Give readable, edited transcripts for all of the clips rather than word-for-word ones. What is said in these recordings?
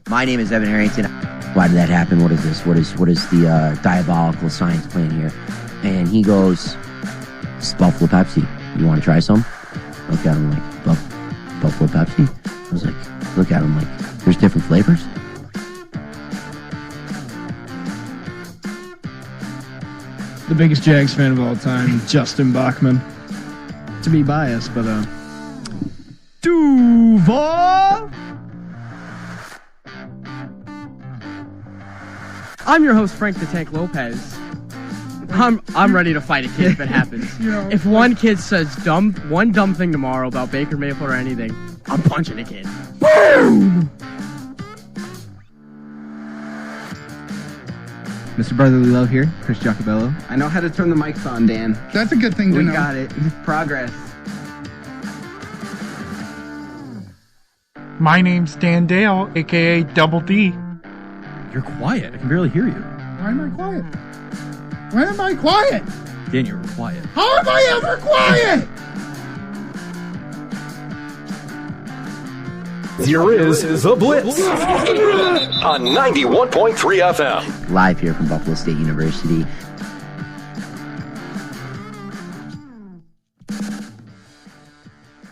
My name is Evan Harrington. Why did that happen? What is this? What is the diabolical science plan here? And he goes, it's Buffalo Pepsi. You want to try some? Look at him like, Buffalo Pepsi? I was like, look at him like, there's different flavors? The biggest Jags fan of all time, Justin Bachman. To be biased, but Duval. I'm your host, Frank the Tank Lopez. I'm ready to fight a kid if it happens. If one kid says one dumb thing tomorrow about Baker Mayfield or anything, I'm punching a kid. Boom! Mr. Brotherly Love here, Chris Giacobello. I know how to turn the mics on, Dan. That's a good thing to know. We got it. Progress. My name's Dan Dale, a.k.a. Double D. You're quiet. I can barely hear you. Why am I quiet? Why am I quiet? Dan, you're quiet. How am I ever quiet? Here is The Blitz on 91.3 FM. Live here from Buffalo State University.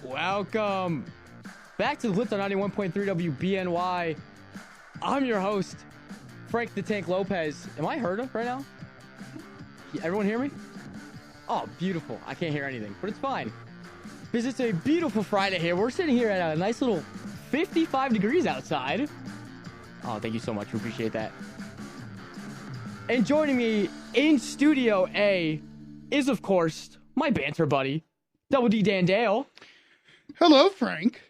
Welcome back to the Blitz on 91.3 WBNY. I'm your host, Frank the Tank Lopez. Am I heard right now? Everyone hear me? Oh, beautiful. I can't hear anything, but it's fine. Because it's a beautiful Friday here. We're sitting here at a nice little 55 degrees outside. Oh, thank you so much. We appreciate that. And joining me in Studio A is, of course, my banter buddy, Double D Dan Dale. Hello, Frank.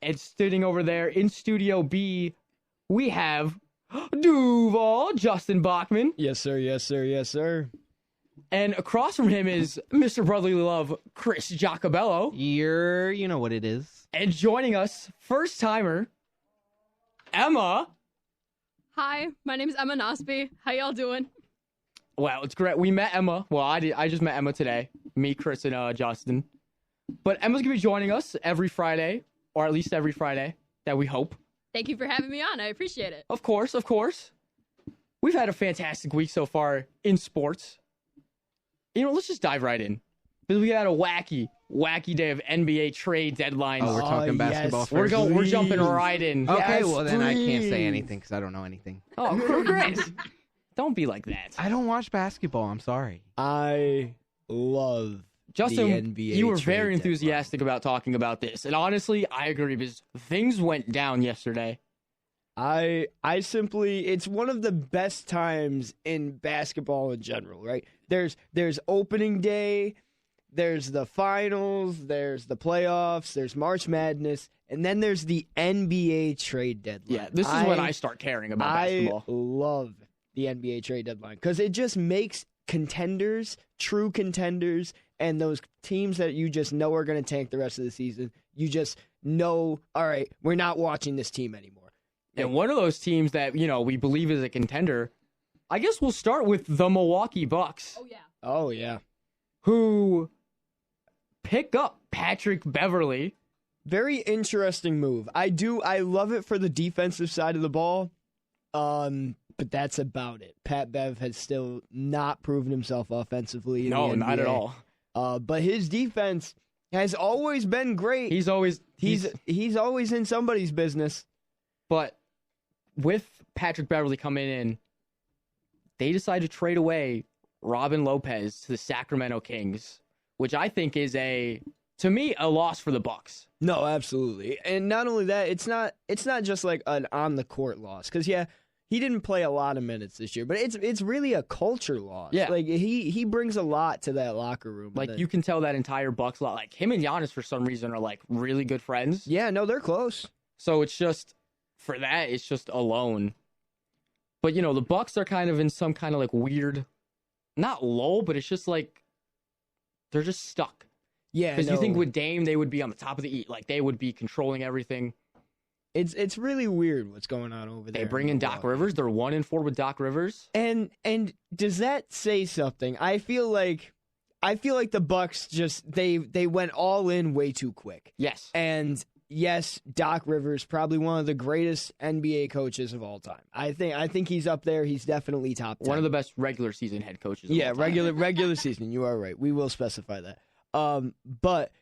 And sitting over there in Studio B, we have Duval, Justin Bachman. Yes, sir. Yes, sir. Yes, sir. And across from him is Mr. Brotherly Love, Chris Giacobello. You know what it is. And joining us, first timer, Emma. Hi, my name is Emma Nosby. How y'all doing? Well, it's great. We met Emma. Well, I just met Emma today. Me, Chris, and Justin. But Emma's going to be joining us every Friday, or at least every Friday, that we hope. Thank you for having me on. I appreciate it. Of course, of course. We've had a fantastic week so far in sports. Let's just dive right in. Because we had a wacky day of NBA trade deadlines. Oh, we're talking basketball yes. first. We're jumping right in. Okay, yes, well then I can't please. say anything because I don't know anything. Oh, Chris. Don't be like that. I don't watch basketball. I'm sorry. I love Justin, the NBA you were trade very deadline. enthusiastic about talking about this. And honestly, I agree because things went down yesterday. I simply, it's one of the best times in basketball in general, right? There's opening day, there's the finals, there's the playoffs, there's March Madness, and then there's the NBA trade deadline. Yeah, this is when I start caring about basketball. I love the NBA trade deadline because it just makes contenders, true contenders, and those teams that you just know are going to tank the rest of the season, you just know, all right, we're not watching this team anymore. And one of those teams that, we believe is a contender, I guess we'll start with the Milwaukee Bucks. Oh, yeah. Oh, yeah. Who pick up Patrick Beverley. Very interesting move. I love it for the defensive side of the ball, but that's about it. Pat Bev has still not proven himself offensively in the NBA. Not at all. But his defense has always been great. He's always in somebody's business. But with Patrick Beverley coming in, they decided to trade away Robin Lopez to the Sacramento Kings, which I think is to me, a loss for the Bucks. No, absolutely. And not only that, it's not just like an on the court loss. Because he didn't play a lot of minutes this year, but it's really a culture loss. Yeah. Like he brings a lot to that locker room. Like you can tell that entire Bucks lot. Like him and Giannis for some reason are like really good friends. Yeah, no, they're close. So it's just for that, it's just alone. But the Bucks are kind of in some kind of like weird, not lull, but it's just like they're just stuck. Yeah, because you think with Dame they would be on the top of the like they would be controlling everything. It's really weird what's going on over there. They bring in Doc Rivers. They're 1-4 with Doc Rivers. And does that say something? I feel like the Bucks just they went all in way too quick. Yes. And yes, Doc Rivers, probably one of the greatest NBA coaches of all time. I think he's up there. He's definitely top 10. One of the best regular season head coaches of all time. regular season. You are right. We will specify that. But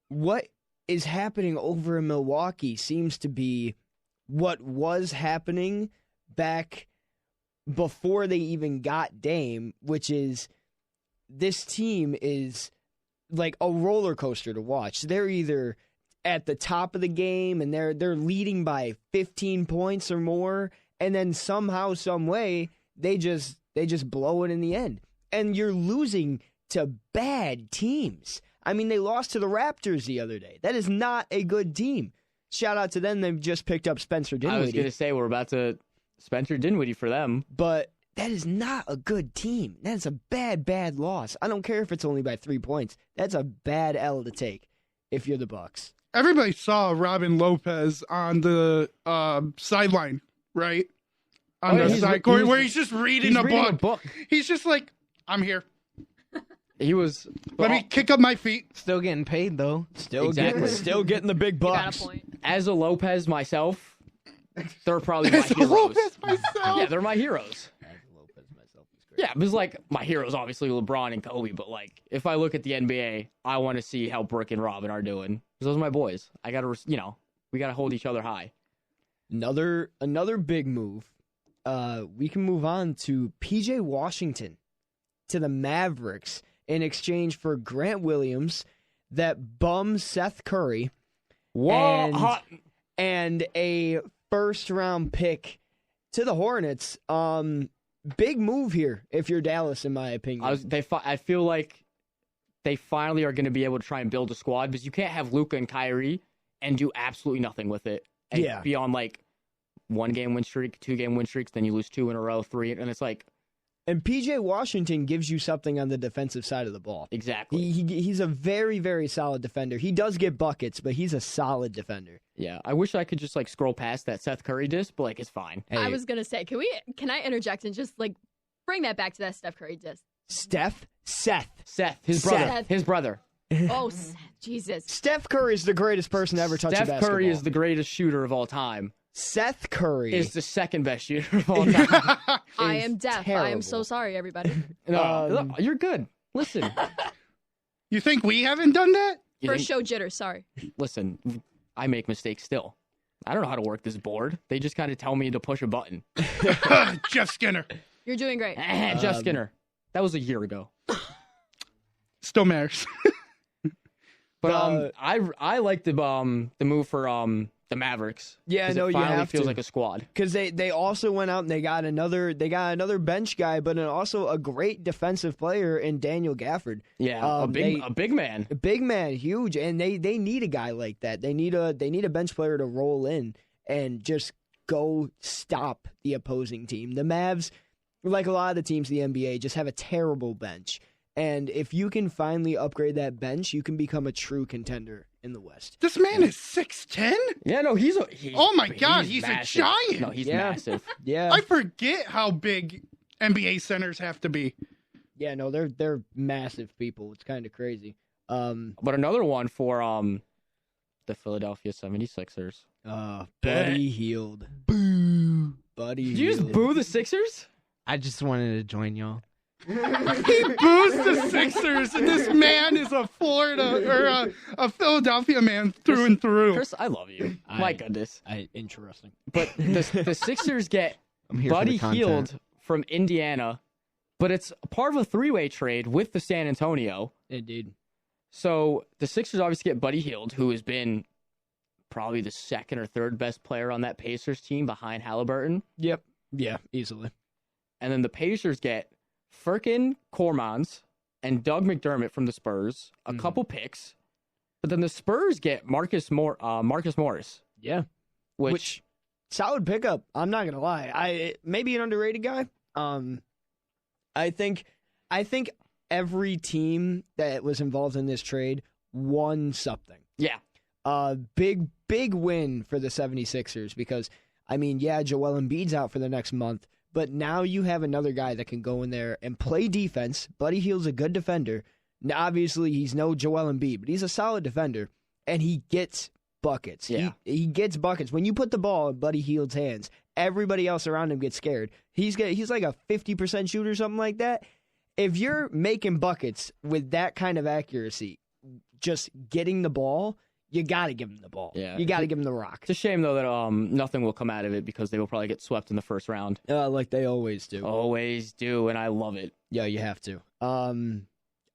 what is happening over in Milwaukee seems to be what was happening back before they even got Dame, which is this team is like a roller coaster to watch. They're either at the top of the game and they're leading by 15 points or more, and then somehow, some way, they just blow it in the end. And you're losing to bad teams. I mean, they lost to the Raptors the other day. That is not a good team. Shout out to them. They've just picked up Spencer Dinwiddie. I was going to say, we're about to Spencer Dinwiddie for them. But that is not a good team. That's a bad loss. I don't care if it's only by 3 points. That's a bad L to take if you're the Bucks. Everybody saw Robin Lopez on the sideline, right? On the side court, where he's just reading a book. He's just like, I'm here. He was. Let me kick up my feet. Still getting paid, though. Still getting the big bucks. You got a point. As a Lopez myself, they're probably my heroes. Lopez myself. Yeah, they're my heroes. Yeah, because, like, my heroes, obviously, LeBron and Kobe, but, like, if I look at the NBA, I want to see how Brooke and Robin are doing. Because those are my boys. I got to, we got to hold each other high. Another big move. We can move on to P.J. Washington to the Mavericks in exchange for Grant Williams, that bum Seth Curry, and a first-round pick to the Hornets. Big move here if you're Dallas, in my opinion. I feel like they finally are going to be able to try and build a squad, because you can't have Luka and Kyrie and do absolutely nothing with it. And be on, like, 1-game win streak, 2-game win streaks, then you lose 2 in a row, 3, and it's like... And P.J. Washington gives you something on the defensive side of the ball. Exactly. He's a very, very solid defender. He does get buckets, but he's a solid defender. Yeah, I wish I could just, like, scroll past that Seth Curry diss, but, like, it's fine. Hey. I was going to say, can I interject and just, like, bring that back to that Steph Curry diss? Seth, his brother. Oh, Seth, Jesus. Steph Curry is the greatest person to ever touch a basketball. Steph Curry is the greatest shooter of all time. Seth Curry is the second best shooter of all time. I am deaf. Terrible. I am so sorry, everybody. No, you're good. Listen. You think we haven't done that? First show jitters, sorry. Listen, I make mistakes still. I don't know how to work this board. They just kind of tell me to push a button. Jeff Skinner. You're doing great. Jeff Skinner. That was a year ago. Still matters. But I like the move for the Mavericks. Yeah, no, you have feels to. like a squad. Because they also went out and they got another bench guy, but also a great defensive player in Daniel Gafford. Yeah, a big man. A big man, huge, and they need a guy like that. They need a bench player to roll in and just go stop the opposing team. The Mavs, like a lot of the teams in the NBA, just have a terrible bench. And if you can finally upgrade that bench, you can become a true contender in the West. This man is 6'10"? Yeah, no, he's oh my God, he's a giant. No, he's massive. Yeah. I forget how big NBA centers have to be. Yeah, no, they're massive people. It's kind of crazy. But another one for the Philadelphia 76ers. Buddy Hield. Boo. Buddy Hield. Did you just boo the Sixers? I just wanted to join y'all. He boos the Sixers, and this man is a Florida or a Philadelphia man through and through. Chris, I love you. My goodness. Interesting. But the Sixers get Buddy Hield from Indiana, but it's part of a 3-way trade with the San Antonio. Indeed. So the Sixers obviously get Buddy Hield, who has been probably the second or third best player on that Pacers team behind Halliburton. Yep. Yeah, easily. And then the Pacers get Furkan Kormans and Doug McDermott from the Spurs, a couple picks, but then the Spurs get Marcus Morris. Yeah, which solid pickup. I'm not gonna lie. Maybe an underrated guy. I think every team that was involved in this trade won something. Yeah, big win for the 76ers because Joel Embiid's out for the next month. But now you have another guy that can go in there and play defense. Buddy Hield's a good defender. Now, obviously, he's no Joel Embiid, but he's a solid defender. And he gets buckets. Yeah. He gets buckets. When you put the ball in Buddy Hield's hands, everybody else around him gets scared. He's like a 50% shooter, something like that. If you're making buckets with that kind of accuracy, just getting the ball, you got to give him the ball. Yeah. You got to give him the rock. It's a shame, though, that nothing will come out of it because they will probably get swept in the first round. Like they always do. Always do, and I love it. Yeah, you have to.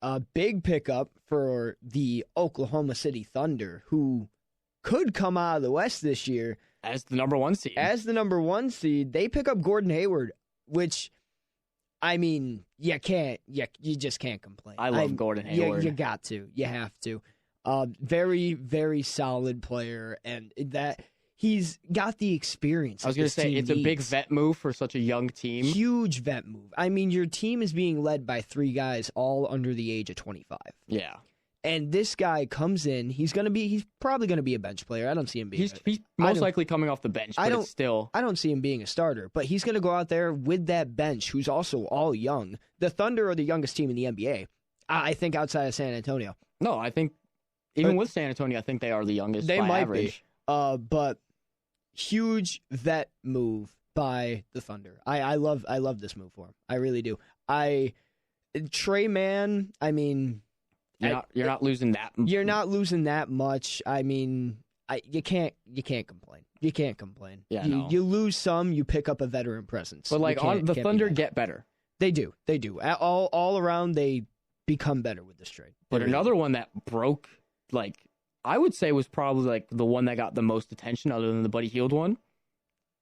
A big pickup for the Oklahoma City Thunder, who could come out of the West this year. As the number 1 seed. They pick up Gordon Hayward, which, I mean, you just can't complain. I love Gordon Hayward. You got to. You have to. Very, very solid player, and that he's got the experience. I was going to say, it's a big vet move for such a young team. Huge vet move. I mean, your team is being led by 3 guys all under the age of 25. Yeah. And this guy comes in. He's probably going to be a bench player. I don't see him being. He's most likely coming off the bench, but I don't see him being a starter, but he's going to go out there with that bench, who's also all young. The Thunder are the youngest team in the NBA, I think, outside of San Antonio. No, I think even with San Antonio, I think they are the youngest. They by might average. be, but huge vet move by the Thunder. I love this move for him. I really do. Trey Mann. I mean. You're not losing that. You're not losing that much. I mean, you can't complain. You can't complain. Yeah, you lose some, you pick up a veteran presence. But the Thunder get better. They do. All around, they become better with this trade. But another one that broke, I would say was probably the one that got the most attention, other than the Buddy Hield one,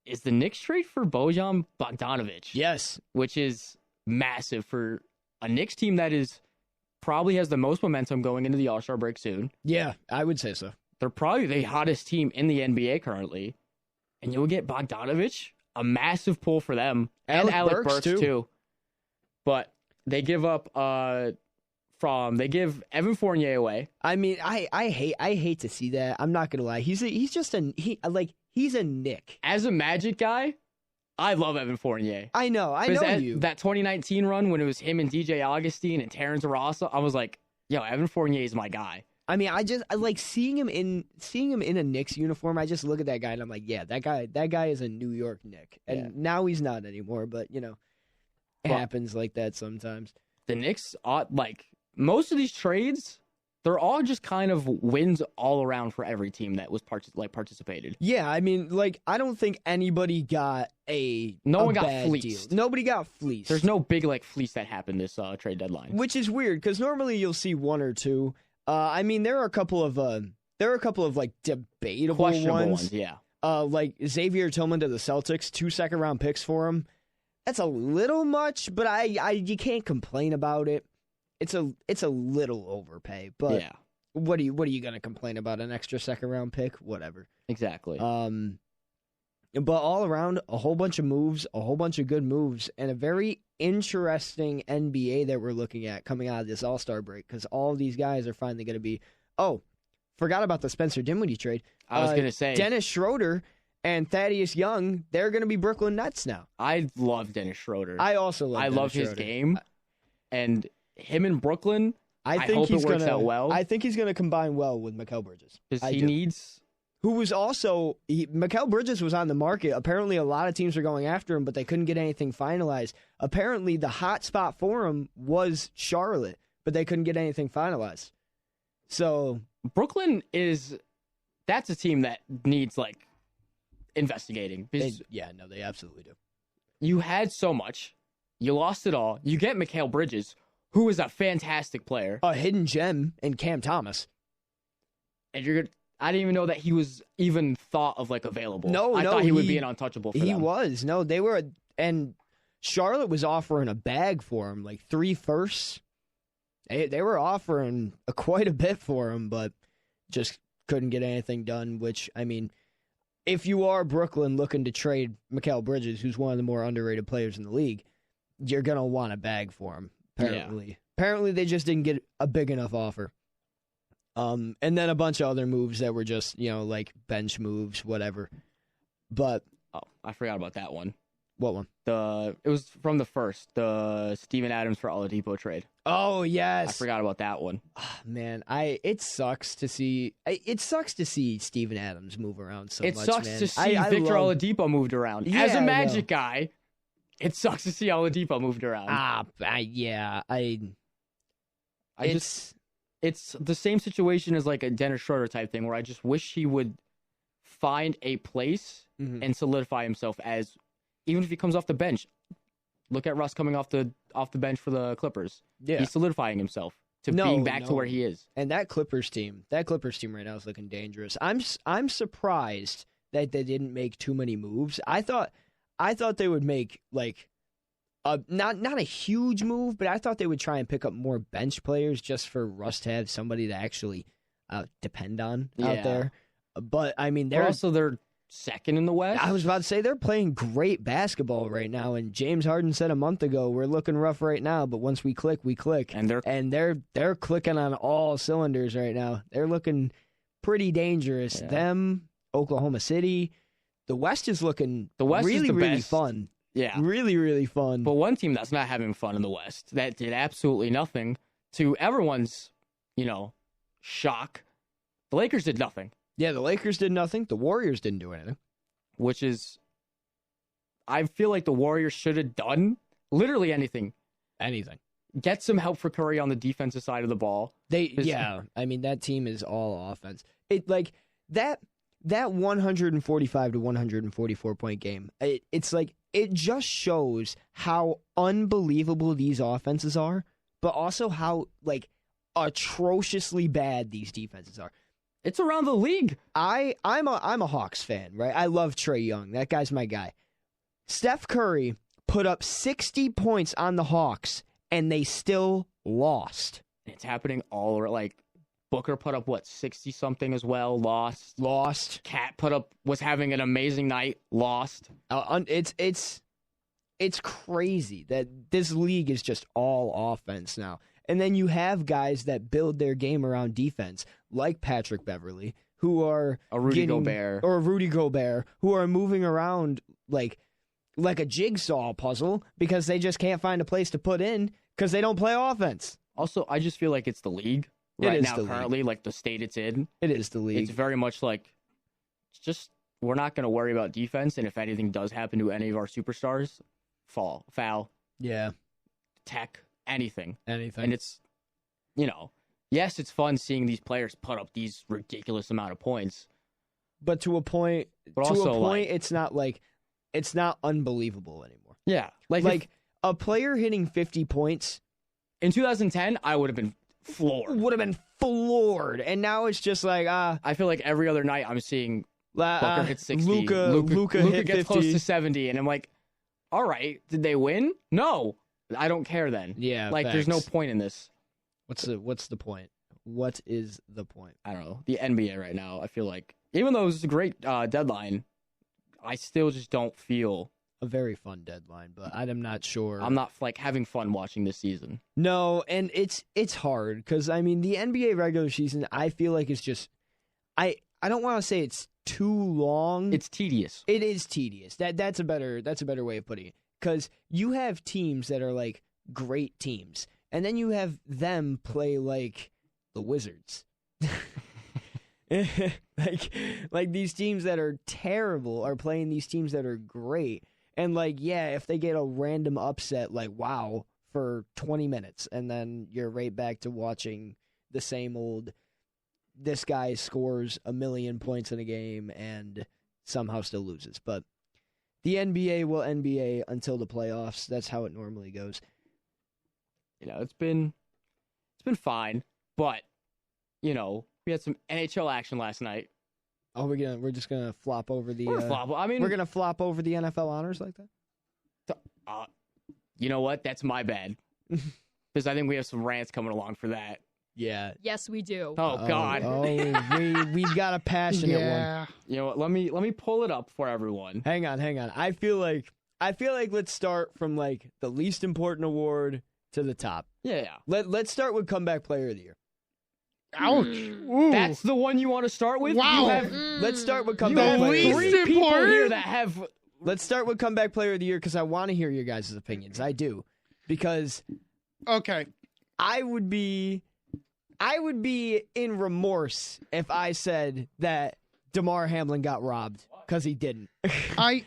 is the Knicks trade for Bojan Bogdanovic. Yes, which is massive for a Knicks team that is. Probably has the most momentum going into the All-Star break soon. Yeah, I would say so. They're probably the hottest team in the NBA currently. And you'll get Bogdanovic, a massive pull for them. And Alec Burks too. But they give up they give Evan Fournier away. I mean, I hate to see that. I'm not gonna lie. He's a Knick. As a Magic guy, I love Evan Fournier. I know you. That 2019 run when it was him and DJ Augustine and Terrence Ross, I was like, yo, Evan Fournier is my guy. I mean, I like seeing him in a Knicks uniform. I just look at that guy and I'm like, yeah, that guy is a New York Knick. And now he's not anymore, but it happens like that sometimes. The Knicks, most of these trades, they're all just kind of wins all around for every team that was participated. Yeah, I mean, I don't think anybody got no one got bad fleeced. Deal. Nobody got fleeced. There's no big fleece that happened this trade deadline, which is weird because normally you'll see one or two. I mean, there are a couple of debatable ones. Yeah. Like Xavier Tillman to the Celtics, 2 second-round picks for him. That's a little much, but you can't complain about it. It's a little overpay, but yeah. What are you gonna complain about? An extra second-round pick? Whatever. Exactly. But all around, a whole bunch of moves, a whole bunch of good moves, and a very interesting NBA that we're looking at coming out of this All-Star break because all of these guys are finally going to be. Oh, forgot about the Spencer Dinwiddie trade. I was going to say Dennis Schroeder and Thaddeus Young. They're going to be Brooklyn Nets now. I love Dennis Schroeder. I also love. I love his game, and him in Brooklyn. I hope it works out well. I think he's going to combine well with Mikal Bridges because he needs. Who was also Mikal Bridges was on the market. Apparently, a lot of teams were going after him, but they couldn't get anything finalized. Apparently, the hot spot for him was Charlotte, but they couldn't get anything finalized. So Brooklyn that's a team that needs investigating. They absolutely do. You had so much, you lost it all. You get Mikal Bridges, who is a fantastic player, a hidden gem in Cam Thomas, and I didn't even know that he was even thought of available. I thought he would be an untouchable for them. He was. No, they were. And Charlotte was offering a bag for him, 3 firsts. They were offering quite a bit for him, but just couldn't get anything done, which, I mean, if you are Brooklyn looking to trade Mikal Bridges, who's one of the more underrated players in the league, you're going to want a bag for him, apparently. Yeah. Apparently, they just didn't get a big enough offer. And then a bunch of other moves that were just, bench moves, whatever. But I forgot about that one. What one? It was from the first, the Steven Adams for Oladipo trade. Oh yes, I forgot about that one. Oh, man, it sucks to see. It sucks to see Steven Adams move around so much. It sucks man. to see Victor Oladipo moved around. Yeah, As a Magic guy, it sucks to see Oladipo moved around. It's the same situation as like a Dennis Schroeder type thing, where I just wish he would find a place and solidify himself as, even if he comes off the bench. Look at Russ coming off the bench for the Clippers. Yeah, he's solidifying himself to being back to where he is. And that Clippers team right now is looking dangerous. I'm surprised that they didn't make too many moves. I thought they would make like not a huge move, but I thought they would try and pick up more bench players just for Russ to have somebody to actually depend on out there. But I mean, they're second in the West. I was about to say they're playing great basketball right now, and James Harden said a month ago, "We're looking rough right now, but once we click, we click." And they're clicking on all cylinders right now. They're looking pretty dangerous. Yeah. Them, Oklahoma City, the West is looking really really fun. Yeah, really really fun. But one team that's not having fun in the West, that did absolutely nothing, to everyone's shock, the Lakers did nothing. Yeah, the Lakers did nothing. The Warriors didn't do anything. Which is, I feel like the Warriors should have done literally anything. Anything. Get some help for Curry on the defensive side of the ball. I mean, that team is all offense. It like that 145 to 144 point game. It's like it just shows how unbelievable these offenses are, but also how like atrociously bad these defenses are. It's around the league. I'm a Hawks fan, right? I love Trae Young. That guy's my guy. Steph Curry put up 60 points on the Hawks, and they still lost. It's happening all over. Like, Booker put up, 60-something as well, lost. Cat was having an amazing night, lost. It's crazy that this league is just all offense now. And then you have guys that build their game around defense, like Patrick Beverley, who are a Rudy Gobert, who are moving around like a jigsaw puzzle because they just can't find a place to put in because they don't play offense. Also, I just feel like it's the league right now currently, like the state it's in. It is the league. It's very much like, we're not going to worry about defense, and if anything does happen to any of our superstars, foul. Yeah. Tech. Anything. And it's, yes, it's fun seeing these players put up these ridiculous amount of points. But to a point, it's not unbelievable anymore. Yeah. Like a player hitting 50 points. In 2010, I would have been floored. And now it's just like, I feel like every other night I'm seeing Booker hit 60. Luka hit gets 50. close to 70. And I'm like, all right, did they win? No. I don't care then. Yeah, like there's no point in this. What's the point? What is the point? I don't know. The NBA right now, I feel like, even though it was a great deadline, I still just don't feel a very fun deadline. But I'm not sure. I'm not like having fun watching this season. No, and it's hard because I mean the NBA regular season, I feel like it's just I don't want to say it's too long. It's tedious. It is tedious. That's a better way of putting it. Because you have teams that are like great teams, and then you have them play like the Wizards. like these teams that are terrible are playing these teams that are great. And if they get a random upset, wow, for 20 minutes, and then you're right back to watching the same old, this guy scores 1 million points in a game and somehow still loses. But the NBA will NBA until the playoffs. That's how it normally goes. It's been fine, but we had some NHL action last night. Oh, we're just gonna flop over the. We're gonna flop over the NFL honors like that. You know what? That's my bad. Because I think we have some rants coming along for that. Yeah. Yes, we do. Oh God. We've got a passionate one. You know what? Let me pull it up for everyone. Hang on. I feel like let's start from the least important award to the top. Yeah. Let's start with comeback player of the year. Ouch. Ooh. That's the one you want to start with? Wow. Let's start with comeback player. You have 3 people here that have Let's start with comeback player of the year because I want to hear your guys' opinions. I do. Because okay, I would be in remorse if I said that DeMar Hamlin got robbed because he didn't. I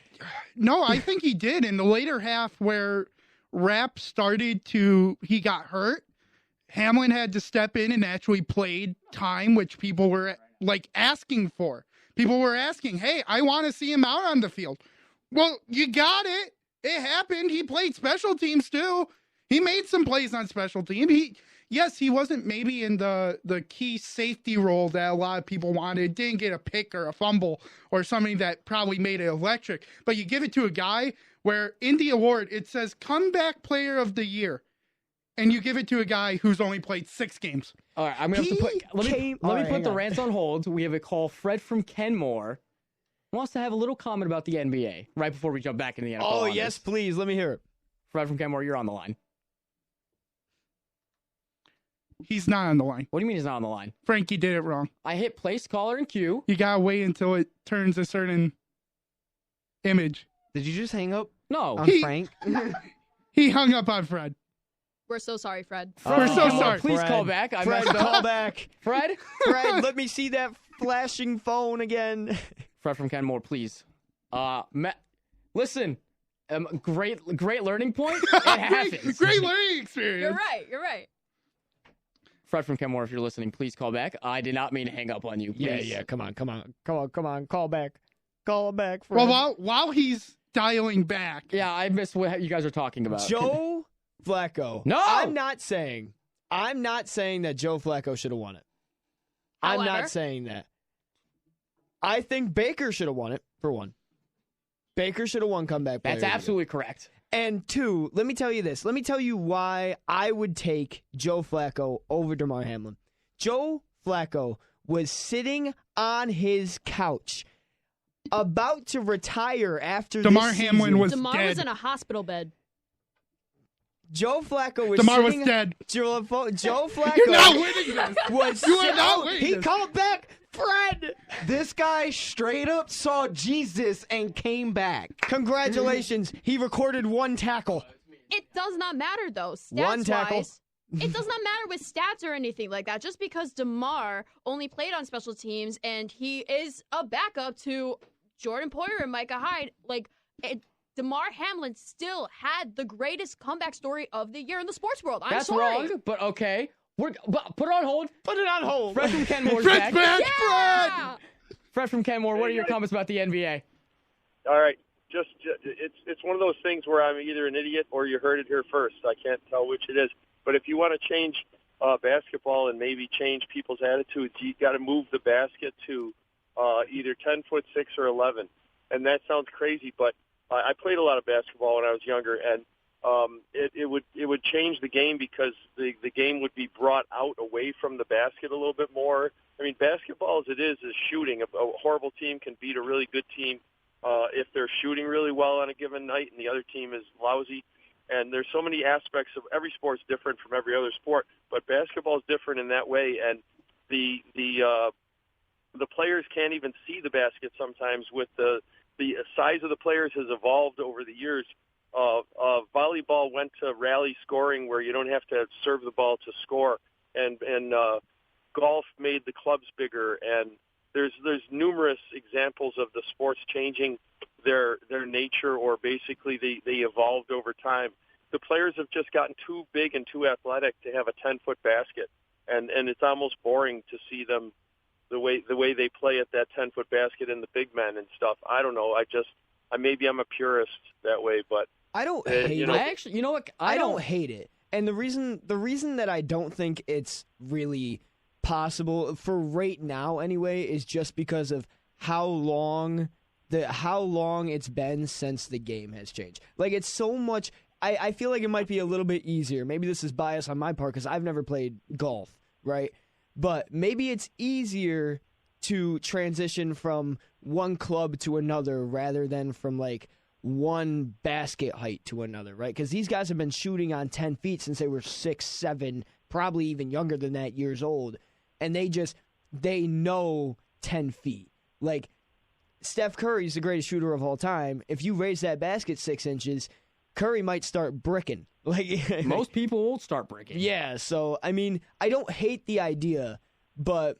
think he did in the later half where Rapp he got hurt. Hamlin had to step in and actually played time, which people were like asking for. People were asking, "Hey, I want to see him out on the field." Well, you got it. It happened. He played special teams too. He made some plays on special team. He wasn't maybe in the key safety role that a lot of people wanted. Didn't get a pick or a fumble or something that probably made it electric. But you give it to a guy where in the award it says comeback player of the year, and you give it to a guy who's only played 6 games. All right, I'm gonna have to put. Let me put the rants on hold. We have a call. Fred from Kenmore wants to have a little comment about the NBA right before we jump back into the NFL. Oh, yes, please. Let me hear it. Fred from Kenmore, you're on the line. He's not on the line. What do you mean he's not on the line? Frankie did it wrong. I hit place, caller, and cue. You gotta wait until it turns a certain image. Did you just hang up? No. On Frank? He hung up on Fred. We're so sorry, Fred. We're so sorry. Please Fred. call back. Fred, call back. Fred? Fred, let me see that flashing phone again. Fred from Kenmore, please. Listen, great learning point. It happens. Great learning experience. You're right. Fred from Kenmore, if you're listening, please call back. I did not mean to hang up on you. Please. Yeah. Come on. Call back. Call back. Fred. Well, while he's dialing back. Yeah, I missed what you guys are talking about. Joe Flacco. No! I'm not saying that Joe Flacco should have won it. However, I'm not saying that. I think Baker should have won it, for one. Baker should have won comeback player. That's absolutely correct. And 2, let me tell you this. Let me tell you why I would take Joe Flacco over DeMar Hamlin. Joe Flacco was sitting on his couch about to retire after DeMar this Hamlin season. was DeMar dead. was in a hospital bed. Joe Flacco was DeMar was sitting, dead. Joe Flacco You're not winning this. was You are not winning He this. called back Fred. This guy straight up saw Jesus and came back. Congratulations. He recorded 1 tackle. It does not matter, though, One tackle. stats-wise. It does not matter with stats or anything like that. Just because DeMar only played on special teams and he is a backup to Jordan Poyer and Micah Hyde, DeMar Hamlin still had the greatest comeback story of the year in the sports world. That's sorry. wrong, but okay. Put it on hold. Put it on hold. Fred from Kenmore's Fred's back. Yeah! Fred from Kenmore, what are your comments about the NBA? All right. Just it's one of those things where I'm either an idiot or you heard it here first. I can't tell which it is. But if you want to change basketball and maybe change people's attitudes, you got to move the basket to either 10 foot 6 or 11. And that sounds crazy, but I played a lot of basketball when I was younger, and it would change the game because the game would be brought out away from the basket a little bit more. I mean, basketball as it is shooting. A horrible team can beat a really good team if they're shooting really well on a given night and the other team is lousy. And there's so many aspects of every sport's different from every other sport, but basketball is different in that way. And the players can't even see the basket sometimes. With the size of the players has evolved over the years. Volleyball went to rally scoring where you don't have to serve the ball to score, and golf made the clubs bigger. And there's numerous examples of the sports changing their nature, or basically they evolved over time. The players have just gotten too big and too athletic to have a 10-foot basket, and it's almost boring to see them the way they play at that 10-foot basket and the big men and stuff. I don't know. Maybe I'm a purist that way, but I don't hate it. You know what? I don't hate it. And the reason that I don't think it's really possible for right now anyway is just because of how long it's been since the game has changed. Like, it's so much. I feel like it might be a little bit easier. Maybe this is bias on my part because I've never played golf, right? But maybe it's easier to transition from one club to another rather than from like one basket height to another, right? Because these guys have been shooting on 10 feet since they were 6, 7, probably even younger than that years old. And they know 10 feet. Like, Steph Curry's the greatest shooter of all time. If you raise that basket 6 inches, Curry might start bricking. Like Most people will start breaking. Yeah, so, I mean, I don't hate the idea, but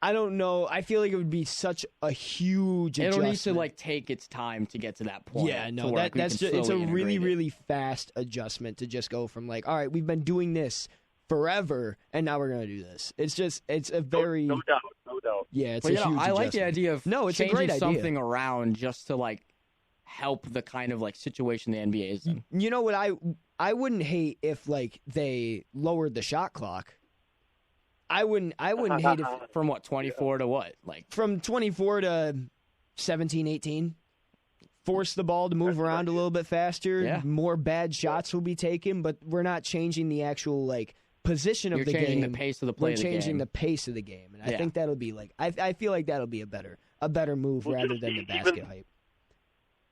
I don't know. I feel like it would be such a huge adjustment. It'll need to, like, take its time to get to that point. Yeah, no, it's a really, really fast adjustment to just go from, like, all right, we've been doing this forever, and now we're going to do this. It's a very... No doubt. Yeah, it's but, a huge I like adjustment. the idea of it's a great changing idea. something around just to, like, help the kind of, like, situation the NBA is in. You know what I wouldn't hate if, like, they lowered the shot clock. I wouldn't hate if... From what, 24 to what? Like From 24 to 17, 18. Force the ball to move around a little bit faster. Yeah. More bad shots will be taken, but we're not changing the actual, like, position of You're the game. changing the pace of the play We're of the changing game. the pace of the game. And I think that'll be, like... I feel like that'll be a better move rather than the basket hype.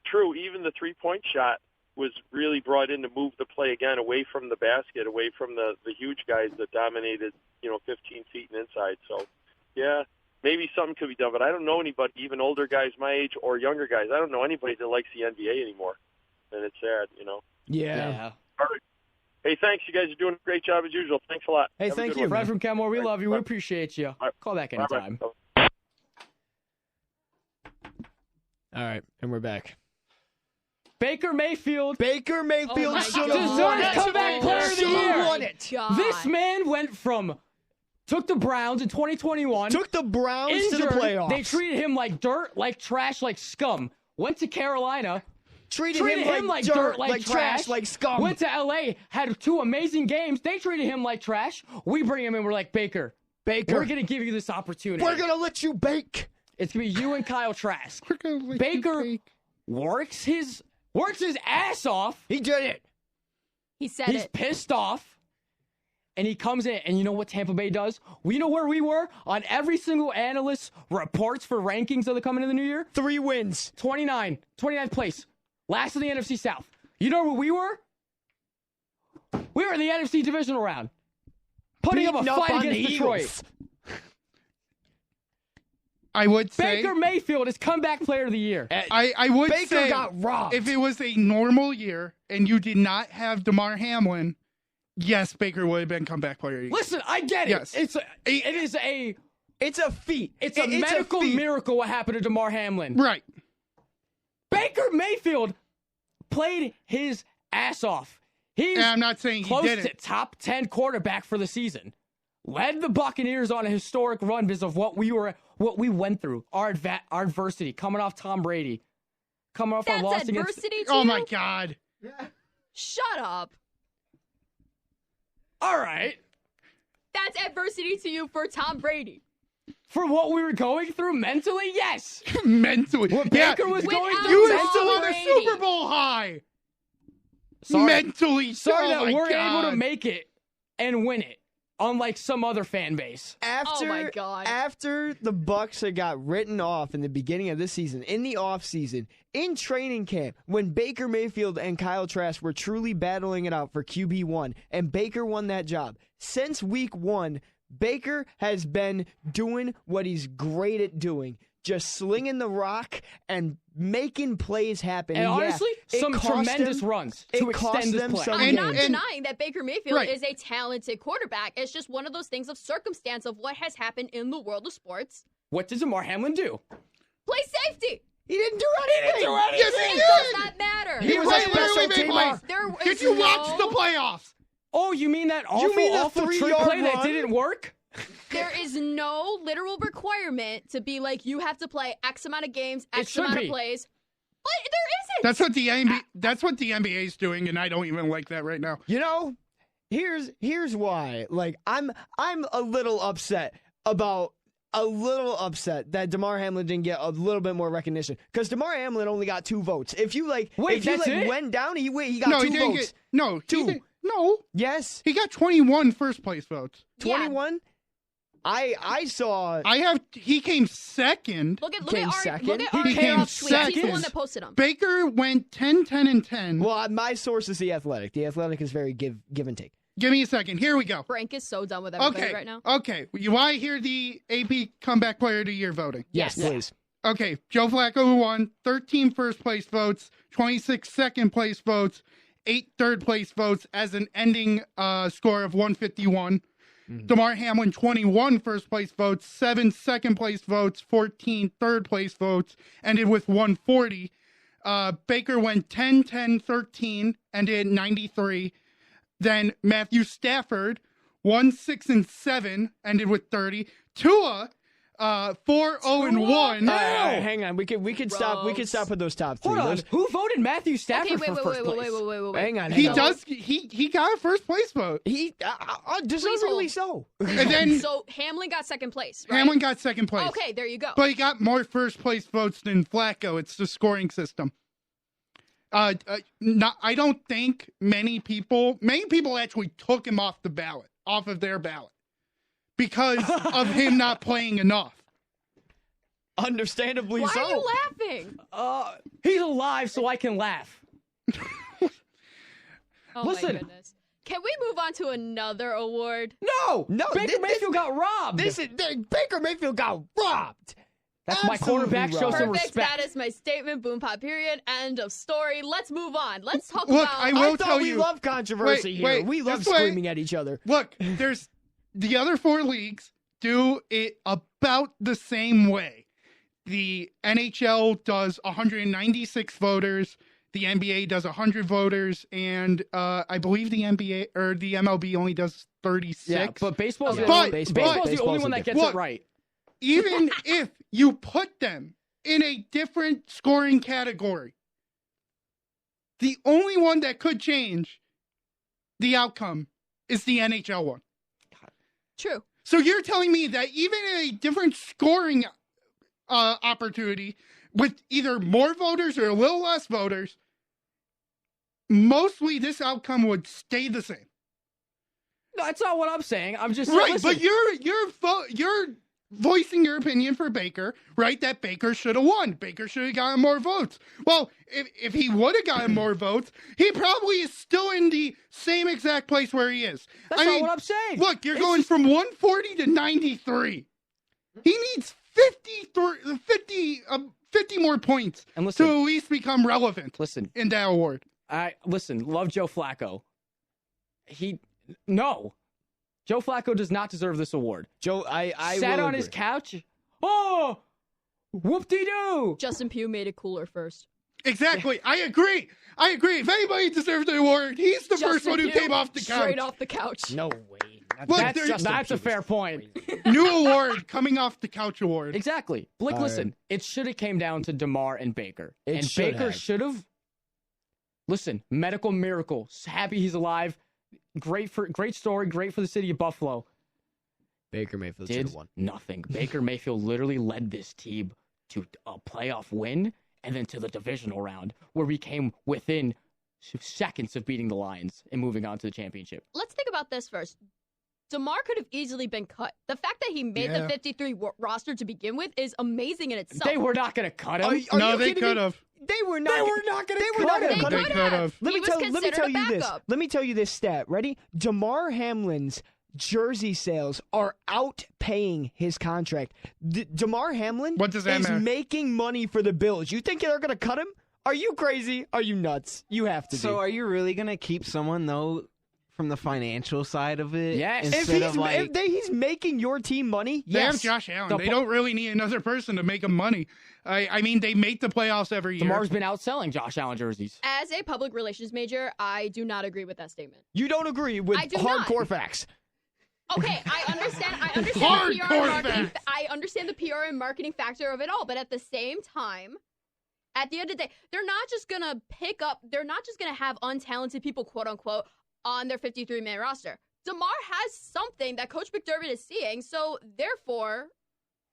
True, even the three-point shot was really brought in to move the play again away from the basket, away from the huge guys that dominated, 15 feet and inside. So, yeah, maybe something could be done, but I don't know anybody, even older guys my age or younger guys. I don't know anybody that likes the NBA anymore, and it's sad, Yeah. All right. Hey, thanks. You guys are doing a great job as usual. Thanks a lot. Hey, Have a thank good you. one. Fred from Kenmore, we love you. We Bye. appreciate you. Bye. Call back Bye-bye. anytime. All right, and we're back. Baker Mayfield Should have deserves won it. comeback player of the Should've year. won it. This man took the Browns in 2021. Took the Browns injured. to the playoffs. They treated him like dirt, like trash, like scum. Went to Carolina. Treated him like dirt, like trash, like scum. Went to LA, had 2 amazing games. They treated him like trash. We bring him in. We're like, Baker, we're going to give you this opportunity. We're going to let you bake. It's going to be you and Kyle Trask. We're gonna let Baker you bake. works his ass off. He did it. He said He's it. pissed off. And he comes in, and you know what Tampa Bay does? We know where we were on every single analyst's reports for rankings of the coming of the new year. 3 wins. 29th place. Last in the NFC South. You know where we were? We were in the NFC divisional round. Putting up a fight against Detroit. I would say Baker Mayfield is comeback player of the year. I would Baker say got robbed. if it was a normal year and you did not have DeMar Hamlin, yes, Baker would have been comeback player of the year. Listen, I get it. Yes. It's a feat. It's a medical miracle what happened to DeMar Hamlin. Right. Baker Mayfield played his ass off. He's And I'm not saying he close didn't. to top 10 quarterback for the season. Led the Buccaneers on a historic run because of what we went through, our adversity, coming off Tom Brady, coming off our That's loss adversity against. to Oh you? my God. Shut up. All right, That's adversity to you for Tom Brady. for what we were going through mentally, yes. Mentally. What Yeah. Baker was going Without through You were Tom still on a Brady. Super Bowl high. Sorry. Mentally. Sorry oh that my we're God. able to make it and win it, unlike some other fan base. After, Oh my God. After the Bucs had got written off in the beginning of this season, in the offseason, in training camp, when Baker Mayfield and Kyle Trask were truly battling it out for QB1, and Baker won that job. Since week 1, Baker has been doing what he's great at doing. Just slinging the rock and making plays happen. And Yeah, honestly, it some cost tremendous them- runs it to cost extend this them play. some I'm not games. denying that Baker Mayfield Right. is a talented quarterback. It's just one of those things of circumstance of what has happened in the world of sports. What does DeMar Hamlin do? Play safety. He didn't do anything. Yes, he It did. does not matter. He was Wait, a wait, special wait, wait, teamer. wait. There Did is you watch no- the playoffs? Oh, you mean that awful, mean the awful trick 3-yard play that run? didn't work? There is no literal requirement to be like you have to play X amount of games, It X should amount be. of plays. But there isn't. That's what the NBA is doing, and I don't even like that right now. You know, here's why. Like I'm a little upset that DeMar Hamlin didn't get a little bit more recognition because DeMar Hamlin only got 2 votes. If you Wait, if you that's it? went down, he got No, 2 he didn't votes. get. No, he 2. didn't- No, Yes, he got 21 first place votes. Yeah. 21. I saw. He came second. Look at Came our second. look at He our came playoff tweet. He's the second. one that posted them. Baker went 10, 10, and 10. Well, my source is The Athletic. The Athletic is very give and take. Give me a second. Here we go. Frank is so done with everybody Okay. right now. Okay. You want to hear the AP comeback player of the year voting? Yes, Yes. please. Okay, Joe Flacco won, 13 first place votes, 26 second place votes, 8 third place votes as an ending score of 151. Damar Hamlin, 21 first place votes, 7 second place votes, 14 third place votes, ended with 140. Baker went 10, 10, 13, ended at 93. Then Matthew Stafford, 1, 6, and 7, ended with 30. Tua, 4, 0, and 1. Hang on. We could stop with those top three. Hold on. Who voted Matthew Stafford Okay, for first place? wait. Hang on. He got a first place vote. He deservedly so. And then So Hamlin got second place, right? Hamlin got second place. Okay, there you go. But he got more first place votes than Flacco. It's the scoring system. I don't think many people actually took him off of their ballot, because of him not playing enough. Understandably Why so. are you laughing? He's alive, so I can laugh. Oh Listen. my goodness. Can we move on to another award? No, Baker Mayfield got robbed. Baker Mayfield got robbed. That's my quarterback. Show some Perfect. respect. That is my statement. Boom, pop, period. End of story. Let's move on. Let's talk Look, about... I will tell we you. love controversy here. We love screaming at each other. Look, there's the other 4 leagues do it about the same way. The NHL does 196 voters. The NBA does 100 voters, and I believe the NBA or the MLB only does 36. Yeah, but baseball's the only one that gets it right. Even if you put them in a different scoring category, the only one that could change the outcome is the NHL one. True. So you're telling me that even in a different scoring opportunity, with either more voters or a little less voters, mostly this outcome would stay the same. No, that's not what I'm saying. I'm just right. listen. But you're voicing your opinion for Baker, right? That Baker should have won. Baker should have gotten more votes. Well, if he would have gotten more votes, he probably is still in the same exact place where he is. That's not what I'm saying. Look, you're going from 140 to 93. He needs 50 more points and listen, to at least become relevant. Listen, in that award. Love Joe Flacco. Joe Flacco does not deserve this award. Joe, I sat will on agree. his couch. Oh, whoop-de-doo. Justin Pugh made it cooler first. Exactly. I agree. If anybody deserves the award, he's the first one who came off the couch. Straight off the couch. No way. Look, that's a fair point. New award, coming off the couch award. Exactly. Like, listen, it should have came down to DeMar and Baker. Baker should have. Listen, medical miracle. Happy he's alive. Great story. Great for the city of Buffalo. Baker Mayfield should have won. Nothing. Baker Mayfield literally led this team to a playoff win and then to the divisional round, where we came within seconds of beating the Lions and moving on to the championship. Let's think about this first. DeMar could have easily been cut. The fact that he made the 53 roster to begin with is amazing in itself. They were not going to cut him. No, they could have. They were not going to cut him. They could have. Let me tell you this stat. Ready? DeMar Hamlin's jersey sales are outpaying his contract. DeMar Hamlin is making money for the Bills. You think they're going to cut him? Are you crazy? Are you nuts? You have to. So are you really going to keep someone though from the financial side of it? Yes. If he's making your team money, they have Josh Allen. They don't really need another person to make them money. I mean, they make the playoffs every year. DeMar's been outselling Josh Allen jerseys. As a public relations major, I do not agree with that statement. You don't agree with hardcore facts. Okay, I understand I understand the PR and marketing factor of it all, but at the same time, at the end of the day, they're not just going to have untalented people, quote unquote, on their 53-man roster. DeMar has something that Coach McDermott is seeing, so therefore...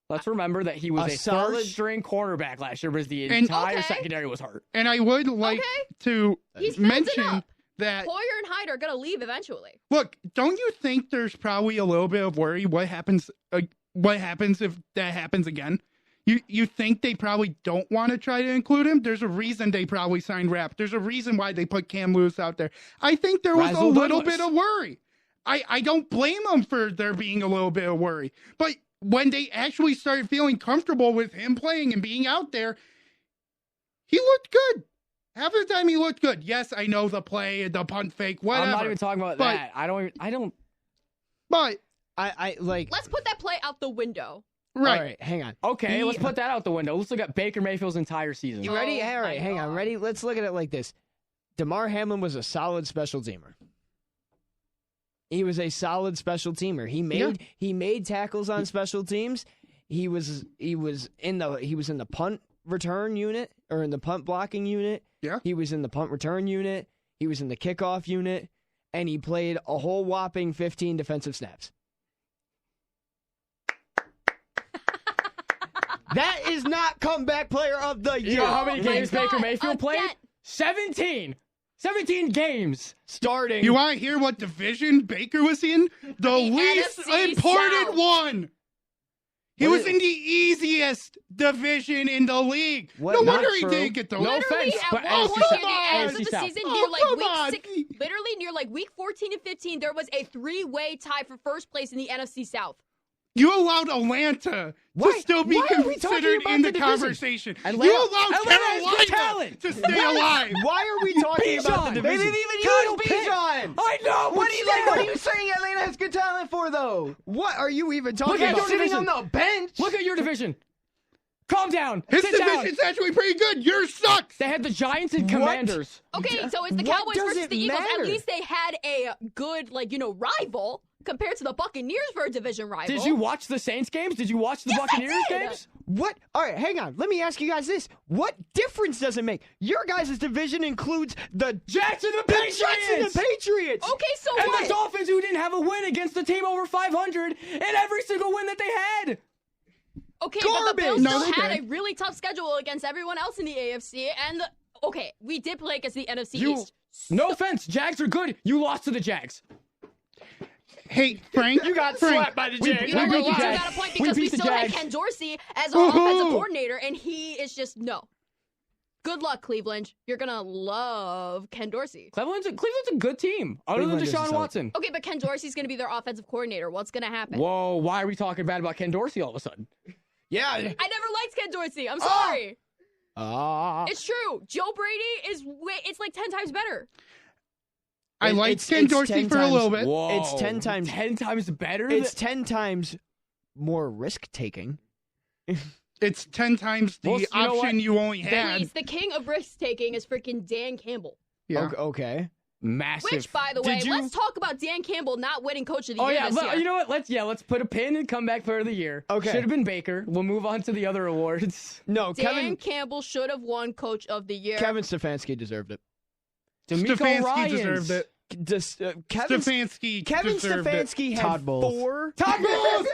Let's remember that he was a third-string quarterback last year, because the entire secondary was hurt. And I would like to mention that Poyer and Hyde are going to leave eventually. Look, don't you think there's probably a little bit of worry what happens if that happens again? You think they probably don't want to try to include him? There's a reason they probably signed Rapp. There's a reason why they put Cam Lewis out there. I think there was a little bit of worry. I don't blame them for there being a little bit of worry. But when they actually started feeling comfortable with him playing and being out there, he looked good. Half the time he looked good. Yes, I know the play, the punt fake, whatever. I'm not even talking about that. I don't. But I like. Let's put that play out the window. Right. All right, hang on. Okay, let's put that out the window. Let's look at Baker Mayfield's entire season. You ready? Oh, All right, hang on. Ready? Let's look at it like this. Damar Hamlin was a solid special teamer. He was a solid special teamer. He made tackles on special teams. He was in the punt return unit or in the punt blocking unit. Yeah. He was in the punt return unit. He was in the kickoff unit, and he played a whole whopping 15 defensive snaps. That is not comeback player of the year. You know how many games God, Baker Mayfield played? again. 17. 17 games. Starting. You want to hear what division Baker was in? The least NFC important South. one. He What was is- in the easiest division in the league. What? No Not wonder he true. didn't get the No Literally offense, at but one NFC point South. near the end of NFC the South. season, Oh, near like come week on. 6, literally near like week 14 and 15, there was a 3-way tie for first place in the NFC South. You allowed Atlanta Why- to still be why are we talking considered about in the the division? conversation. Atlanta- You allowed Atlanta has good Carolina talent. to stay alive. Why are we talking about the Bijan. division? They didn't even Kyle Pitt. I know. What but are you like? still. What are you saying Atlanta has good talent for though? What are you even talking Look at about? your Sitting division. on the bench. Look at your division. Calm down. His Sit down. division's actually pretty good. Yours sucks. They had the Giants and What? Commanders. Okay, so it's the What Cowboys does versus it the Eagles. matter? At least they had a good, rival compared to the Buccaneers for a division rival. Did you watch the Saints games? Did you watch the Yes, I Buccaneers did. games? What? All right, hang on. Let me ask you guys this. What difference does it make? Your guys' division includes the Jets and the Jets and Patriots. the Patriots. Okay, so And what? the Dolphins, who didn't have a win against the team over 500 in every single win that they had. Okay, but the Garbage. Bills No, still they had did. a really tough schedule against everyone else in the AFC, and okay, we did play against the NFC You, East. no offense, Jags are good. You lost to the Jags. Hey, Frank. You got Frank, slapped by the Jags. You know we what? beat You the two Jags. got a point We because we beat the still had Jags. Ken Dorsey as our Woohoo. offensive coordinator, and he is just no. Good luck, Cleveland. You're gonna love Ken Dorsey. Cleveland's a good team, other than Cleveland is Deshaun a- Watson. Okay, but Ken Dorsey's gonna be their offensive coordinator. What's gonna happen? Whoa, why are we talking bad about Ken Dorsey all of a sudden? Yeah. I never liked Ken Dorsey. I'm sorry. It's true. Joe Brady is it's like 10 times better. I like It's Ken 10 Dorsey for a times- little bit. Whoa, It's 10 times 10 times better. It's 10 times more risk taking. It's 10 times the Well, you know what? option you only had. Please, the king of risk taking is freaking Dan Campbell. Yeah. Okay. Massive. Which, by the way, Did you- let's talk about Dan Campbell not winning Coach of the Oh Year yeah, this year. you know what? Let's put a pin and come back player of the year. Okay. Should have been Baker. We'll move on to the other awards. No, Dan Campbell should have won Coach of the Year. Kevin Stefanski deserved it. D'Amico Stefanski Ryans. deserved it. Kevin Stefanski Kevin deserved it. Stefanski had Todd Bowles. 4. Todd Bowles.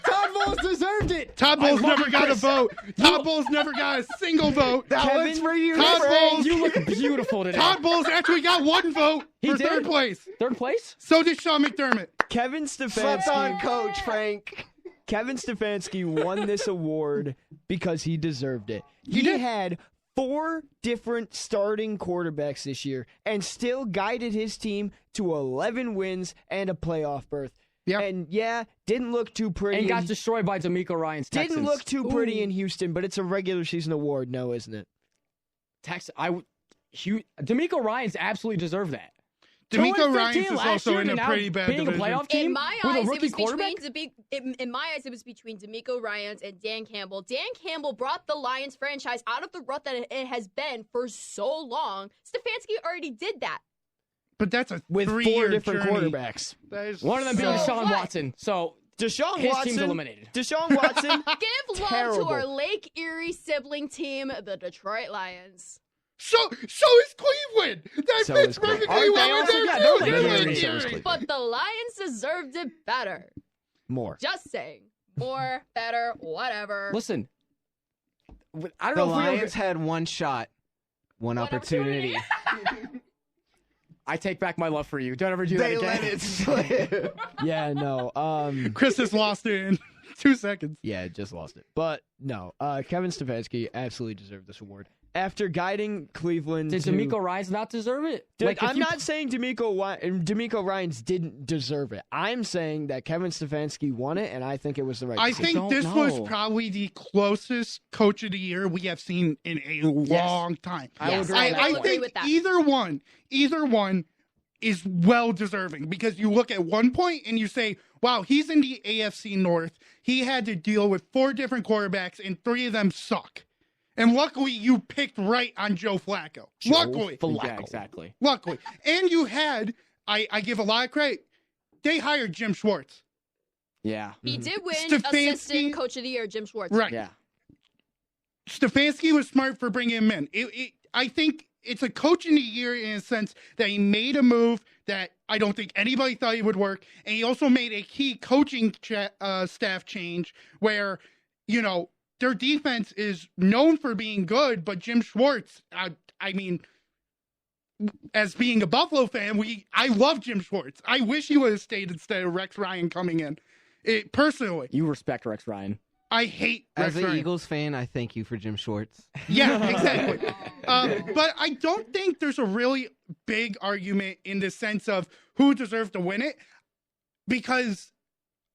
Todd Bowles deserved it. Todd I Bowles love never you, got a Chris. vote. Todd Bowles never got a single vote. Kevin, for you, Todd Bowles. You look beautiful today. Todd Bowles actually got one vote He for did? third place. Third place? So did Sean McDermott. Kevin Slept on Stefanski. Coach Frank. Kevin Stefanski won this award because he deserved it. He did. had 4 different starting quarterbacks this year and still guided his team to 11 wins and a playoff berth. Yeah. And didn't look too pretty. And got in- destroyed by D'Amico Ryans. Texans. didn't look too pretty Ooh. in Houston, but it's a regular season award, no, isn't it? D'Amico Ryans absolutely deserved that. D'Amico 2-15 Ryans is last also year in to a now pretty bad being division. a playoff team In my with a eyes, rookie it was quarterback. between D'Amico Ryans and Dan Campbell. Dan Campbell brought the Lions franchise out of the rut that it has been for so long. Stefanski already did that. But that's a With 4 3-year different journey. quarterbacks. That is One of them being So Deshaun what? Watson. So Deshaun his Watson. team's eliminated. Deshaun Watson. Give love Terrible. to our Lake Erie sibling team, the Detroit Lions. So is Cleveland. That So fits is Cleveland. perfectly Aren't they well with also? their Yeah, too. they're They're Lake Lake Erie. So is Erie. Cleveland. But the Lions deserved it better. More. Just saying. More, better, whatever. Listen, I don't The know if we Lions had one shot, one opportunity. I take back my love for you. Don't ever do that They again. let it slip. Yeah, no. Chris has lost it in 2 seconds. Yeah, just lost it. But no, Kevin Stefanski absolutely deserved this award. after guiding Cleveland. Did D'Amico Ryans not deserve it? I'm not saying D'Amico Ryans didn't deserve it. I'm saying that Kevin Stefanski won it, and I think it was the right decision. I think this was probably the closest coach of the year we have seen in a long time. I think either one is well deserving, because you look at one point and you say, wow, he's in the AFC North. He had to deal with 4 different quarterbacks and 3 of them suck. And luckily, you picked right on Joe Flacco. Luckily. Yeah, exactly. Luckily. And you had, I give a lot of credit, they hired Jim Schwartz. Yeah. He did win Assistant Coach of the Year, Jim Schwartz. Right. Yeah. Stefanski was smart for bringing him in. I think it's a coach in the year in a sense that he made a move that I don't think anybody thought he would work. And he also made a key coaching staff change where, their defense is known for being good, but Jim Schwartz, I mean, as being a Buffalo fan, I love Jim Schwartz. I wish he would have stayed instead of Rex Ryan coming in. Personally. You respect Rex Ryan. I hate Rex Ryan. As an Eagles fan, I thank you for Jim Schwartz. Yeah, exactly. But I don't think there's a really big argument in the sense of who deserved to win it, because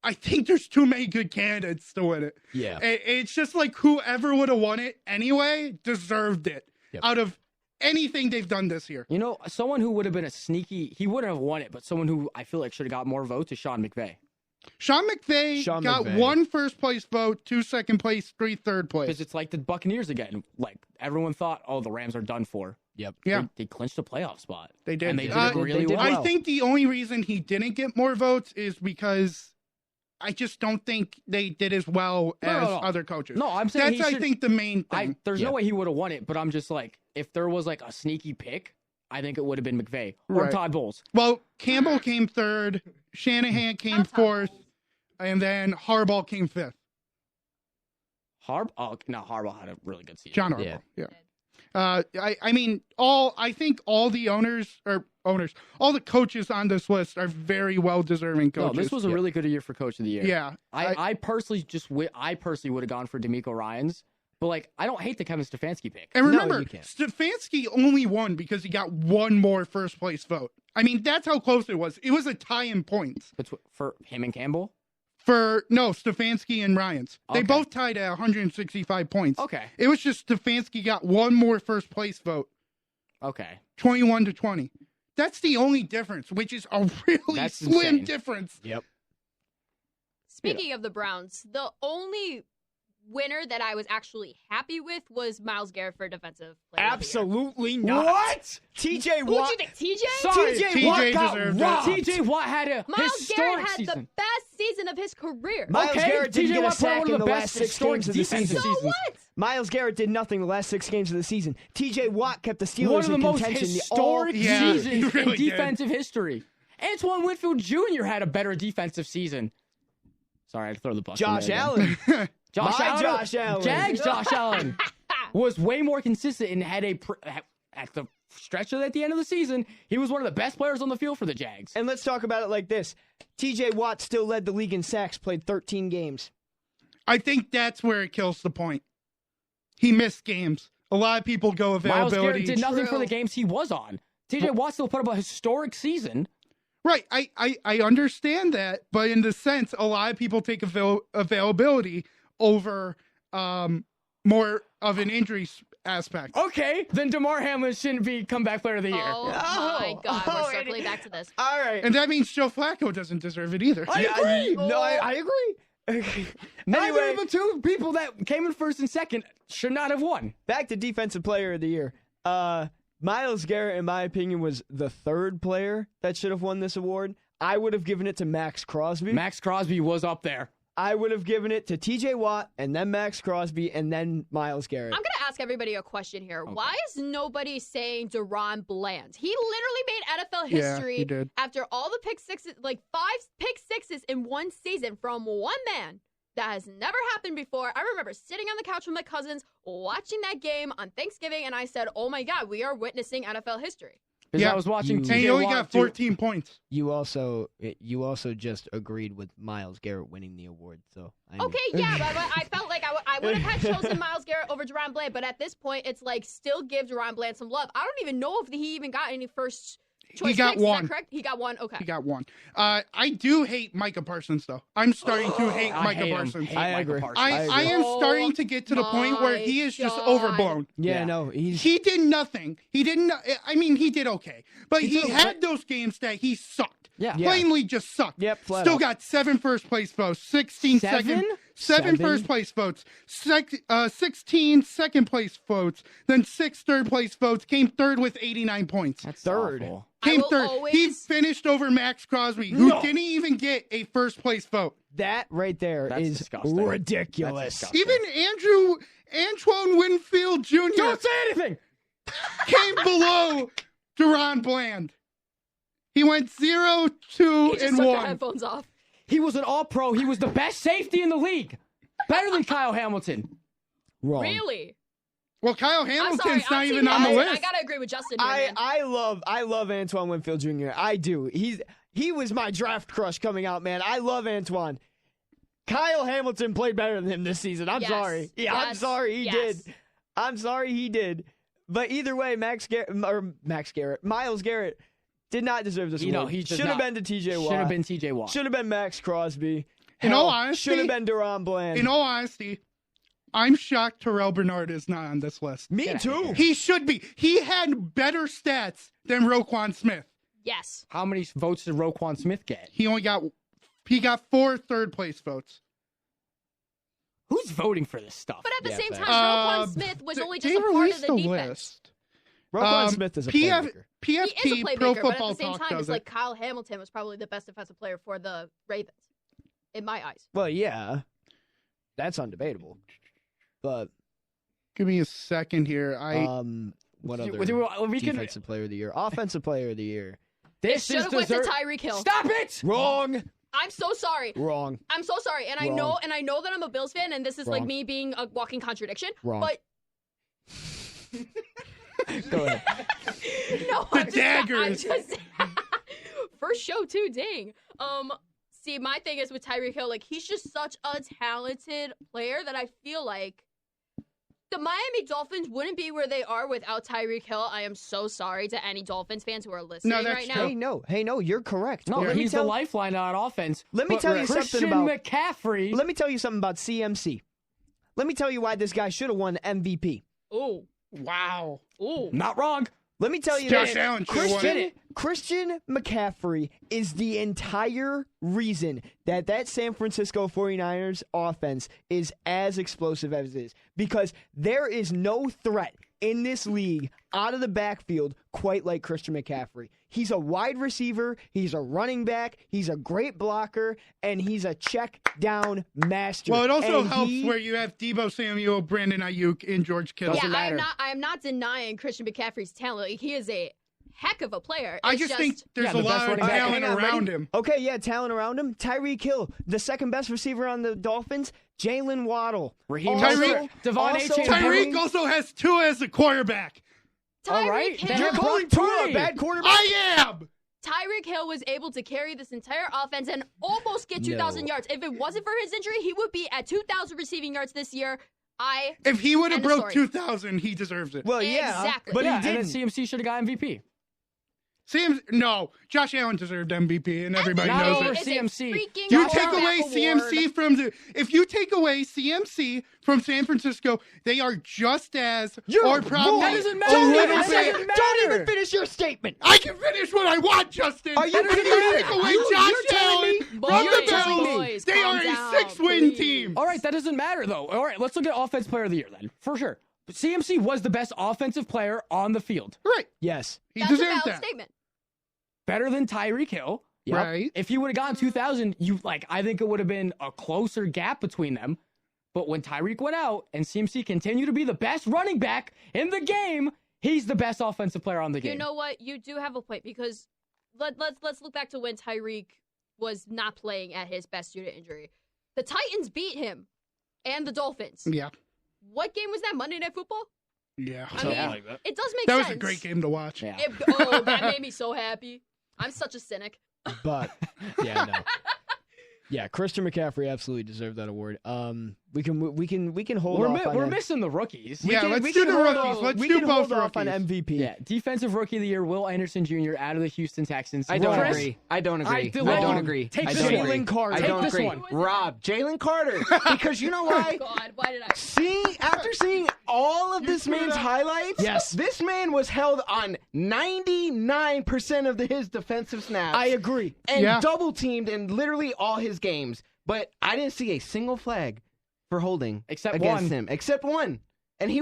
I think there's too many good candidates to win it. Yeah. It's just like whoever would have won it anyway deserved it out of anything they've done this year. Someone who would have been he wouldn't have won it, but someone who I feel like should have got more votes is Sean McVay. Sean McVay got 1 first place vote, 2 second place, 3 third place. Because it's like the Buccaneers again. Like, everyone thought, the Rams are done for. Yep. Yeah. They clinched a playoff spot. They did. And they did it really well. I think the only reason he didn't get more votes is because I just don't think they did as well as other coaches. No, I'm saying I think the main thing. There's no way he would have won it, but I'm just like, if there was like a sneaky pick, I think it would have been McVay or Todd Bowles. Well, Campbell came 3rd, Shanahan came 4th, and then Harbaugh came 5th. Harbaugh had a really good season. John Harbaugh, yeah. I think all the all the coaches on this list are very well deserving coaches. No, this was a really good year for Coach of the Year. Yeah, I personally would have gone for D'Amico Ryans, but I don't hate the Kevin Stefanski pick. And remember, Stefanski only won because he got 1 more first place vote. I mean, that's how close it was. It was a tie in points for him and Campbell. Stefanski and Ryans. They both tied at 165 points. Okay. It was just Stefanski got 1 more first place vote. Okay. 21-20. That's the only difference, which is a really slim difference. Yep. Speaking of the Browns, the only winner that I was actually happy with was Myles Garrett for Defensive Player Absolutely of the Year. not. What? TJ Watt. Who'd you think, TJ? Sorry, TJ Watt got deserved robbed. TJ Watt had a Myles historic Garrett had season. the best season of his career. Myles Garrett didn't get a sack one in of the the last best 6 games of the season. So what? Myles Garrett did nothing the last 6 games of the season. TJ Watt kept the Steelers One of the in most contention historic Yeah, seasons he really in defensive history. Antoine Winfield Jr. had a better defensive season. Sorry, I had to throw the bus. Josh Allen. Josh Allen. Jags Josh Allen was way more consistent and had at the stretch at the end of the season, he was one of the best players on the field for the Jags. And let's talk about it like this. TJ Watt still led the league in sacks, played 13 games. I think that's where it kills the point. He missed games. A lot of people go availability. Myles Garrett did nothing for the games he was on. TJ Watt still put up a historic season. Right. I understand that, but in the sense, a lot of people take availability over more of an injury aspect. Okay, then DeMar Hamlin shouldn't be comeback player of the year. Oh my God, we're circling back to this. All right. And that means Joe Flacco doesn't deserve it either. I agree. No, I agree. Neither Anyway, of the 2 people that came in first and second should not have won. back to Defensive Player of the Year. Myles Garrett, in my opinion, was the 3rd player that should have won this award. I would have given it to Max Crosby. Max Crosby was up there. I would have given it to TJ Watt, and then Max Crosby, and then Myles Garrett. I'm going to ask everybody a question here. Okay. Why is nobody saying Deron Bland? He literally made NFL history he did. after all the pick sixes, like 5 pick sixes in one season from one man. That has never happened before. I remember sitting on the couch with my cousins, watching that game on Thanksgiving, and I said, oh my God, we are witnessing NFL history. Because Yeah. I was watching And TJ he only Watt got do- 14 points. You also just agreed with Myles Garrett winning the award. So Okay, yeah, but I felt like I would have had chosen Myles Garrett over Deron Bland, but at this point, it's like still give Deron Bland some love. I don't even know if he even got any first choice He got picks. Is one. that correct? He got one. Okay. He got one. I do hate Micah Parsons, though. I'm starting to hate I Micah hate him. Parsons. Hate I Micah agree. Parsons. I am starting to get to the point where he is just overblown. Yeah, no, He did nothing. He didn't. I mean, he did okay, but he had those games that he sucked. Yeah. Plainly just sucked. Yep, flat Still out. got 7 first place votes, 16 Seven? seven first place votes, 16 second place votes, then 6 third place votes. Came third with 89 points. That's third. awful. Came I will third. always- He finished over Max Crosby, who didn't even get a first place vote. that right there That's is disgusting. ridiculous. That's disgusting. Even Antoine Winfield Jr. Don't say anything. came below Deron Bland. He went 0, 2, He just and took the 1. headphones off. He was an all-pro. He was the best safety in the league. Better than Kyle Hamilton. Wrong. Really? Well, Kyle I'm sorry. Hamilton's not I'm even Team on the Hamilton. list. I gotta agree with Justin here, man. I love Antoine Winfield Jr. I do. He was my draft crush coming out, man. I love Antoine. Kyle Hamilton played better than him this season. I'm Yes. sorry. Yeah, I'm Yes. sorry he Yes. did. I'm sorry he did. But either way, Myles Garrett did not deserve this award. he does Should have not. been to TJ Watt. Should have been TJ Watt. Should have been Max Crosby. In all honesty- should have been Deron Bland. In all honesty, I'm shocked Terrell Bernard is not on this list. Me too. He should be. He had better stats than Roquan Smith. Yes. How many votes did Roquan Smith get? He got 4 third place votes. Who's voting for this stuff? But at the Yeah, same facts. time, Roquan Smith was only just They a part of released the the defense. list. Roquan Smith is a playmaker. He is a PFT, playmaker, Pro but Football at the same Talk time, does it's it. like Kyle Hamilton was probably the best defensive player for the Ravens, in my eyes. Well, yeah. That's undebatable. But Give me a second here. what other we can- defensive player of the year? Offensive player of the year. This Should is have went to dessert. Tyreek Hill. Stop it! Wrong. I'm so sorry. Wrong. I'm so sorry, and I Wrong. know that I'm a Bills fan, and this is like Wrong. me being a walking contradiction. Wrong. But Go ahead. no, The I'm daggers. just first show too. Dang. See, my thing is with Tyreek Hill, like he's just such a talented player that I feel like the Miami Dolphins wouldn't be where they are without Tyreek Hill. I am so sorry to any Dolphins fans who are listening No, that's right true. now. Hey, no, you're correct. No, Let me he's tell- the lifeline on offense. Let me But tell you Christian something about- McCaffrey. Let me tell you something about CMC. Let me tell you why this guy should have won MVP. Ooh, Wow. ooh. Not wrong. Let me tell you Josh this. Allen should have won it. Christian McCaffrey is the entire reason that San Francisco 49ers offense is as explosive as it is. Because there is no threat in this league out of the backfield quite like Christian McCaffrey. He's a wide receiver, he's a running back, he's a great blocker, and he's a check down master. Well, it also And helps where you have Debo Samuel, Brandon Ayuk, and George Kittle. Yeah, I am not denying Christian McCaffrey's talent. Like, he is a heck of a player. I It's just think there's the a best lot of running back. talent Hang on, around ready? him. Okay, yeah, talent around him. Tyreek Hill, the second best receiver on the Dolphins. Jalen Waddle. Raheem Also- Mostert, Devon also- Achane. Tyreek also has 2 as a quarterback. All right. Tyreek Then Hill, You're calling Tua a bad quarterback? I am. Tyreek Hill was able to carry this entire offense and almost get 2,000 yards. If it wasn't for his injury, he would be at 2,000 receiving yards this year. If he would have End of broke story. 2,000, he deserves it. Well, yeah, Exactly. but Yeah, he and then didn't. CMC should have got MVP. No, Josh Allen deserved MVP, and everybody Not knows over it. It's a CMC. freaking You quarterback take away award. CMC if you take away CMC from San Francisco, they are just as or probably That doesn't a matter. little That bit- doesn't Don't even matter. finish your statement. I can finish what I want, Justin. Are you If kidding you me? take away You're Josh telling Allen me- from Boys, the Bills, boys, they calm are down, a 6-win please. team. All right, that doesn't matter, though. All right, let's look at Offensive Player of the Year, then, for sure. But CMC was the best offensive player on the field. Right. Yes. He That's a deserves valid that. statement. Better than Tyreek Hill. Yep. Right. If he would have gotten 2,000, I think it would have been a closer gap between them. But when Tyreek went out and CMC continued to be the best running back in the game, he's the best offensive player on the game. You know what? You do have a point because let's look back to when Tyreek was not playing at his best due to injury. The Titans beat him and the Dolphins. Yeah. What game was that? Monday Night Football? Yeah. I mean, it does make That sense. was a great game to watch. Yeah. That made me so happy. I'm such a cynic. But yeah, no. Yeah, Christian McCaffrey absolutely deserved that award. We can hold off on We're that. missing the rookies. Yeah, let's do the rookies. Let's do both off on rookies. MVP. Yeah, defensive rookie of the year, Will Anderson Jr. out of the Houston Texans. I don't Chris, agree. I don't agree. I I do- don't agree. Take I this don't one. agree. Carter. I Take don't this agree. one. Rob, Jalen Carter. Because you know why? Oh God, why did I? After seeing all of this man's highlights, Yes. this man was held on 99% of his defensive snaps. I agree. And double teamed in literally all his games. But I didn't see a single flag for holding Except against one. him. Except one. And he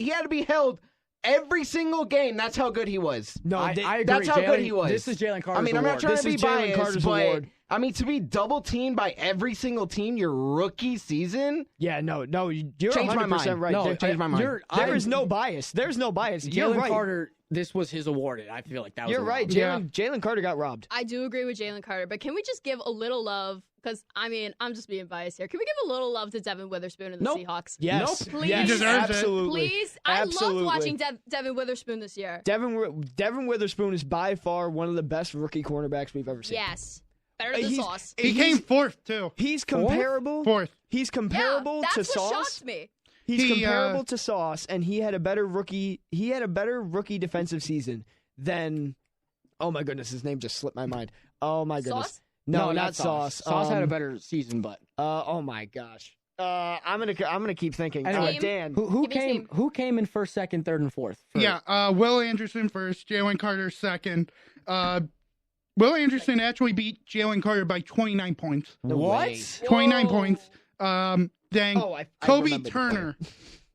had to be held every single game. That's how good he was. No, I agree. That's how good he was. This is Jalen Carter's I mean, I'm award. not trying This to be is Jalen biased, Carter's but award. I mean, to be double teamed by every single team your rookie season. Yeah, no, you're Changed my 100% mind. right. No, Changed my mind. There is no bias. There's no bias. You're Jalen right. Carter, this was his award. I feel like that was You're a right. lot. Jalen Carter got robbed. I do agree with Jalen Carter, but can we just give a little love? Because, I mean, I'm just being biased here. Can we give a little love to Devin Witherspoon and the Seahawks? Yes. Please. Yes, He deserves it. absolutely. Please. Absolutely. I loved watching Devin Witherspoon this year. Devin Witherspoon is by far one of the best rookie cornerbacks we've ever seen. Yes. Better than Sauce. He came fourth, too. He's comparable. Fourth. He's comparable that's to what Sauce. shocked me. He's He, comparable to Sauce, and he had a better rookie defensive season than. Oh my goodness, his name just slipped my mind. Oh my goodness. Sauce? No, not Sauce. Sauce had a better season, but oh my gosh. I'm gonna keep thinking. Anyway, Dan, who Give me came in first, second, third, and fourth? Will Anderson first, Jalen Carter second. Will Anderson actually beat Jalen Carter by 29 points. What? 29 Whoa. points. Then I Kobe remember the Turner,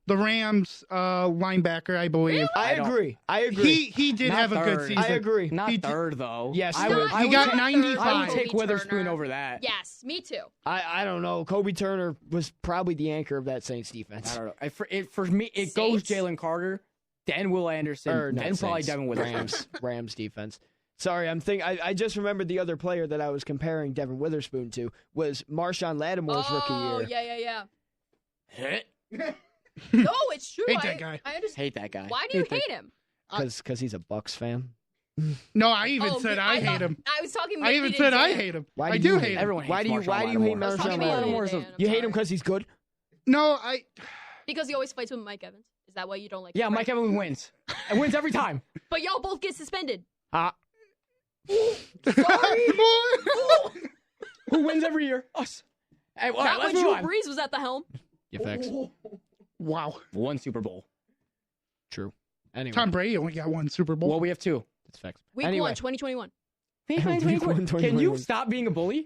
the Rams linebacker, I believe. I agree. He did Not have a good third. season. I agree. Not He- third though. Yes, I third. would, I He would got take, 95. I would take Kobe Witherspoon Turner. over that. Yes, me too. I don't know. Kobe Turner was probably the anchor of that Saints defense. I don't know. For me, it goes Saints. Jalen Carter, then Will Anderson, Or not then probably Saints. Devin Witherspoon. Rams defense. Sorry, I just remembered the other player that I was comparing Devin Witherspoon to was Marshawn Lattimore's rookie Oh, year. yeah. No, it's true. Hate that guy. I understand. Hate that guy. Why do you hate him? Because he's a Bucks fan. No, I even said I hate thought- him. I was talking. I even said I hate him. Why I do do you hate him. Everyone hates Why do you hate I was talking Marshawn about Lattimore? Dan, You hate I'm him because he's good? No, because he always fights with Mike Evans. Is that why you don't like? Yeah, him, Mike right? Evans wins. And wins every time. But y'all both get suspended. Who wins every year? Us. Hey, all right, Not let's when move Drew on. Brees was at the helm. You facts. wow. One Super Bowl. True. Anyway, Tom Brady only got one Super Bowl. Well, we have two. that's facts. Week Anyway. 1, 2021. Week one, Can you 2021. stop being a bully?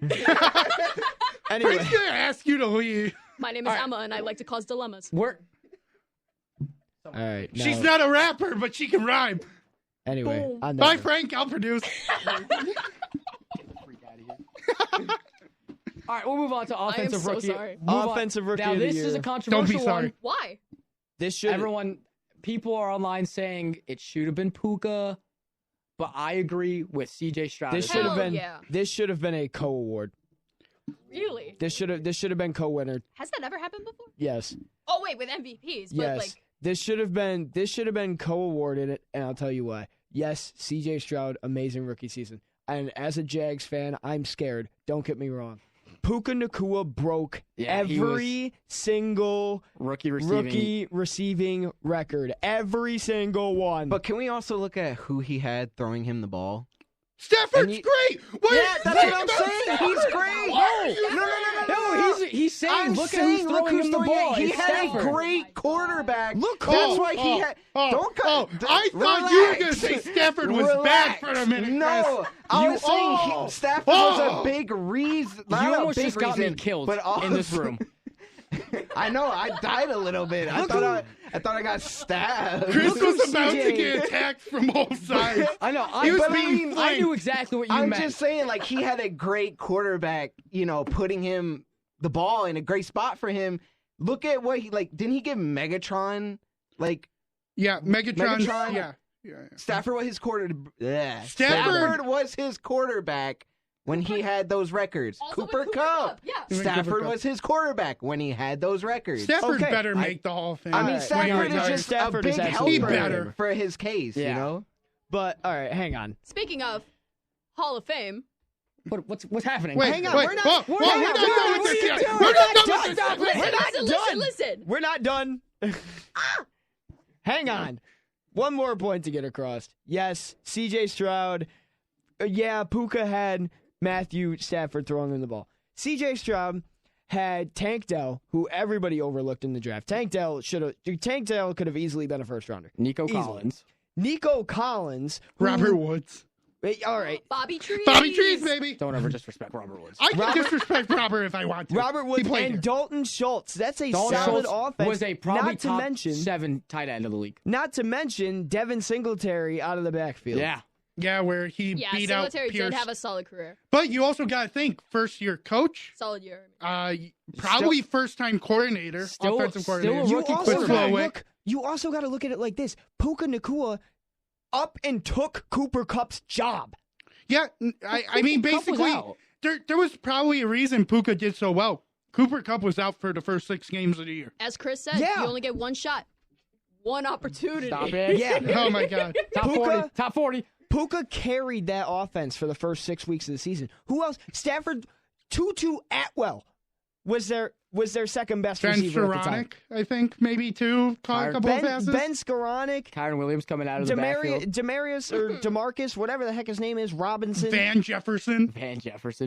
Anyway, He's gonna ask you to leave. My name is Emma, and I like to cause dilemmas. We're all right. She's now- not a rapper, but she can rhyme. Anyway, Boom. on that Bye, note. Frank. I'll produce. all right. We'll move on to offensive so rookie. sorry. Move on. Offensive rookie Now of the this is year. a controversial Don't be sorry. one. Why? This should People are online saying it should have been Puka, but I agree with CJ Stroud. this as should well. have been yeah. this should have been a co-award. Really? This should have been co-winner. Has that ever happened before? Yes. Oh wait, with MVPs, but Yes. like This should have been co-awarded, and I'll tell you why. Yes, CJ Stroud, amazing rookie season. And as a Jags fan, I'm scared. Don't get me wrong. Puka Nacua broke Yeah, he every single Rookie receiving record. Every single one. But can we also look at who he had throwing him the ball? Stafford's great. Wait, Yeah, that's what I'm saying. He's great. No, he's saying I'm look saying, at who's throwing him the ball. He It's had Stafford. a great quarterback. Look, that's why he had. Don't cut. I thought you were gonna Relax. say Stafford was Relax. bad for a minute. No, I was saying Stafford was a big reason. You Not a almost big just got me reason, killed but in this also- room. I know. I died a little bit. I thought I got stabbed. Chris Look was who about to CJ get attacked from both sides. I know. He was but being I knew flanked. exactly what you I'm meant. just saying, like, he had a great quarterback, putting him the ball in a great spot for him. Look at what didn't he give Megatron, Yeah, Megatron. Megatron? Yeah. Stafford was his Stafford- Stafford was his quarterback when he had those records. Also with Cooper Kupp. Yeah. Stafford was his quarterback when he had those records. Stafford better make the Hall of Fame. I mean, Stafford is just Stafford a is big absolutely helper better. for his case, you know? But, all right, hang on. Speaking of Hall of Fame. What's happening? Wait, hang on. wait, We're not whoa, done we're not done with this yet. We're not done with this yet. We're not done. Listen. We're not done. Hang on. One more point to get across. Yes, C.J. Stroud. Yeah, Puka had Matthew Stafford throwing him the ball. C.J. Stroud had Tank Dell, who everybody overlooked in the draft. Tank Dell could have easily been a first rounder. Nico Nico Collins. Robert Woods. All right. Bobby Trees. Bobby Trees, baby. Don't ever disrespect Robert Woods. I can disrespect Robert if I want to. Robert Woods and Dalton Schultz. That's a solid offense. Was a probably not top to mention, 7 tight end of the league. Not to mention Devin Singletary out of the backfield. Yeah. Yeah, where he beat out Singletary Pierce. did have a solid career. But you also got to think, first-year coach. Solid year. Probably first-time coordinator, offensive coordinator. You also got to look at it like this. Puka Nacua up and took Cooper Kupp's job. Yeah, I mean, basically, there was probably a reason Puka did so well. Cooper Kupp was out for the first 6 games of the year. As Chris said, you only get one shot. One opportunity. Stop it. Yeah. Oh, my God. Top 40. Puka carried that offense for the first 6 weeks of the season. Who else? Stafford, Tutu Atwell was their second best receiver at the time. I think, maybe 2, caught a couple of passes. Ben Skoranek. Kyron Williams coming out of the backfield. Demarcus, whatever the heck his name is, Robinson. Van Jefferson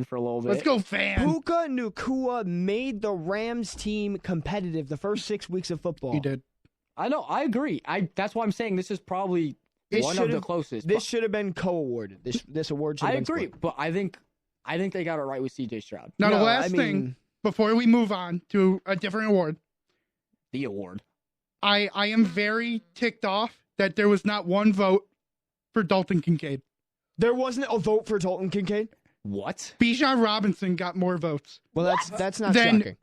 for a little bit. Let's go, Van. Puka Nacua made the Rams team competitive the first 6 weeks of football. He did. I know. I agree. That's why I'm saying this is probably one of the closest. This should have been co-awarded. This award should have been agree, split. but I think they got it right with C.J. Stroud. Now, the last thing, before we move on to a different award. The award. I am very ticked off that there was not one vote for Dalton Kincaid. There wasn't a vote for Dalton Kincaid? What? Bijan Robinson got more votes. Well, that's not shocking.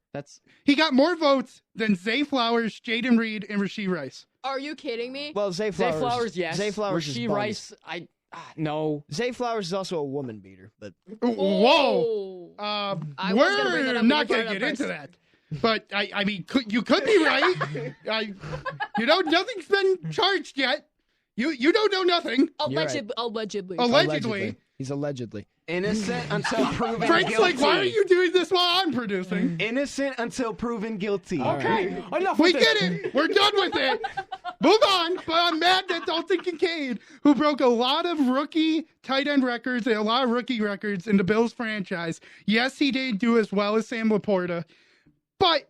He got more votes than Zay Flowers, Jaden Reed, and Rasheed Rice. Are you kidding me? Well, Zay Flowers, yes. Zay Flowers Rasheed is Rice, no. Zay Flowers is also a woman beater, but whoa, we're not going to get into that. But I mean, you could be right. Nothing's been charged yet. You don't know nothing. Allegedly. He's allegedly innocent until proven Frank's guilty. like, why are you doing this while I'm producing? Innocent until proven guilty. Okay, enough. We get it. We're done with it. Move on. But I'm mad that Dalton Kincaid, who broke a lot of rookie tight end records and a lot of rookie records in the Bills franchise. Yes, he didn't do as well as Sam Laporta, but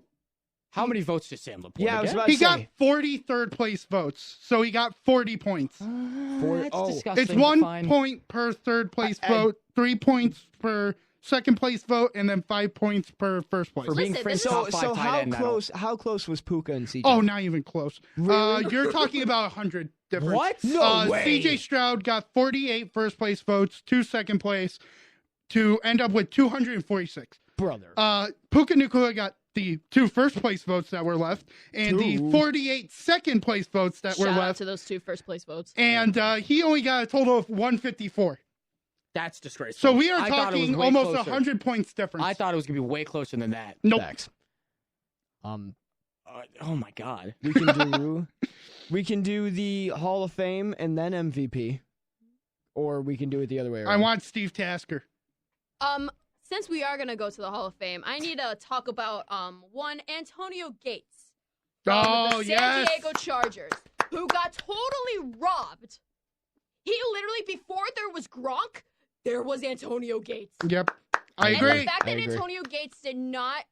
how many votes did Sam Laporta get? I was about he to say. got 40 third place votes, so he got 40 points. That's disgusting. It's 1 point per third place vote, 3 points per second place vote, and then 5 points per first place. For being So how close was Puka and CJ? Oh, not even close. Really? You're talking about 100 difference. What? No way. CJ Stroud got 48 first place votes, 2 second place, to end up with 246. Brother. Puka Nacua got the 2 first place votes that were left, and the 48 second place votes that were Shout out left. to those 2 first place votes. And he only got a total of 154. That's disgraceful. So we are talking almost 100 points difference. I thought it was going to be way closer than that. Nope. Oh my God. We can do the Hall of Fame and then MVP, or we can do it the other way around. I want Steve Tasker. Since we are gonna go to the Hall of Fame, I need to talk about one Antonio Gates from the San Diego Chargers, who got totally robbed. He literally, before there was Gronk, there was Antonio Gates. Yep, I agree. And the fact that Antonio Gates did not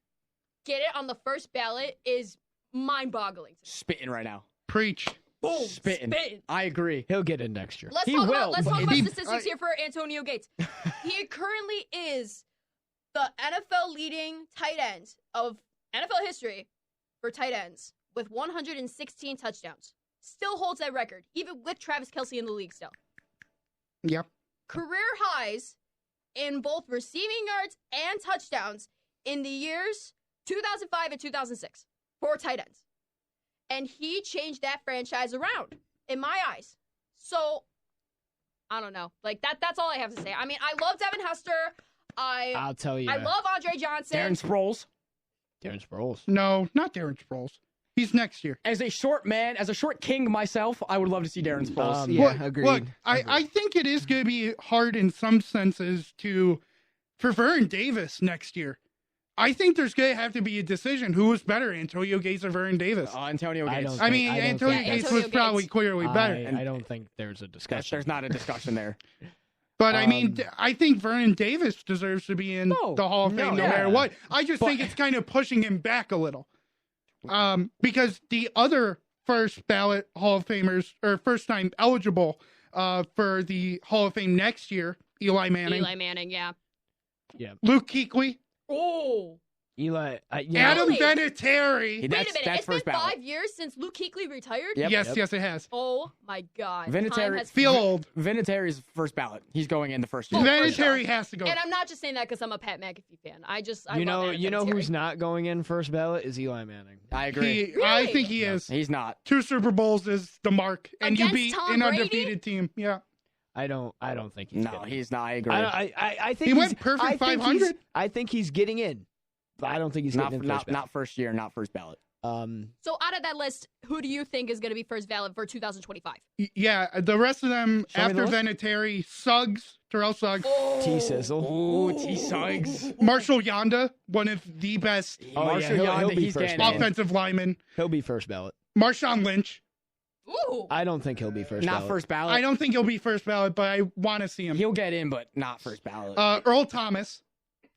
get it on the first ballot is mind-boggling. Spitting right now. Preach. Boom. Spitting. I agree. He'll get it next year. Let's talk about statistics here for Antonio Gates. He currently is the NFL leading tight end of NFL history for tight ends with 116 touchdowns. Still holds that record, even with Travis Kelce in the league still. Yep. Career highs in both receiving yards and touchdowns in the years 2005 and 2006 for tight ends. And he changed that franchise around, in my eyes. So, I don't know. Like, that's all I have to say. I mean, I love Devin Hester. I'll tell you. I love Andre Johnson. Darren Sproles. Darren Sproles. No, not Darren Sproles. He's next year. As a short man, as a short king myself, I would love to see Darren Sproles. Agreed. Look, I think it is going to be hard in some senses for Vernon Davis next year. I think there's going to have to be a decision. Who was better, Antonio Gates or Vernon Davis? Antonio Gates. Antonio Gates was probably clearly better. I don't think there's a discussion. There's not a discussion there. But I think Vernon Davis deserves to be in the Hall of Fame no matter what. I just think it's kind of pushing him back a little. Because the other first ballot Hall of Famers, or first time eligible for the Hall of Fame next year, Eli Manning. Yeah. Luke Kuechly. Oh. Eli. Adam Vinatieri. Wait a minute. It's been 5 years since Luke Kuechly retired? Yes, it has. Oh, my God. Feel old. Vinatieri's first ballot. He's going in the first year. Vinatieri has to go. And I'm not just saying that because I'm a Pat McAfee fan. I you love know Vinatieri. who's not going in first ballot is Eli Manning. I agree. I think he is. He's not. 2 Super Bowls is the mark, and Against you beat Tom an Brady? undefeated team. Yeah. I don't think he's. No, he's not. I agree. I think he went perfect 500. I think he's getting in, but I don't think he's getting in not first year, not first ballot. So out of that list, who do you think is going to be first ballot for 2025? Yeah, the rest of them after Vinatieri, Suggs, Terrell Suggs, T-Sizzle, T-Suggs, Marshall Yonda, one of the best Marshall Yonda, he's getting offensive linemen. He'll be first ballot. Marshawn Lynch. Ooh. I don't think he'll be first ballot. Not first ballot. I don't think he'll be first ballot, but I want to see him. He'll get in, but not first ballot. Earl Thomas.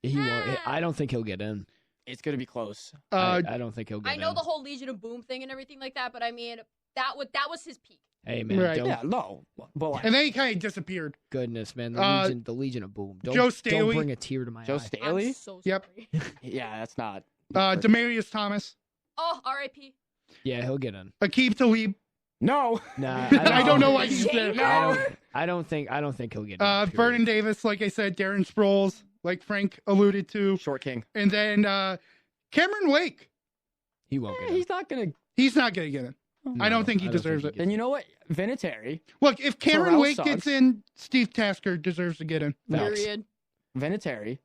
He won't. I don't think he'll get in. It's going to be close. I don't think he'll get in. I know the whole Legion of Boom thing and everything like that, but I mean, that was his peak. Hey, man. Right. Yeah, no. But and then he kind of disappeared. Goodness, man. The Legion of Boom. Joe Staley. Don't bring a tear to my eye. Joe Staley? I'm so Yep. Yeah, that's not. Demarius Thomas. Oh, R.I.P. Yeah, he'll get in. Aqib Talib. No. Nah. I don't know why he's there. I don't think he'll get in. Vernon Davis, like I said, Darren Sproles, like Frank alluded to. Short king. And then Cameron Wake. He won't get in. He's not going to. He's not going to get in. I don't think he deserves it. Then you know what? Vinatieri. Look, if Cameron Wake gets in, Steve Tasker deserves to get in. Period. Vinatieri,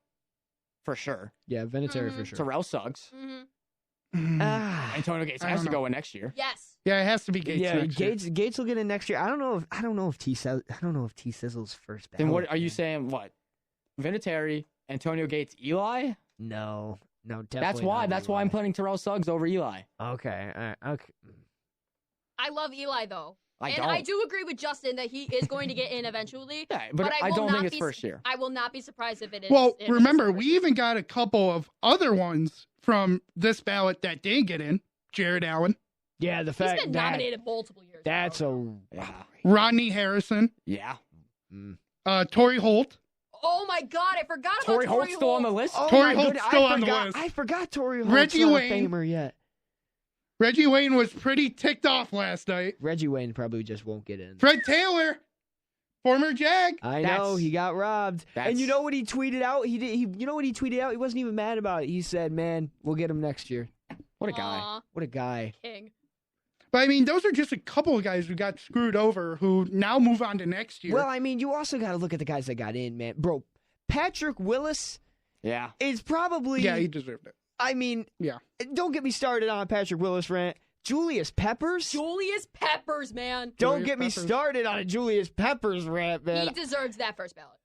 for sure. Yeah, Vinatieri for sure. Terrell Suggs. Antonio Gates has to go in next year. Yes. Yeah, it has to be Gates. Yeah, next year. Gates will get in next year. I don't know if T-Sizzle's first ballot. Then what are you saying? What? Vinatieri, Antonio Gates, Eli? No, definitely. That's why. not That's Eli. why I'm putting Terrell Suggs over Eli. Okay. All right, okay. I love Eli though. I do agree with Justin that he is going to get in eventually. Yeah, but I don't think it's first year. I will not be surprised if it is. Well, if remember, it's we even got a couple of other ones from this ballot that didn't get in. Jared Allen. Yeah, the He's fact been that nominated multiple years. that's Rodney Harrison. Yeah. Torrey Holt. Oh my God, I forgot about Torrey Holt's still on the list? Oh Torrey my Holt's goodness, still on the list. I forgot Torrey Holt's Reggie not Wayne. a famer yet. Reggie Wayne was pretty ticked off last night. Reggie Wayne probably just won't get in. Fred Taylor, former Jag. I know he got robbed, and you know what he tweeted out? You know what he tweeted out? He wasn't even mad about it. He said, "Man, we'll get him next year." What a guy! What a guy! King. But I mean, those are just a couple of guys who got screwed over who now move on to next year. Well, I mean, you also got to look at the guys that got in, man. Bro, Patrick Willis, is probably he deserved it. I mean, don't get me started on Patrick Willis rant. Julius Peppers? Julius Peppers, man. Don't get me started on a Julius Peppers rant, man. He deserves that first ballot.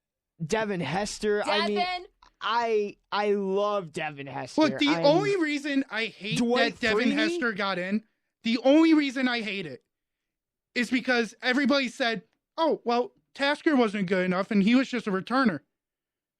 Devin Hester. I mean, I love Devin Hester. Look, the only reason I hate that Devin Hester got in, the only reason I hate it is because everybody said, oh, well, Tasker wasn't good enough and he was just a returner.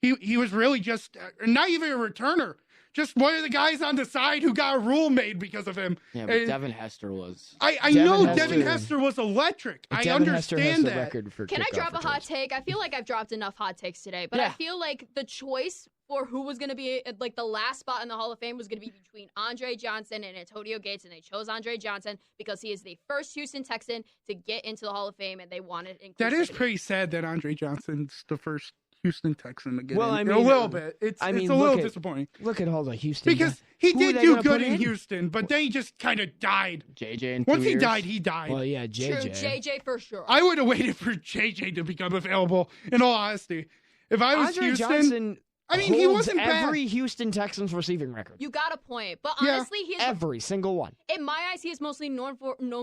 He was really just not even a returner. Just one of the guys on the side who got a rule made because of him. Yeah, but Devin Hester was... I know Devin Hester was electric. I understand that. Can I drop a hot take? I feel like I've dropped enough hot takes today, but I feel like the choice for who was going to be like the last spot in the Hall of Fame was going to be between Andre Johnson and Antonio Gates, and they chose Andre Johnson because he is the first Houston Texan to get into the Hall of Fame, and they wanted inclusivity. That is pretty sad that Andre Johnson's the first Houston Texan to get in. I mean, a little bit. It's a little disappointing. Look at all the Houston. Because he did do good in Houston, but then he just kind of died. JJ Once he died, he died. Well, yeah, JJ. True, JJ for sure. I would have waited for JJ to become available, in all honesty. If I was Andre Houston... Johnson, I mean, he wasn't bad. Every Houston Texans receiving record. You got a point, but honestly, he is every single one. In my eyes, he is mostly known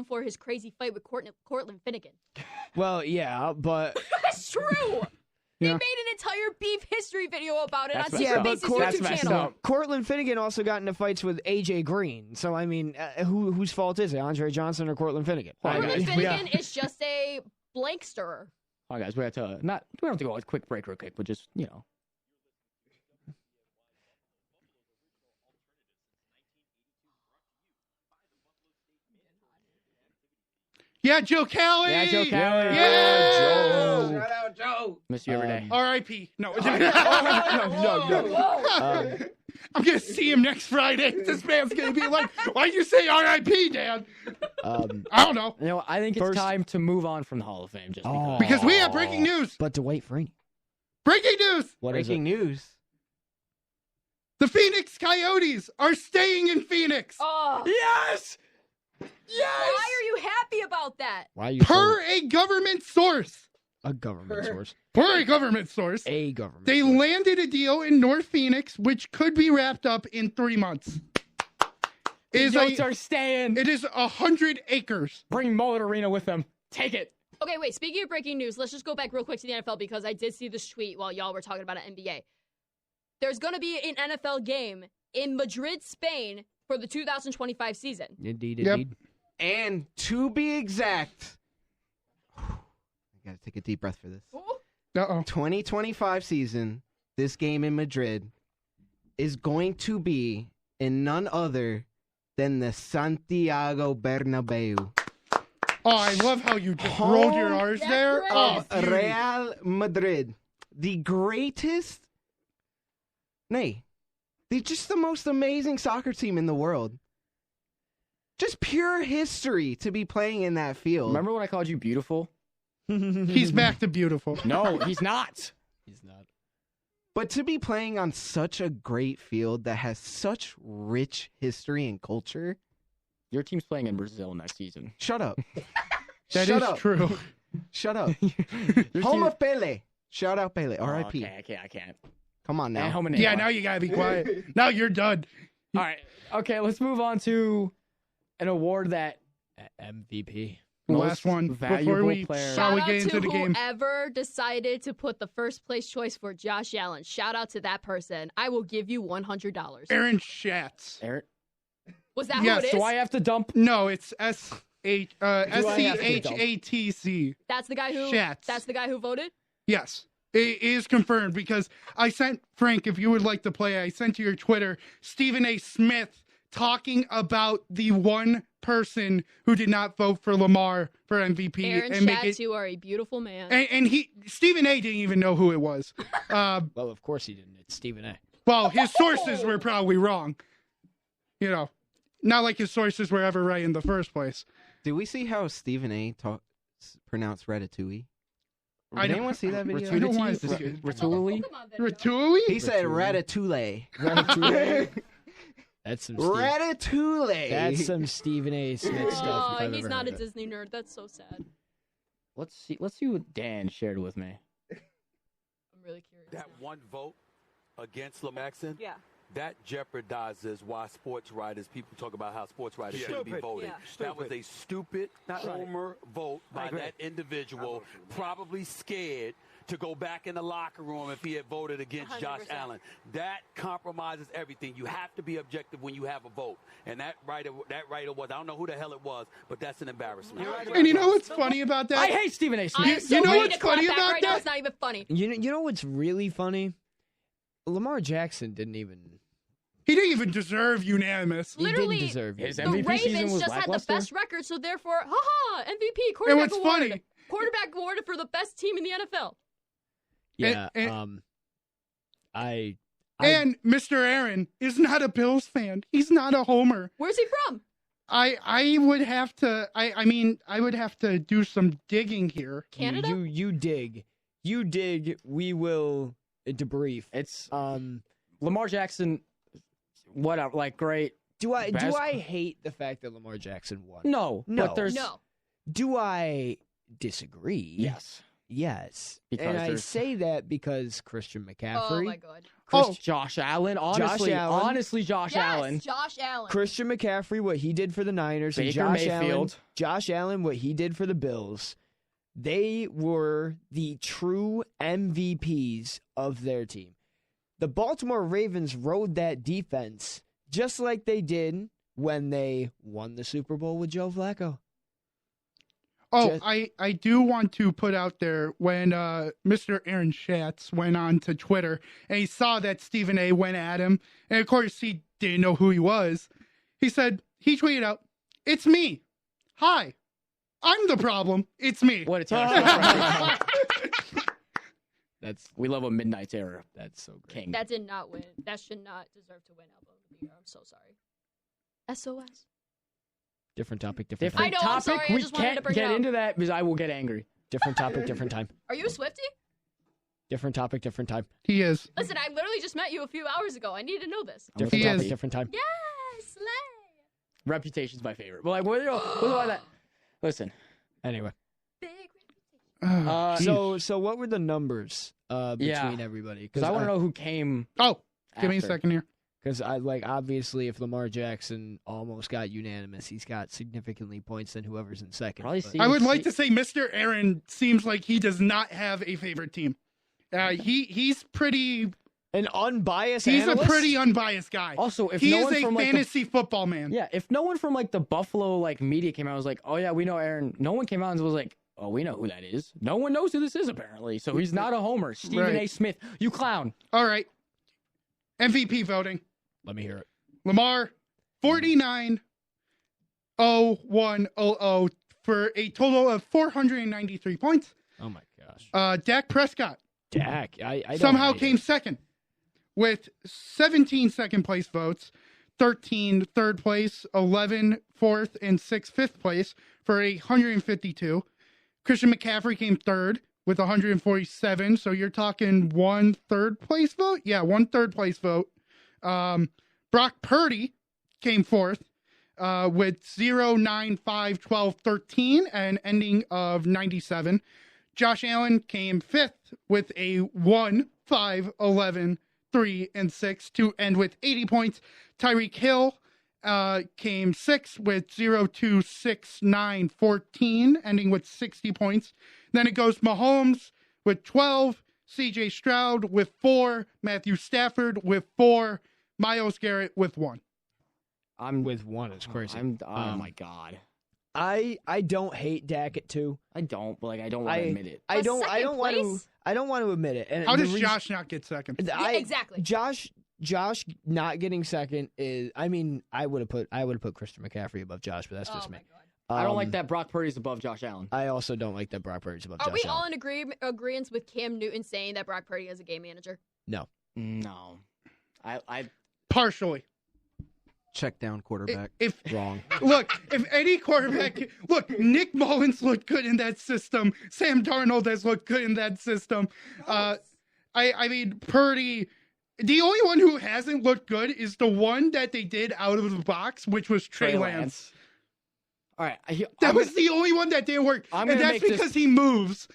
for his crazy fight with Cortland Finnegan. Well, yeah, but That's true. They made an entire beef history video about it on Secret Base's YouTube channel. Cortland Finnegan also got into fights with AJ Green. So I mean, whose fault is it, Andre Johnson or Cortland Finnegan? Cortland Finnegan is just a blank stirrer. All right, guys, we have to we don't have to go on a quick break real quick, but just Yeah, Joe Kelly. Yeah, Joe Kelly. Yeah. Joe. Shout out, Joe. Miss you every day. R.I.P. No. No. I'm going to see him next Friday. This man's going to be like, why'd you say R.I.P., Dad? I don't know. You know, I think it's time to move on from the Hall of Fame just because we have breaking news. But to wait for any. Breaking news. Breaking news. The Phoenix Coyotes are staying in Phoenix. Oh. Yes! Yes! Why are you happy about that? Why are you Per a government source. A government source. Per a government source. A government They source. landed a deal in North Phoenix, which could be wrapped up in 3 months. The Yotes are staying. It is 100 acres. Bring Mullet Arena with them. Take it. Okay, wait. Speaking of breaking news, let's just go back real quick to the NFL because I did see this tweet while y'all were talking about an NBA. There's going to be an NFL game in Madrid, Spain for the 2025 season. Indeed, Yep. indeed. And to be exact, I got to take a deep breath for this. Uh-oh. 2025 season, this game in Madrid is going to be in none other than the Santiago Bernabeu. Oh, I love how you just rolled your R's there. Of Oh, beauty. Real Madrid. The greatest, just the most amazing soccer team in the world. Just pure history to be playing in that field. Remember when I called you beautiful? He's back to beautiful. No, he's not. He's not. But to be playing on such a great field that has such rich history and culture. Your team's playing in Brazil next season. Shut up. That Shut is up. true. Shut up. Home of Pele. Shout out Pele. R.I.P. Okay, I can't. Come on now. And home and Yeah, Neymar. now you gotta be quiet. Now you're done. All right. Okay, let's move on to an award that MVP. Last one before valuable we player. shall we Shout get out into to the game. whoever decided to put the first place choice for Josh Allen. Shout out to that person. I will give you $100. Aaron Schatz. Aaron. Was that Yes. who it is? Do I have to dump? No, it's SCHATC. That's the guy who. Schatz. That's the guy who voted. Yes. It is confirmed because I sent Frank, if you would like to play, I sent to your Twitter, Stephen A. Smith talking about the one person who did not vote for Lamar for MVP. Aaron and make it, Schatz, you are a beautiful man. and Stephen A. didn't even know who it was. Well, of course he didn't. It's Stephen A. Well, his sources were probably wrong. You know, not like his sources were ever right in the first place. Did we see how Stephen A. pronounced ratatouille? I Did don't- anyone see that video? I don't want to see it. Ratatouille? Ratatouille? He said ratatouille. Ratatouille. That's some Ratatouille. That's some Stephen A. Smith stuff. if Oh, I've he's ever not a heard of it. Disney nerd. That's so sad. Let's see what Dan shared with me. I'm really curious. That one vote against Lamaxon, Yeah. that jeopardizes why sports writers, people talk about how sports writers shouldn't be voting. Yeah. That was a stupid homer vote by that individual, probably scared to go back in the locker room if he had voted against Josh 100%. Allen. That compromises everything. You have to be objective when you have a vote. And that writer was, I don't know who the hell it was, but that's an embarrassment. And you know what's funny about that? I hate Stephen A. Smith. I'm so you know ready what's to clap funny back about right now. that? It's not even funny. You know what's really funny? Lamar Jackson didn't even. He didn't even deserve unanimous. He Literally, didn't deserve his it. the MVP season Ravens was just had the lackluster. best record, so therefore, haha, MVP, And quarterback what's award. funny? Quarterback awarded for the best team in the NFL. Yeah. And- I And Mr. Aaron is not a Bills fan. He's not a homer. Where's he from? I would have to I would have to do some digging here. Canada? You dig. You dig. We will debrief. It's Um. Lamar Jackson. Whatever, like great. Do I Bas- hate the fact that Lamar Jackson won? No, No. but there's No. Do I disagree? yes. Yes. Because and I there's- say that because Christian McCaffrey. Oh my god. Josh Allen. Honestly, Josh Allen. Yes, Josh Allen. Christian McCaffrey, what he did for the Niners, and Baker Mayfield. Josh Allen, what he did for the Bills. They were the true MVPs of their team. The Baltimore Ravens rode that defense just like they did when they won the Super Bowl with Joe Flacco. Oh, I do want to put out there when Mr. Aaron Schatz went on to Twitter and he saw that Stephen A. went at him, and of course he didn't know who he was. He tweeted out, "It's me. Hi. I'm the problem. It's me." What a we love a Midnight Terror. That's so great. King. That did not win. That should not deserve to win album of the year. I'm so sorry. SOS. Different topic, I know, I'm sorry, I We just wanted to can't bring it get up. into that because I will get angry. Different topic, different time. Are you a Swiftie? Different topic, different time. He is. Listen, I literally just met you a few hours ago. I need to know this. Different topic, different time. Yes, slay. Reputation's my favorite. But like, what about that? Listen. Anyway. Big So what were the numbers between everybody? Because I want to know who came. Oh, give me a after. second here. Because obviously if Lamar Jackson almost got unanimous, he's got significantly points than whoever's in second. I would like to say Mr. Aaron seems like he does not have a favorite team. He's pretty an unbiased. He's analyst? a pretty unbiased guy. Also, if he no is one a from, like, fantasy football man. Yeah, if no one from like the Buffalo like media came out and was like, "Oh yeah, we know Aaron." No one came out and was like, "Oh, we know who that is." No one knows who this is apparently. So he's not a homer. Stephen A. Smith, you clown. All right. MVP voting. Let me hear it. Lamar, 49-0-1-0-0 for a total of 493 points. Oh my gosh. Dak Prescott. Dak, I don't somehow hate came it. second with 17 second place votes, 13 third place, 11 fourth, and 6 fifth place for 152. Christian McCaffrey came third with 147. So you're talking 1 third place vote? Yeah, 1 third place vote. Brock Purdy came fourth with 0, 9, 5, 12, 13, and ending of 97. Josh Allen came fifth with a 1, 5, 11, 3, and 6 to end with 80 points. Tyreek Hill came sixth with 0, 2, 6, 9, 14, ending with 60 points. Then it goes Mahomes with 12, CJ Stroud with 4, Matthew Stafford with 4, Myles Garrett with 1. I'm with 1. It's crazy. Oh my god. I don't hate Dak at 2. I don't, but like I don't want to admit it. I don't want to admit it. And How the does reason- Josh not get second? Exactly. Josh not getting second is. I mean, I would have put Christian McCaffrey above Josh, but that's just me. I don't like that Brock Purdy's above Josh Allen. I also don't like that Brock Purdy's above Are Josh we Allen. all in agreement with Cam Newton saying that Brock Purdy is a game manager? No. I partially. Check down quarterback. Wrong. Look, if any quarterback, Nick Mullins looked good in that system. Sam Darnold has looked good in that system. I mean, Purdy. The only one who hasn't looked good is the one that they did out of the box, which was Trey Lance. All right, That was the only one that didn't work, and that's because he moves.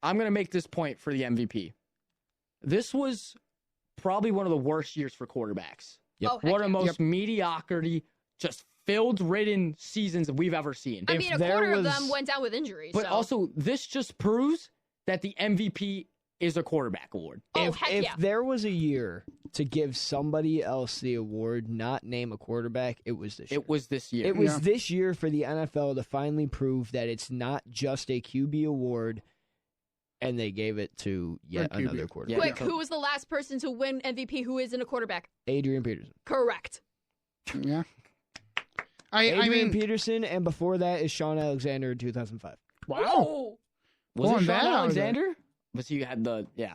I'm going to make this point for the MVP. This was probably one of the worst years for quarterbacks. Yep. Oh, heck One of the yeah. most mediocrity, just field-ridden seasons that we've ever seen. I mean, a quarter of them went down with injuries. But so. also, this just proves that the MVP is a quarterback award. Oh, heck if yeah. there was a year to give somebody else the award, not name a quarterback, it was this year. It was this year. It was this year for the NFL to finally prove that it's not just a QB award, and they gave it to yet another quarterback. Quick, who was the last person to win MVP who isn't a quarterback? Adrian Peterson. Correct. Yeah. Adrian Peterson, and before that is Sean Alexander in 2005. Wow. Was it Sean Alexander? But you had yeah.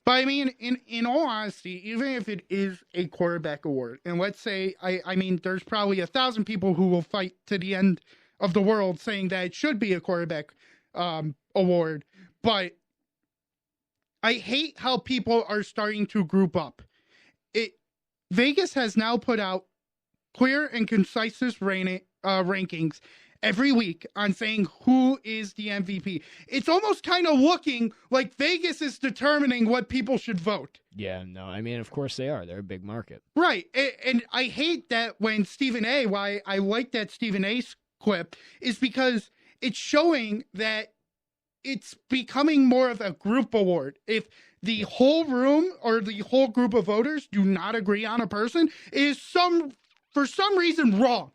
But I mean, in all honesty, even if it is a quarterback award, and let's say, I mean, there's probably 1,000 people who will fight to the end of the world saying that it should be a quarterback award, but I hate how people are starting to group up. Vegas has now put out clear and concise rankings, every week on saying who is the MVP. It's almost kind of looking like Vegas is determining what people should vote. Yeah, no, I mean, of course they are. They're a big market. Right. And I hate that when Stephen A, why I like that Stephen A clip, is because it's showing that it's becoming more of a group award. If the whole room or the whole group of voters do not agree on a person, it is for some reason wrong.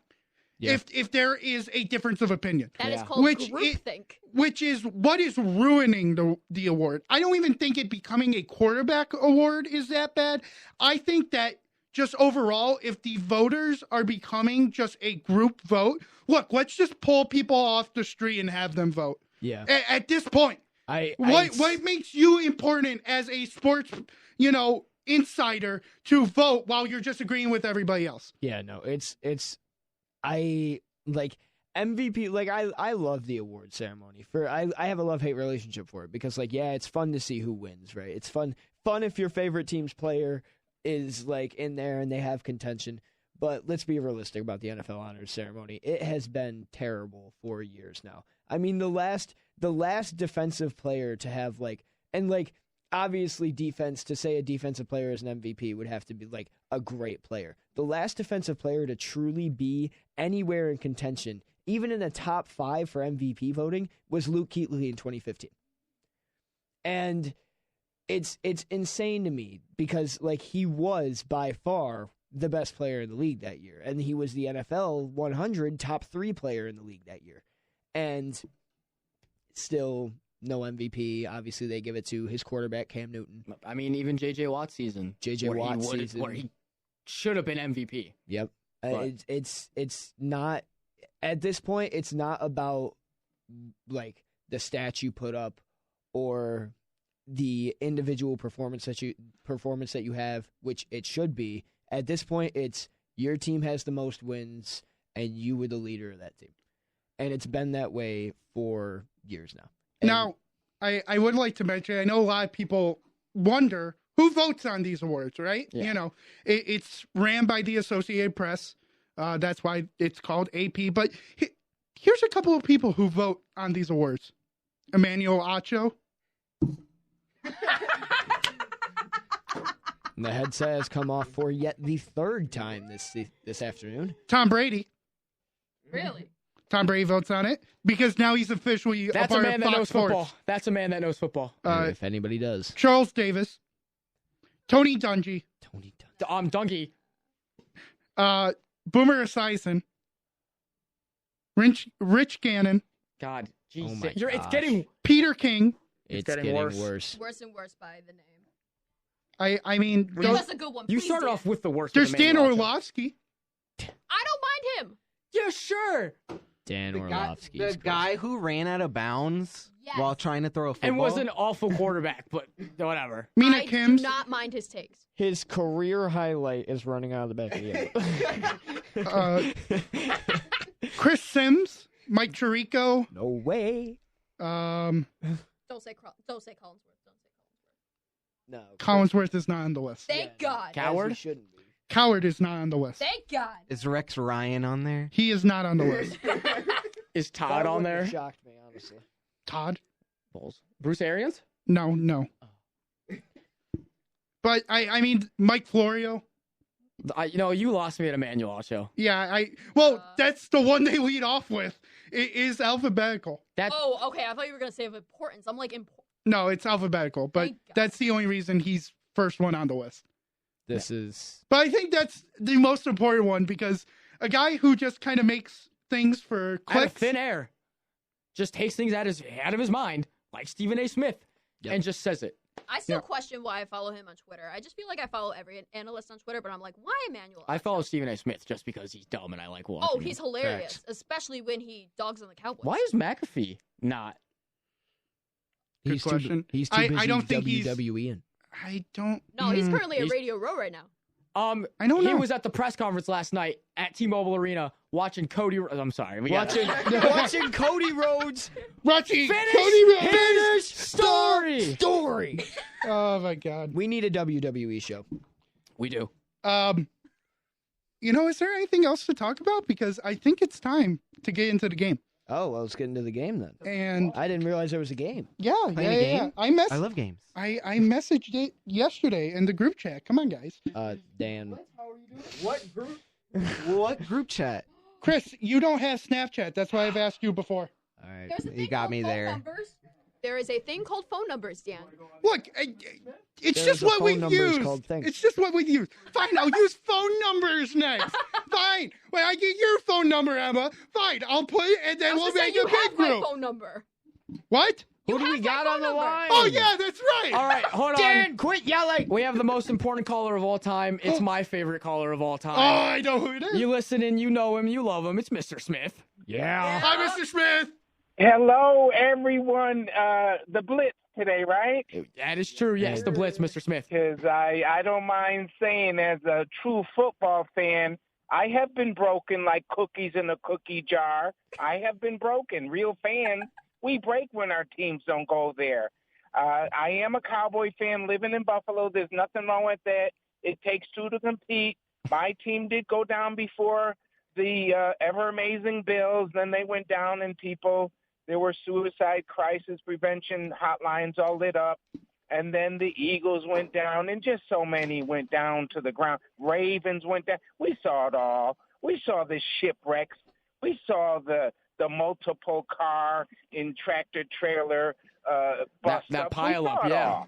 Yeah. If there is a difference of opinion. That is called groupthink. Which is what is ruining the award. I don't even think it becoming a quarterback award is that bad. I think that just overall, if the voters are becoming just a group vote, look, let's just pull people off the street and have them vote. Yeah. At this point, what makes you important as a sports, insider to vote while you're just agreeing with everybody else? Yeah, no, I like MVP. Like I love the award ceremony I have a love-hate relationship for it because it's fun to see who wins, right? It's fun if your favorite team's player is like in there and they have contention. But let's be realistic about the NFL honors ceremony. It has been terrible for years now. I mean, the last defensive player to have obviously defense, to say a defensive player is an MVP would have to be like a great player. The last defensive player to truly be anywhere in contention, even in the top 5 for MVP voting, was Luke Kuechly in 2015. And it's insane to me because he was by far the best player in the league that year. And he was the NFL 100 top 3 player in the league that year. And still no MVP. Obviously, they give it to his quarterback, Cam Newton. I mean, even J.J. Watt's season. Where he should have been MVP. Yep. It's not, at this point, it's not about, the stats you put up or the individual performance that you have, which it should be. At this point, it's your team has the most wins, and you were the leader of that team. And it's been that way for years now. Now, I would like to mention, I know a lot of people wonder who votes on these awards, right? Yeah. It's ran by the Associated Press. That's why it's called AP. But here's a couple of people who vote on these awards. Emmanuel Acho. The headset has come off for yet the 3rd time this afternoon. Tom Brady. Really? Tom Brady votes on it because now he's officially That's a part a man of that Fox knows Sports. football. That's a man that knows football. If anybody does. Charles Davis. Tony Dungy. Dungy. Boomer Esiason. Rich Gannon. God. Oh Jeez. my It's getting... Peter King. It's getting worse. Worse and worse by the name. I mean... Give us a good one, You please, started Dan. off with the worst. There's Dan Orlovsky. I don't mind him. Yeah, sure. Dan Orlovsky. The guy who ran out of bounds while trying to throw a football. And was an awful quarterback, but whatever. Mina I Kims. do not mind his takes. His career highlight is running out of the back of the end. Chris Sims. Mike Tirico. No way. Don't say Collinsworth. No. Collinsworth is not on the list. Thank God. Coward? He shouldn't be. Coward is not on the list. Thank God. Is Rex Ryan on there? He is not on the list. Is Todd on there? Shocked me, honestly. Todd? Bulls. Bruce Arians? No. But I mean, Mike Florio. You lost me at Emmanuel Acho. Yeah, that's the one they lead off with. It is alphabetical. Oh, okay. I thought you were gonna say of importance. I'm like important. No, it's alphabetical, but that's the only reason he's first one on the list. But I think that's the most important one because a guy who just kind of makes things for clicks. Out of thin air. Just takes things out of his mind, like Stephen A. Smith, and just says it. I still question why I follow him on Twitter. I just feel like I follow every analyst on Twitter, but I'm like, why Emmanuel? I follow Stephen A. Smith just because he's dumb and I like watching Oh, he's him. hilarious, Facts. especially when he dogs on the Cowboys. Why is McAfee not? Good question. He's too busy I don't think WWE. I don't. No, he's currently at Radio Row right now. I don't know. He was at the press conference last night at T-Mobile Arena watching Cody. I'm sorry. Watching Cody Rhodes. Watching Finish Cody Rhodes. his story. Oh my God. We need a WWE show. We do. Is there anything else to talk about? Because I think it's time to get into the game. Oh, well, let's get into the game then. And I didn't realize there was a game. Yeah. I love games. I messaged it yesterday in the group chat. Come on, guys. Dan. What group? What group chat? Chris, you don't have Snapchat. That's why I've asked you before. All right, you got me there. There is a thing called phone numbers, Dan. Look, it's just what we use. It's just what we use. Fine, I'll use phone numbers next. Fine. When I get your phone number, Emma, fine, I'll put it, and then we'll make a big group. My phone number. What? Who do we got on the line? Oh, yeah, that's right. All right, hold on. Dan, quit yelling. We have the most important caller of all time. It's my favorite caller of all time. Oh, I know who it is. You listen and you know him. You love him. It's Mr. Smith. Yeah. Hi, Mr. Smith. Hello, everyone. The Blitz today, right? That is true. Yes, the Blitz, Mr. Smith. Because I don't mind saying, as a true football fan, I have been broken like cookies in a cookie jar. I have been broken. Real fans, we break when our teams don't go there. I am a Cowboy fan living in Buffalo. There's nothing wrong with that. It takes two to compete. My team did go down before the ever-amazing Bills. Then they went down, and there were suicide crisis prevention hotlines all lit up. And then the Eagles went down, and just so many went down to the ground. Ravens went down. We saw it all. We saw the shipwrecks. We saw the multiple car in tractor trailer bust that up. pile up, yeah. All.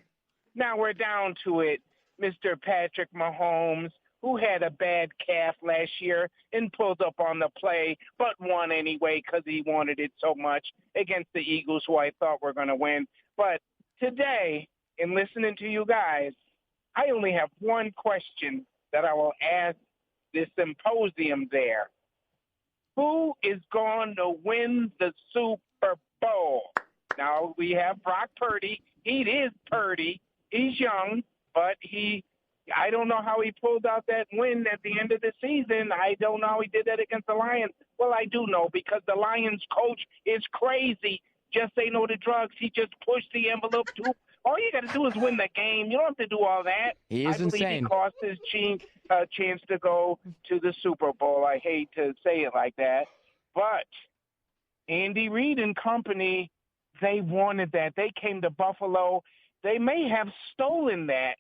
Now we're down to it. Mr. Patrick Mahomes, who had a bad calf last year and pulled up on the play, but won anyway because he wanted it so much against the Eagles, who I thought were going to win. But today, in listening to you guys, I only have one question that I will ask this symposium there. Who is going to win the Super Bowl? Now, we have Brock Purdy. He is Purdy. He's young, but I don't know how he pulled out that win at the end of the season. I don't know how he did that against the Lions. Well, I do know, because the Lions coach is crazy. Just say no to drugs. He just pushed the envelope too. All you got to do is win the game. You don't have to do all that. He is I believe insane. He cost his chance to go to the Super Bowl. I hate to say it like that. But Andy Reid and company, they wanted that. They came to Buffalo. They may have stolen that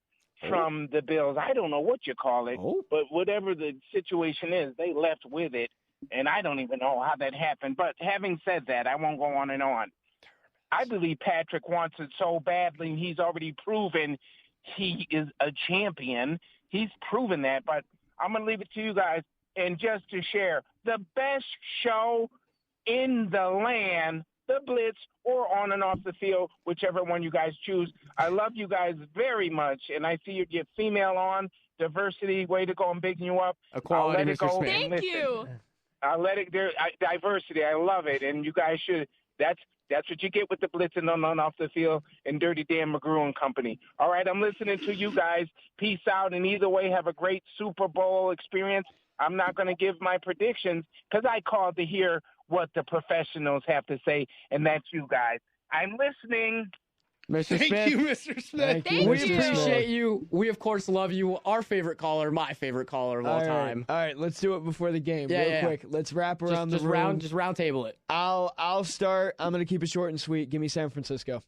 from the Bills. I don't know what you call it, but whatever the situation is, they left with it, and I don't even know how that happened. But having said that, I won't go on and on. I believe Patrick wants it so badly. He's already proven he is a champion. He's proven that, but I'm going to leave it to you guys. And just to share, the best show in the land, the Blitz, or on and off the field, whichever one you guys choose. I love you guys very much, and I see you get female on. Diversity, way to go. I'm bigging you up. Equality, Mr. Smith. Thank you. I'll let it there. Diversity, I love it, and you guys should. That's what you get with the Blitz and on off the field and Dirty Dan McGrew and company. All right, I'm listening to you guys. Peace out, and either way, have a great Super Bowl experience. I'm not going to give my predictions because I called to hear what the professionals have to say, and that's you guys. I'm listening. Mr. Thank Smith. you, Mr. Smith. Thank we you. appreciate you. We, of course, love you. Our favorite caller, my favorite caller of all time. All right, let's do it before the game. Yeah, Real yeah. quick. Let's wrap around the room. Just round table it. I'll start. I'm going to keep it short and sweet. Give me San Francisco.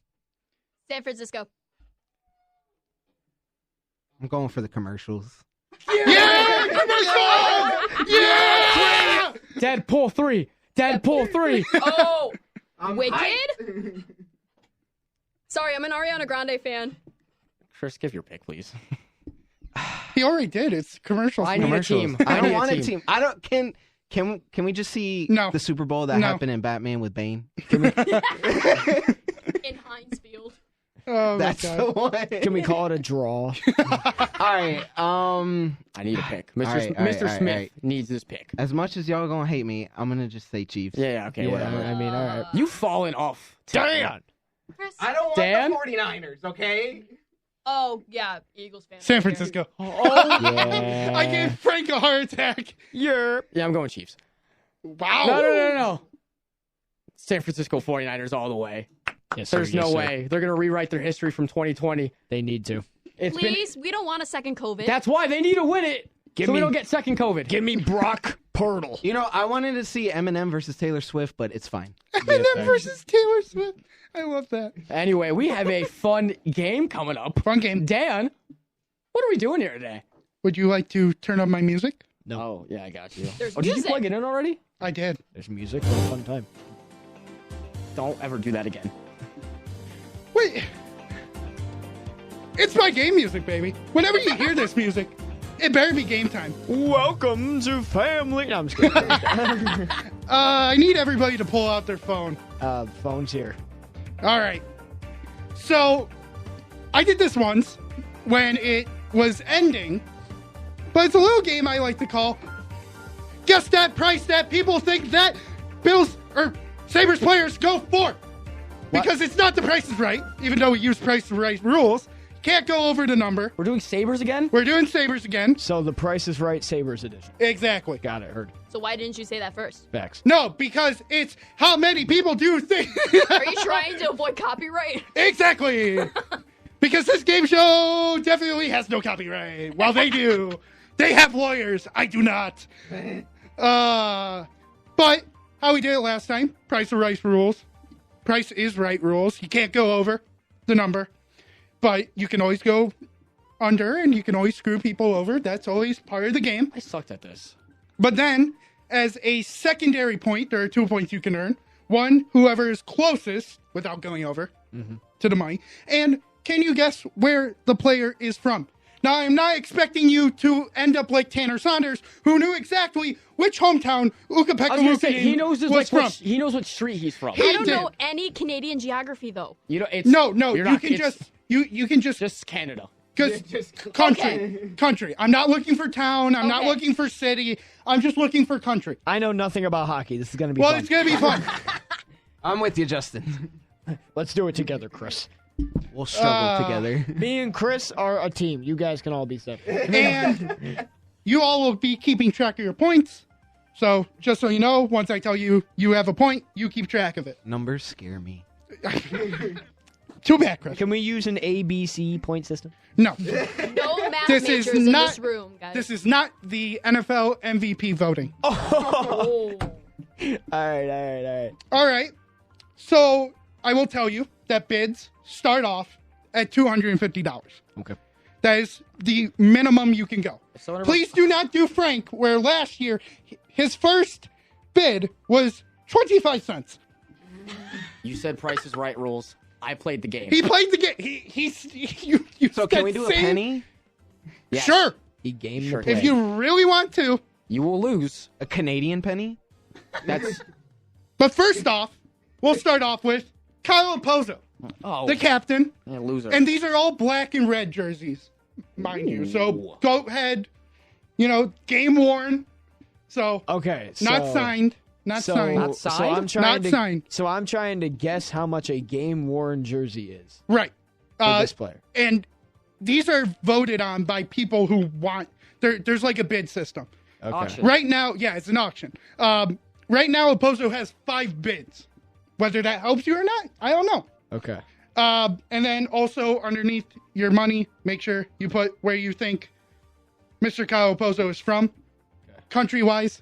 San Francisco. I'm going for the commercials. Yeah! Commercial! Yeah! Deadpool 3. Deadpool 3. Oh, Wicked? Sorry, I'm an Ariana Grande fan. Chris, give your pick, please. He already did. It's commercials. I need a team. I don't want a team. I don't. Can we just see the Super Bowl that happened in Batman with Bane? In Heinz Field. Oh, that's the one. Can we call it a draw? All right. I need a pick. Mr. Smith needs this pick. As much as y'all gonna hate me, I'm gonna just say Chiefs. Yeah. Okay. Whatever. I mean, all right. You've fallen off. Dan. I don't want Dan? the 49ers. Okay. Oh, yeah, Eagles fan. San Francisco. Oh, yeah. I gave Frank a heart attack. Yeah, I'm going Chiefs. Wow. No. San Francisco 49ers all the way. Yes, sir. There's no way. They're going to rewrite their history from 2020. They need to. Please, we don't want a second COVID. That's why they need to win it. we don't get second COVID. Give me Brock Purtle. You know, I wanted to see Eminem versus Taylor Swift, but it's fine. Eminem versus Taylor Swift. I love that. Anyway, we have a fun game coming up. Fun game. Dan, what are we doing here today? Would you like to turn up my music? No. Oh, yeah, I got you. There's Did you music. plug it in already? I did. There's music. What a fun time. Don't ever do that again. Wait. It's my game music, baby. Whenever you hear this music, it better be game time. Welcome to family. No, I'm just kidding. I need everybody to pull out their phone. Phone's here. All right. So, I did this once when it was ending, but it's a little game I like to call Guess That Price That People Think That Bills or Sabres players go for. Because it's not the Price is Right, even though we use Price is Right rules. Can't go over the number. We're doing Sabres again? We're doing Sabres again. So the Price is Right Sabres edition. Exactly. Got it. Heard. So why didn't you say that first? Facts. No, because it's how many people do think. Are you trying to avoid copyright? Exactly. Because this game show definitely has no copyright. Well, they do. They have lawyers. I do not. But how we did it last time, Price is Right rules. Price is Right rules. You can't go over the number. But you can always go under, and you can always screw people over. That's always part of the game. I sucked at this. But then, as a secondary point, there are 2 points you can earn. One, whoever is closest, without going over, to the money. And can you guess where the player is from? Now, I'm not expecting you to end up like Tanner Saunders, who knew exactly which hometown he knows was from. He knows what street he's from. I don't know any Canadian geography, though. You know, it's No, you're you not- can it's just Canada. Because country. I'm not looking for town. I'm not looking for city. I'm just looking for country. I know nothing about hockey. This is going to be Well, fun. it's going to be fun. I'm with you, Justin. Let's do it together, Chris. We'll struggle together. Me and Chris are a team. You guys can all be separate. And you all will be keeping track of your points. So, just so you know, once I tell you you have a point, you keep track of it. Numbers scare me. Too bad, Chris. Can we use an ABC point system? No. No math This majors is in not. this room, guys. This is not the NFL MVP voting. Oh. All right. All right. So I will tell you that bids start off at $250. Okay. That is the minimum you can go. So Please do not do Frank, where last year his first bid was 25 cents. You said Price is Right rules. I played the game. He played the game. You So can we do a penny? Yes. Sure. He gamed Sure the play. If you really want to. You will lose. A Canadian penny? That's But first off, we'll start off with Kyle Opozo, the captain. Loser. And these are all black and red jerseys, mind you. So go ahead, game worn. So Okay. not signed. Not signed. So I'm trying Not to, signed. So I'm trying to guess how much a game-worn jersey is Right. for this player. And these are voted on by people who want. There's like a bid system. Okay. Auction. Right now, yeah, it's an auction. Right now, Opozo has 5 bids. Whether that helps you or not, I don't know. Okay. And then also underneath your money, make sure you put where you think Mr. Kyle Opozo is from, country-wise.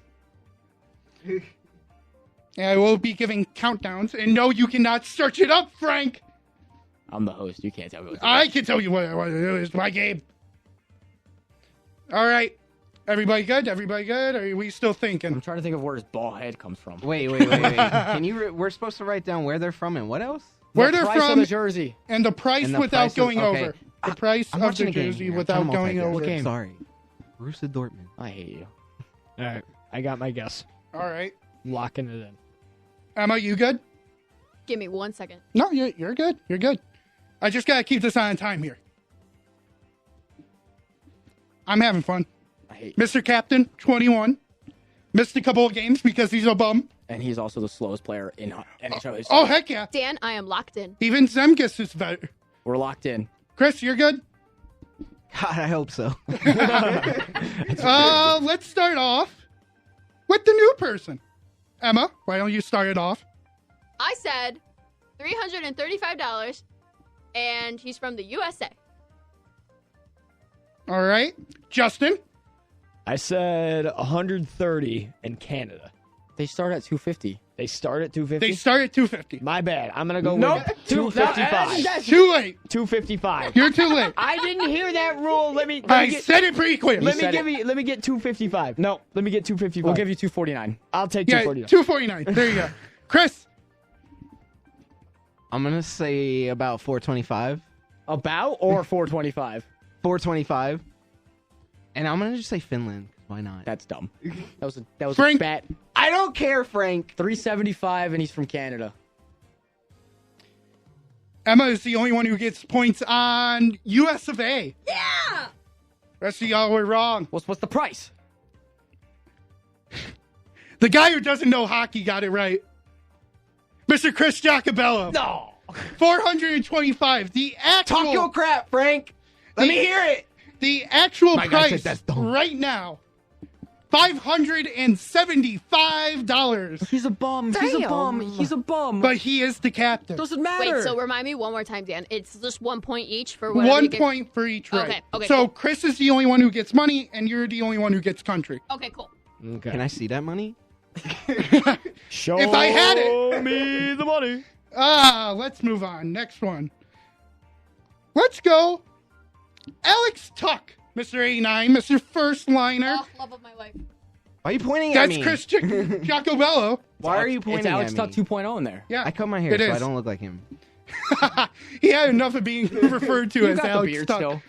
And I will be giving countdowns. And no, you cannot search it up, Frank. I'm the host. You can't tell me what to do. I can tell you what I want to do. It's my game. All right. Everybody good? Everybody good? Or are we still thinking? I'm trying to think of where his ball head comes from. Wait. Can you? We're supposed to write down where they're from and what else? Where The they're price of from the jersey. and the price And the without price of- going okay. over. The price I'm of watching the a game jersey here. I'm without trying to going multitask. over. game? Sorry. Borussia Dortmund. I hate you. All right. I got my guess. All right. Locking it in. Emma, you good? Give me 1 second. No, you're good. You're good. I just got to keep this on time here. I'm having fun. I hate you. Mr. Captain, 21. Missed a couple of games because he's a bum. And he's also the slowest player in NHL history. Oh, heck yeah. Dan, I am locked in. Even Zemgus is better. We're locked in. Chris, you're good? God, I hope so. Let's start off with the new person. Emma, why don't you start it off? I said $335, and he's from the USA. All right. Justin, I said 130 in Canada. They start at 250. They start at 250? They start at 250. My bad. I'm going to go Nope. with 255. Too late. 255. You're too late. I didn't hear that rule. I said it pretty clear. Let me get 255. No, let me get 255. We'll give you 249. I'll take Yeah, 249. 249. There you go. Chris. I'm going to say about 425. About or 425? 425. And I'm going to just say Finland. Why not? That's dumb. That was Frank. a bet. I don't care, Frank. 375, and he's from Canada. Emma is the only one who gets points on US of A. Yeah. Rest of y'all were wrong. What's the price? The guy who doesn't know hockey got it right. Mr. Chris Giacobello. No. 425. The actual... Talk your crap, Frank. Let me hear it. The actual My guy price said that's dumb. right now, $575. He's a bum. He's a bum. He's a bum. But he is the captain. Doesn't matter. Wait, so remind me one more time, Dan. It's just 1 point each for whatever 1 you get. point for each right. Okay, okay, so cool. Chris is the only one who gets money, and you're the only one who gets country. Okay, cool. Okay. Can I see that money? Show If I had it. me the money. Let's move on. Next one. Let's go. Alex Tuck, Mr. 89, Mr. First Liner. Oh, love of my life. Why are you pointing at That's me? Chris Giacobello. Why are you pointing It's Alex at Tuck me? 2.0 in there. Yeah, I cut my hair it so is. I don't look like him. He had enough of being referred to You as got the Alex beard Tuck. still.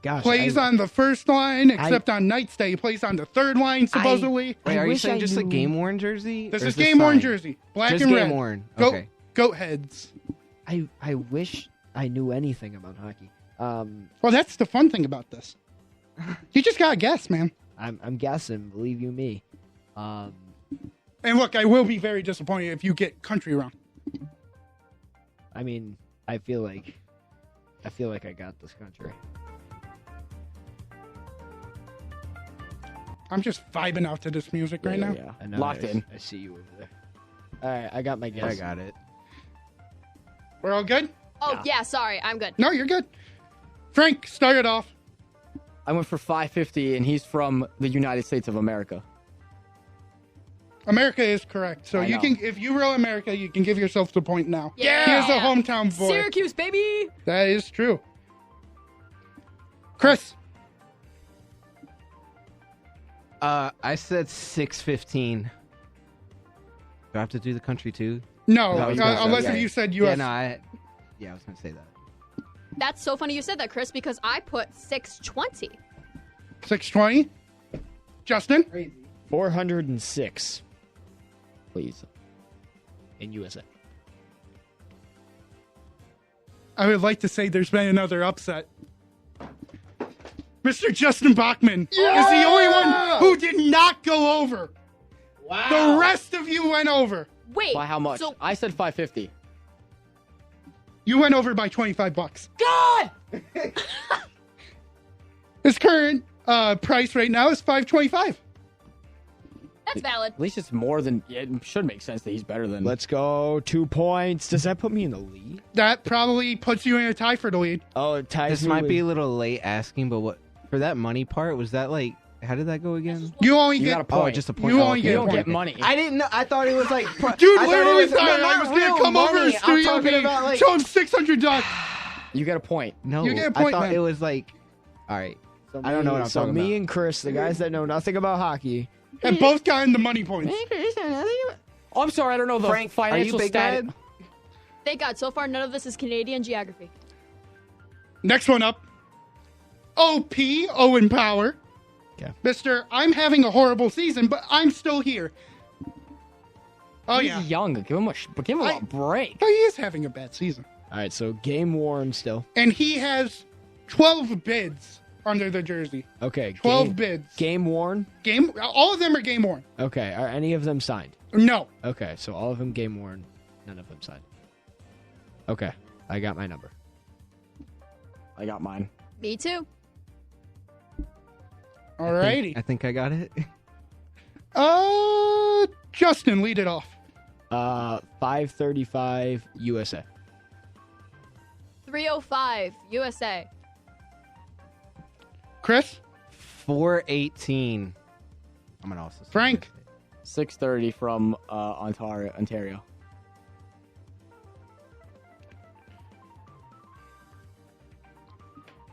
Gosh. Plays on the first line, except on nights day. He plays on the third line, supposedly. Wait, are you wish saying I just a knew- game worn jersey? This or is this game worn signed? jersey. Black Just and game red. worn. Okay. Goat heads. I wish I knew anything about hockey. Well, that's the fun thing about this. You just gotta guess, man. I'm guessing. Believe you me. And look, I will be very disappointed if you get country wrong. I mean, I feel like I got this country. I'm just vibing out to this music right now. Yeah. I know, Locked in. I see you over there. All right, I got my guess. I got it. We're all good? Oh, yeah, sorry. I'm good. No, you're good. Frank, start it off. I went for 550, and he's from the United States of America. America is correct. So I you know. can, if you roll America, you can give yourself the point now. Yeah. He is a hometown boy. Syracuse, baby. That is true. Chris, I said 615. Do I have to do the country too? no, No, he's gonna say unless yeah. if you said Yeah, U.S. no, I was gonna say that. That's so funny you said that, Chris, because I put 620. 620. Justin, 406 Please. in USA. I would like to say there's been another upset. Mr. Justin Bachman is the only one who did not go over. Wow. The rest of you went over. Wait. By how much? So, I said 550. You went over by $25. God! His current price right now is $525. that's valid. At least it's more than... Yeah, it should make sense that he's better than... Let's go. 2 points. Does that put me in the lead? That probably puts you in a tie for the lead. Oh, it ties This me might with- be a little late asking, but what for that money part was that like? How did that go again? You only You get got a point. Oh, just a point. You Oh, only okay, get You don't okay, get okay. money. I didn't know. I thought it was like. Dude, I thought literally it was, thought I not was going real to come over money. to I'm studio talking B, about like. show him $600. You get a point. No, You get a point, I thought man. it was like. All right. So I don't know what I'm so talking me about. and Chris, the guys that know nothing about hockey. And both gotten the money points. Oh, I'm sorry, I don't know the Frank, are you financial big status. bad? Thank God, so far none of this is Canadian geography. Next one up. OP, Owen Power. Okay. Mr. I'm having a horrible season, but I'm still here. Oh, He's yeah. young. Give him a break. Oh, he is having a bad season. All right, so game worn still. And he has 12 bids under the jersey. Okay. 12 bids. Game worn? All of them are game worn. Okay. Are any of them signed? No. Okay, so all of them game worn, none of them signed. Okay, I got my number. I got mine. Me too. Alrighty. I think I got it. Justin, lead it off. 535 USA. 305 USA. Chris? 418. I'm gonna also say Frank? 6:30 from Ontario.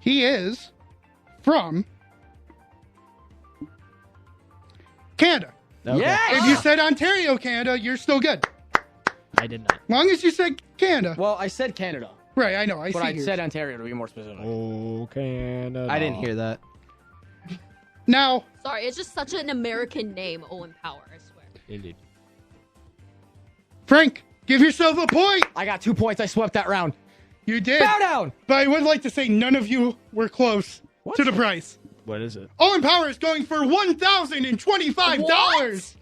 He is from Canada. Okay. Yes! If you said Ontario, Canada, you're still good. I did not. Long as you said Canada. Well, I said Canada, Right, I know. I but see I yours. said Ontario to be more specific. Oh, Canada. I didn't hear that. Now, Sorry, it's just such an American name, Owen Power, I swear. Indeed. Frank, give yourself a point. I got 2 points. I swept that round. You did. Bow down. But I would like to say none of you were close to the price. What is it? Owen Power is going for $1,025.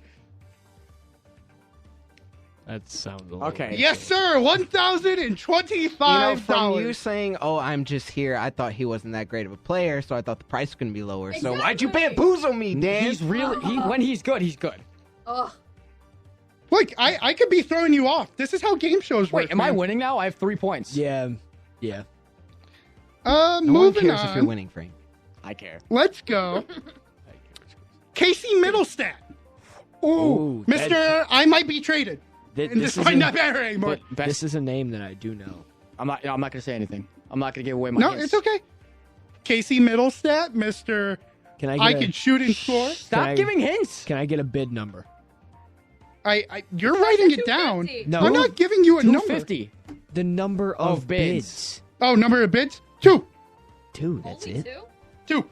That sounds a little... Okay. Yes, sir. $1,025. From you saying, "Oh, I'm just here," I thought he wasn't that great of a player, so I thought the price was gonna be lower. So why'd you bamboozle me, Dan? He's really when he's good, he's good. Ugh. Look, I could be throwing you off. This is how game shows work. Wait, am I man. winning now? I have 3 points. Yeah. No one Moving cares if you're on. winning, Frank. I care. Let's go. Casey Middlestat. Ooh, Mr. I might be traded. And this might not matter anymore. This is a name that I do know. I'm not gonna say anything. I'm not gonna give away my No, hints. it's okay. Casey Middlestat, Mr. Can I I get can shoot and score. Stop giving hints. Can I get a bid number? You're writing it down. No. I'm not giving you a number. 250. The number of bids. bids. Oh, number of bids? 2. 2, that's Only it? 2? 2.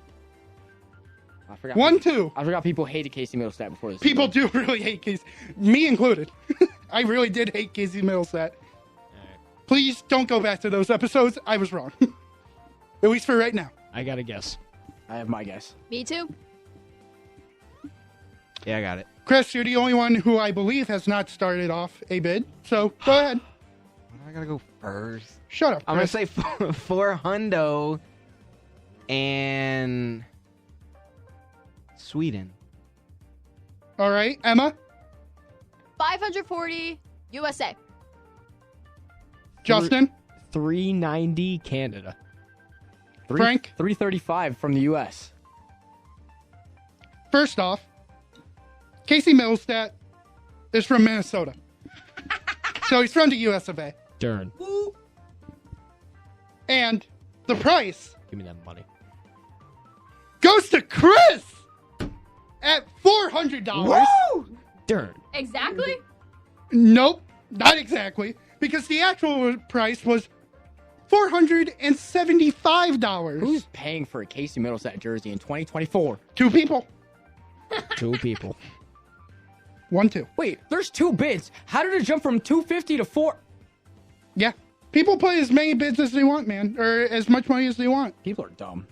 I forgot. 1, 2. I forgot people hated Casey Middlestat before this. People do really hate Casey. Me included. I really did hate Casey Middlestat. Please don't go back to those episodes. I was wrong. At least for right now. I got a guess. I have my guess. Me too. Yeah, I got it. Chris, you're the only one who I believe has not started off a bid. So go ahead. I gotta go first. Shut up. I'm gonna Chris. say four hundo and Sweden. All right, Emma, 540 USA. Justin, 390 Canada. Frank. 335 from the U.S. First off, Casey Middlestat is from Minnesota. So he's from the US of A. Darn. And the price Give me that money. goes to Chris at $400. Woo! Darn. Exactly? Nope, not exactly. Because the actual price was $475. Who's paying for a Casey Middlestat jersey in 2024? 2 people. 2 people. 1, 2. Wait, there's 2 bids. How did it jump from 250 to 4? Yeah. People put as many bids as they want, man. Or as much money as they want. People are dumb.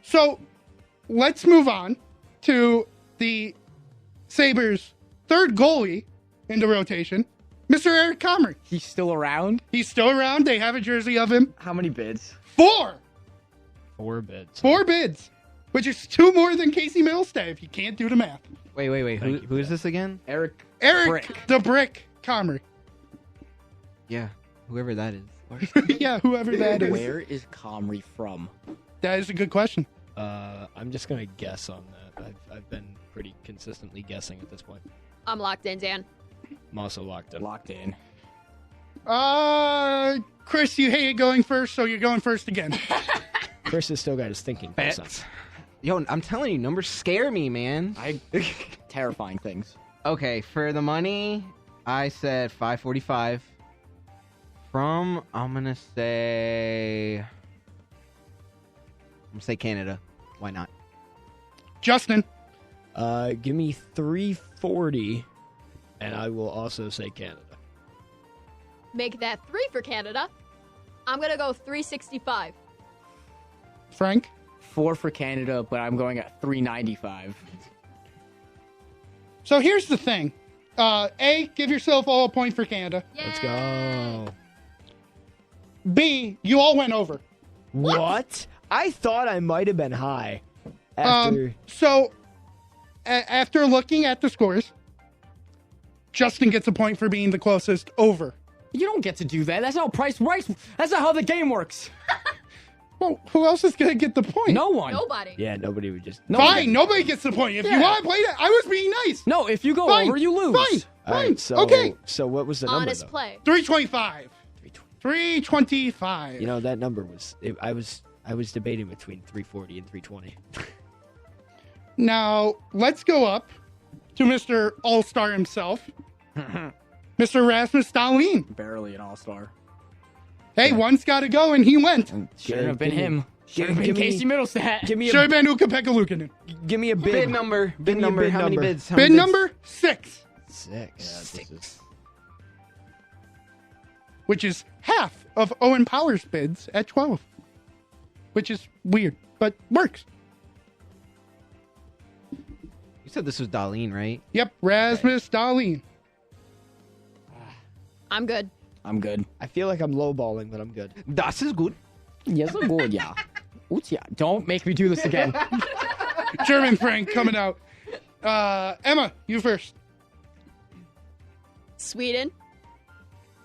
So, let's move on to the Sabres' third goalie in the rotation, Mr. Eric Comrie. He's still around? He's still around. They have a jersey of him. How many bids? 4. 4 bids. 4 bids. Which is 2 more than Casey Middlestat, if you can't do the math. Wait. Who is this again? Eric Eric the Brick Comrie. Yeah, whoever that is. Yeah, whoever that is. Where is Comrie from? That is a good question. I'm just gonna guess on that. I've been pretty consistently guessing at this point. I'm locked in, Dan. I'm also locked in. Locked in. Chris, you hated going first, so you're going first again. Chris has still got his thinking process. Yo, I'm telling you, numbers scare me, man. Terrifying things. Okay, for the money, I said 545. I'm gonna say Canada. Why not? Justin. Give me 340, and I will also say Canada. Make that 3 for Canada. I'm going to go 365. Frank. 4 for Canada, but I'm going at 395. So here's the thing. A, give yourself all a point for Canada. Let's go. B, you all went over. What? I thought I might have been high. After After looking at the scores, Justin gets a point for being the closest over. You don't get to do that. That's not how the game works. Well, who else is going to get the point? No one. Nobody. Yeah, nobody would just. Fine, nobody gets the point. If you want to play that, I was being nice. No, if you go Fine, over, you lose. Fine. All right, so, okay. So what was the number? Honest though? play. 325. 325. You know that number was. I was debating between 340 and 320. Now, let's go up to Mr. All-Star himself, Mr. Rasmus Dahlin. Barely an all-star. Hey, one's got to go, and he went. Shouldn't have been him. Should have been Casey Middlestat. Should have been Ukko-Pekka Luukkonen. Give me a bid. Bid number. Bid me a number. bid How many number. bids? How many Bid bids? number 6, Six. which is half of Owen Power's bids at 12, which is weird, but works. You said this was Darlene, right? Yep, Rasmus Dahlin. I'm good. I'm good. I feel like I'm lowballing, but I'm good. Das is good. Yes, I'm good, yeah. Oops, yeah. Don't make me do this again. German Frank coming out. Emma, you first. Sweden.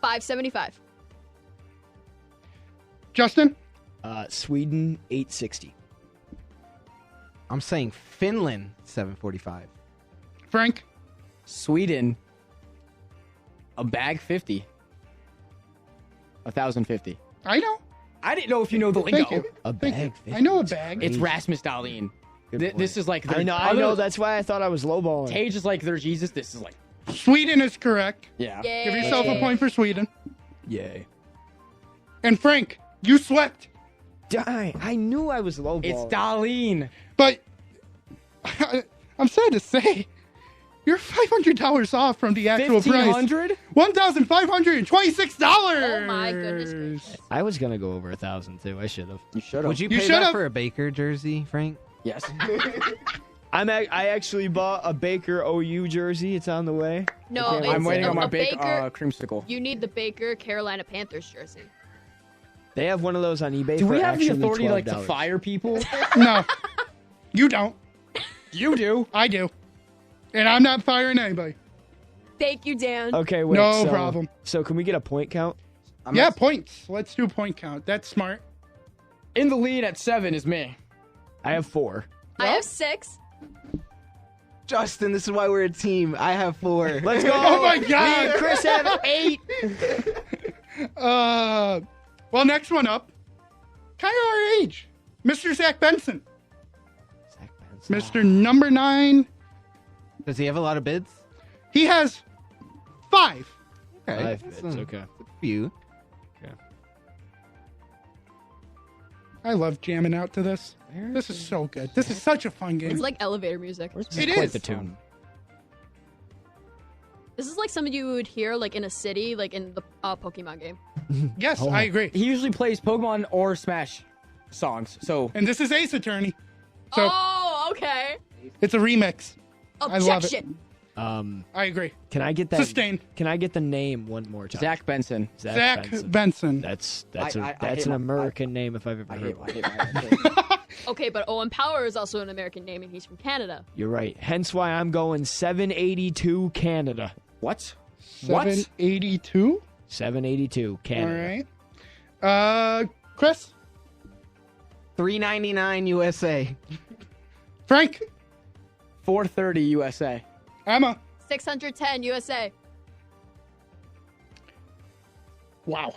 575. Justin? Sweden 860. I'm saying Finland 745. Frank? Sweden. A bag 50. 1,050. I know. I didn't know if you know the lingo. Thank you. A Thank bag. you. I know a bag. It's Rasmus Dahlin. This is like their, I know. That's why I thought I was lowballing. Tage is like their Jesus. This is like Sweden is correct. yeah. Yay. Give yourself a point for Sweden. Yay. And Frank, you swept. I knew I was lowballing. It's Dahlin. But I'm sad to say, you're $500 off from the actual price. $1,500? $1,526. Oh my goodness gracious. I was gonna go over 1,000 too. I should have. You should have. Would you You pay should've. that for a Baker jersey, Frank? Yes. I actually bought a Baker OU jersey. It's on the way. No, Okay, it's I'm waiting a, on my a Baker. creamsicle. You need the Baker Carolina Panthers jersey. They have one of those on eBay. Do for we have the actually authority like to $12. fire people? No, you don't. You do. I do. And I'm not firing anybody. Thank you, Dan. Okay, wait. No so, problem. So can we get a point count? Yeah, points. Let's do point count. That's smart. In the lead at 7 is me. I have 4. I have 6. Justin, this is why we're a team. I have 4. Let's go. Oh my Me God. and Chris have 8. Well, next one up. Kind of our age. Mr. Zach Benson. Mr. Number 9. Does he have a lot of bids? He has 5. Okay. 5 That's bids. a Okay. few. I love jamming out to this. This is so good. This is such a fun game. It's like elevator music. It Quite is. the tune. This is like something you would hear like in a city, like in the Pokemon game. Yes, Oh. I agree. He usually plays Pokemon or Smash songs. So And this is Ace Attorney. So Oh, okay. it's a remix. I love it. Objection. I agree. Can I get that? Sustained. Can I get the name one more time? Zach Benson. Zach Benson. That's I that's hate an my- American name if I've ever I heard hate, one. I hate my Okay, but Owen Power is also an American name, and he's from Canada. You're right. Hence why I'm going 782 Canada. What? 782. 782 All Canada. right. Chris. $3.99 USA. Frank. 430 USA. Emma. 610 USA. Wow.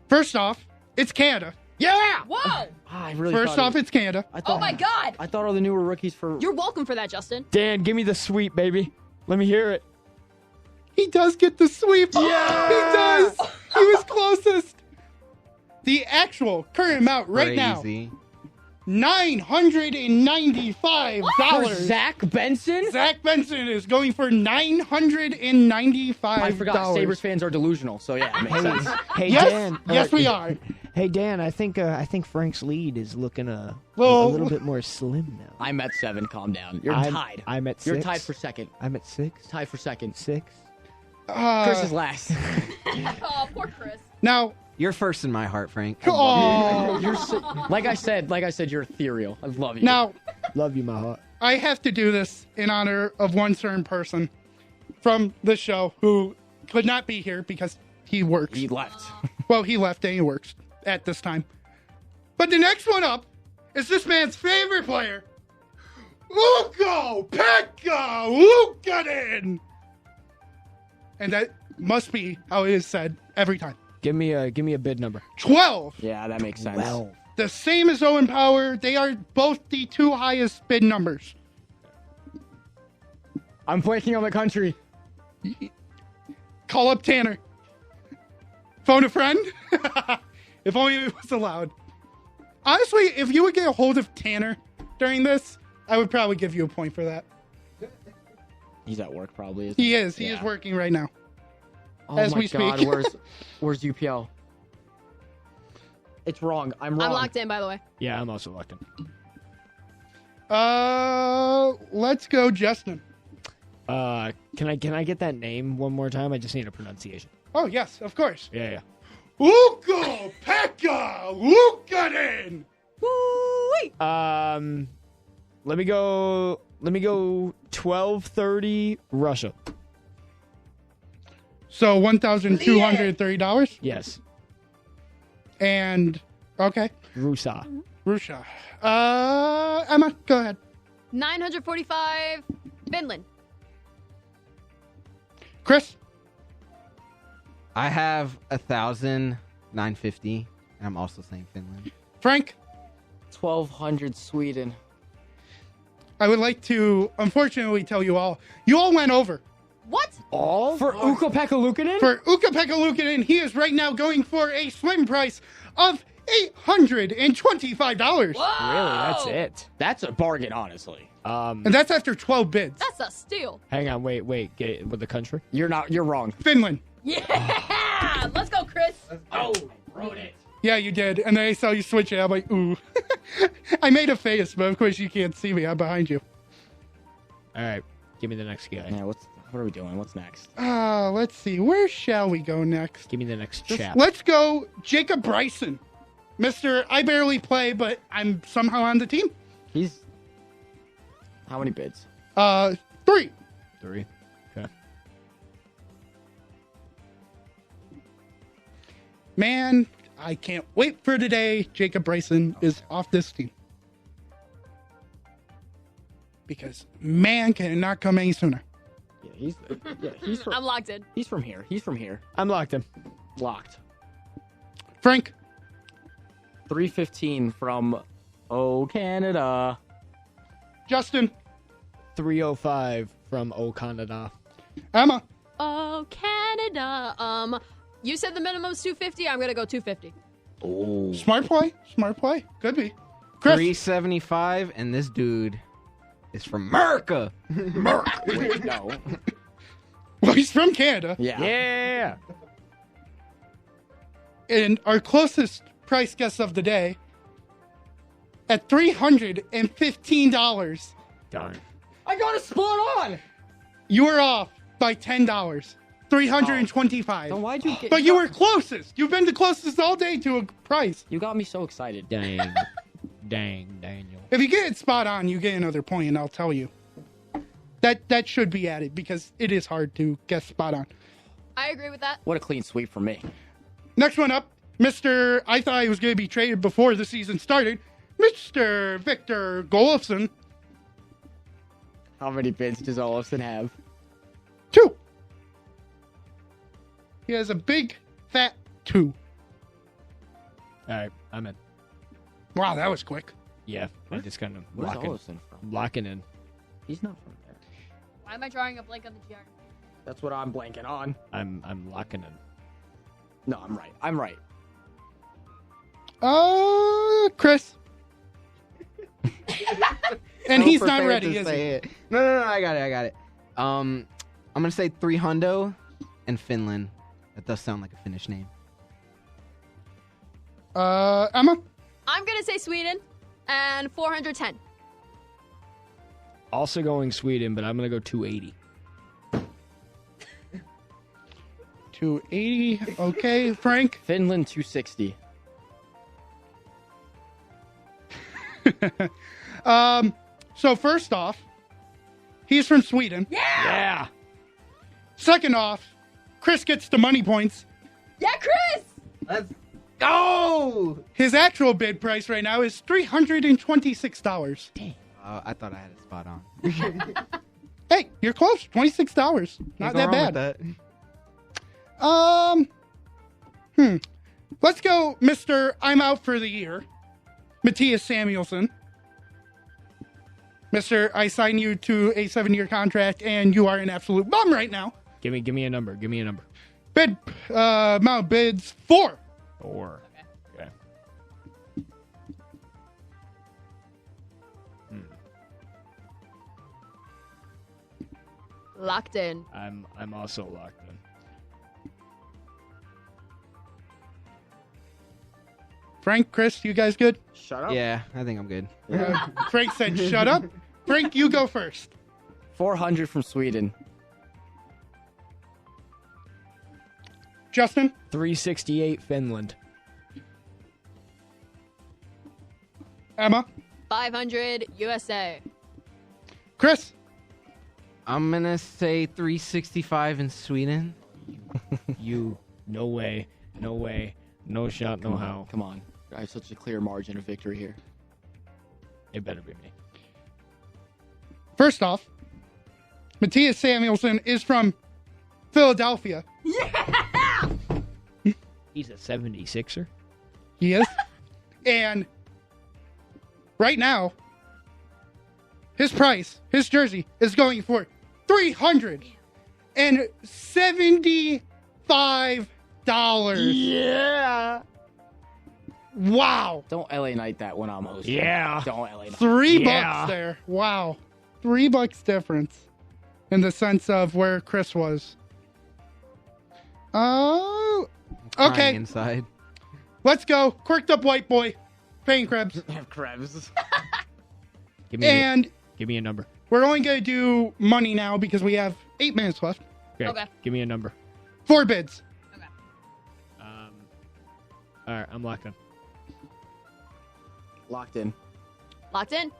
First off, it's Canada. Yeah. Whoa! I really First thought off, it's Canada. I thought, Oh my God! I thought all the newer rookies for. You're welcome for that, Justin. Dan, give me the sweep, baby. Let me hear it. He does get the sweep. Yeah! He does. He was closest. The actual current amount right now, Crazy. $995. For Zach Benson? Zach Benson is going for $995. I forgot Sabres fans are delusional, so yeah, it makes sense. Hey, Yes, Dan. yes, we are. Hey, Dan. I think Frank's lead is looking a Well- little bit more slim now. I'm at 7. Calm down. You're I'm- tied. I'm at You're 6. tied for second. I'm at 6. Tied for second. 6. Chris is last. Oh, poor Chris. Now, You're first in my heart, Frank. oh, You're like I said, you're ethereal. I love you. now Love you, my heart. I have to do this in honor of one certain person from the show who could not be here because he works. he left. Well, he left and he works at this time. But the next one up is this man's favorite player, Ukko-Pekka Luukkonen. And that must be how it is said every time. Give me a bid number. 12. Yeah, that makes sense. 12. The same as Owen Power. They are both the 2 highest bid numbers. I'm blanking on the country. Call up Tanner. Phone a friend. If only it was allowed. Honestly, if you would get a hold of Tanner during this, I would probably give you a point for that. He's at work probably. He is. He is working right now. Oh as my we God, speak. where's UPL? It's wrong. I'm wrong. I'm locked in, by the way. Yeah, I'm also locked in. Let's go, Justin. Can I get that name one more time? I just need a pronunciation. Oh, yes, of course. Yeah. Ukko-Pekka Luukkonen. Let me go 1230 Russia. So $1,230? Yes. And, okay. Russia. Emma, go ahead. 945 Finland. Chris? I have 1,950, and I'm also saying Finland. Frank? 1,200 Sweden. I would like to, unfortunately, tell you all went over. What? All? For Ukko-Pekka Luukkonen? For Ukko-Pekka Luukkonen, he is right now going for a swim price of $825. Whoa! Really? That's it. That's a bargain, honestly. And that's after 12 bids. That's a steal. Hang on, wait. Get it with the country? You're wrong. Finland. Yeah! Let's go, Chris. Oh, wrote it. Yeah, you did. And then I saw you switch it. I'm like, ooh. I made a face, but of course you can't see me. I'm behind you. All right, give me the next guy. Yeah, what are we doing? What's next? Let's see. Where shall we go next? Give me the next chap. Let's go Jacob Bryson. Mr. I barely play, but I'm somehow on the team. He's... How many bids? 3. 3. Okay. Man, I can't wait for today. Jacob Bryson is off this team. Because man can it not come any sooner. Yeah, he's from... I'm locked in. He's from here. I'm locked in. Locked. Frank? 315 from Canada. Justin? 305 from Canada. Emma? Oh, Canada. You said the minimum is 250. I'm gonna go 250. Oh. Smart play. Could be. Chris? 375, and this dude is from America. Wait, no. Well, he's from Canada. Yeah. And our closest price guess of the day at $315. Darn. I got a spot on. You were off by $10. $325. Then why'd you get... But you were closest. You've been the closest all day to a price. You got me so excited. Dang, Daniel. If you get it spot on, you get another point, and I'll tell you. That should be added because it is hard to guess spot on. I agree with that. What a clean sweep for me. Next one up, Mr. I thought he was going to be traded before the season started, Mr. Victor Golofsson. How many bids does Olofsson have? 2. He has a big, fat 2. All right, I'm in. Wow, that was quick. Yeah, I just kind of Where's Olofsson from? locking in. He's not from there. Why am I drawing a blank on the geography? That's what I'm blanking on. I'm locking in. No, I'm right. Chris. And he's not Prepared ready, to is say he? it. No, I got it. I'm gonna say 300 and Finland. That does sound like a Finnish name. Emma? I'm gonna say Sweden and 410. Also going Sweden, but I'm gonna go 280. 280. Okay, Frank? Finland 260. So first off, he's from Sweden. Yeah. Second off, Chris gets the money points. Yeah, Chris! Oh! His actual bid price right now is $326. I thought I had it spot on. Hey, you're close. $26. Not that bad. Let's go, Mr. I'm out for the year. Matthias Samuelsson. Mr. I sign you to a 7-year contract and you are an absolute bum right now. Give me a number. Bid amount of bids 4. 4. Okay. Locked in. I'm also locked in. Frank, Chris, you guys good? Shut up. Yeah, I think I'm good. Frank said shut up. Frank, you go first. 400 from Sweden. Justin? 368 Finland. Emma? 500 USA. Chris? I'm going to say 365 in Sweden. No way. No shot, no how. Come on. I have such a clear margin of victory here. It better be me. First off, Matthias Samuelsson is from Philadelphia. Yeah! He's a 76er. He is. And right now, his price, his jersey, is going for $375. Yeah. Wow. Don't LA Knight that when I'm hosting. Yeah. Don't LA Knight. $3 there. Wow. $3 difference in the sense of where Chris was. Oh. Okay. Inside. Let's go. Quirked up white boy. Pain Krebs. Krebs. Give me a number. We're only going to do money now because we have 8 minutes left. Okay. Give me a number. 4 bids. All right, I'm locked in. Locked in. Locked in.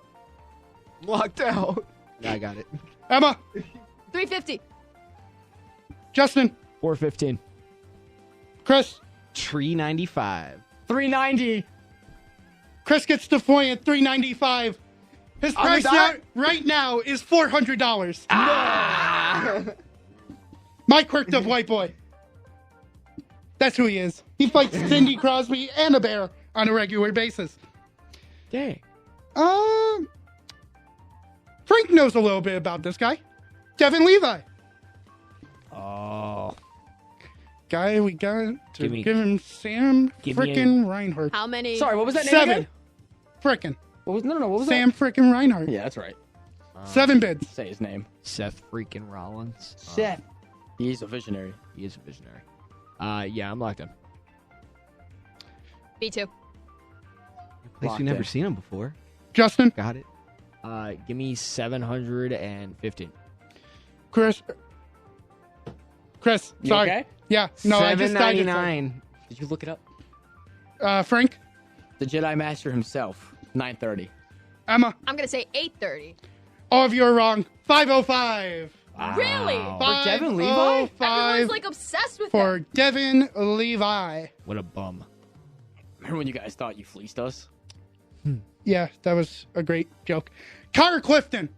Locked out. Yeah, I got it. Emma. 350. Justin. 415. Chris. 395. 390. Chris gets the point at $395. His price right now is $400. My quirked up white boy. That's who he is. He fights Cindy Crosby and a bear on a regular basis. Dang. Frank knows a little bit about this guy. Devin Levi. Oh. Guy we got to give him Sam frickin' Reinhart. How many? Sorry, what was that name 7. again? Frickin'. What was what was Sam frickin' Reinhart. Yeah, that's right. 7 bids. Say his name. Seth freaking Rollins. Seth. He's a visionary. He is a visionary. Yeah, I'm locked in. B2. A place we've never seen him before. Justin. Got it. Give me 715. Chris, You sorry. okay? Yeah, no, I just died. $7.99. Did you look it up? Frank. The Jedi Master himself. 930. Emma. I'm going to say 830. All of you are wrong. 505. Really? For Devin Levi? Everyone's like obsessed with For him. Devin Levi. What a bum. Remember when you guys thought you fleeced us? Yeah, that was a great joke. Connor Clifton.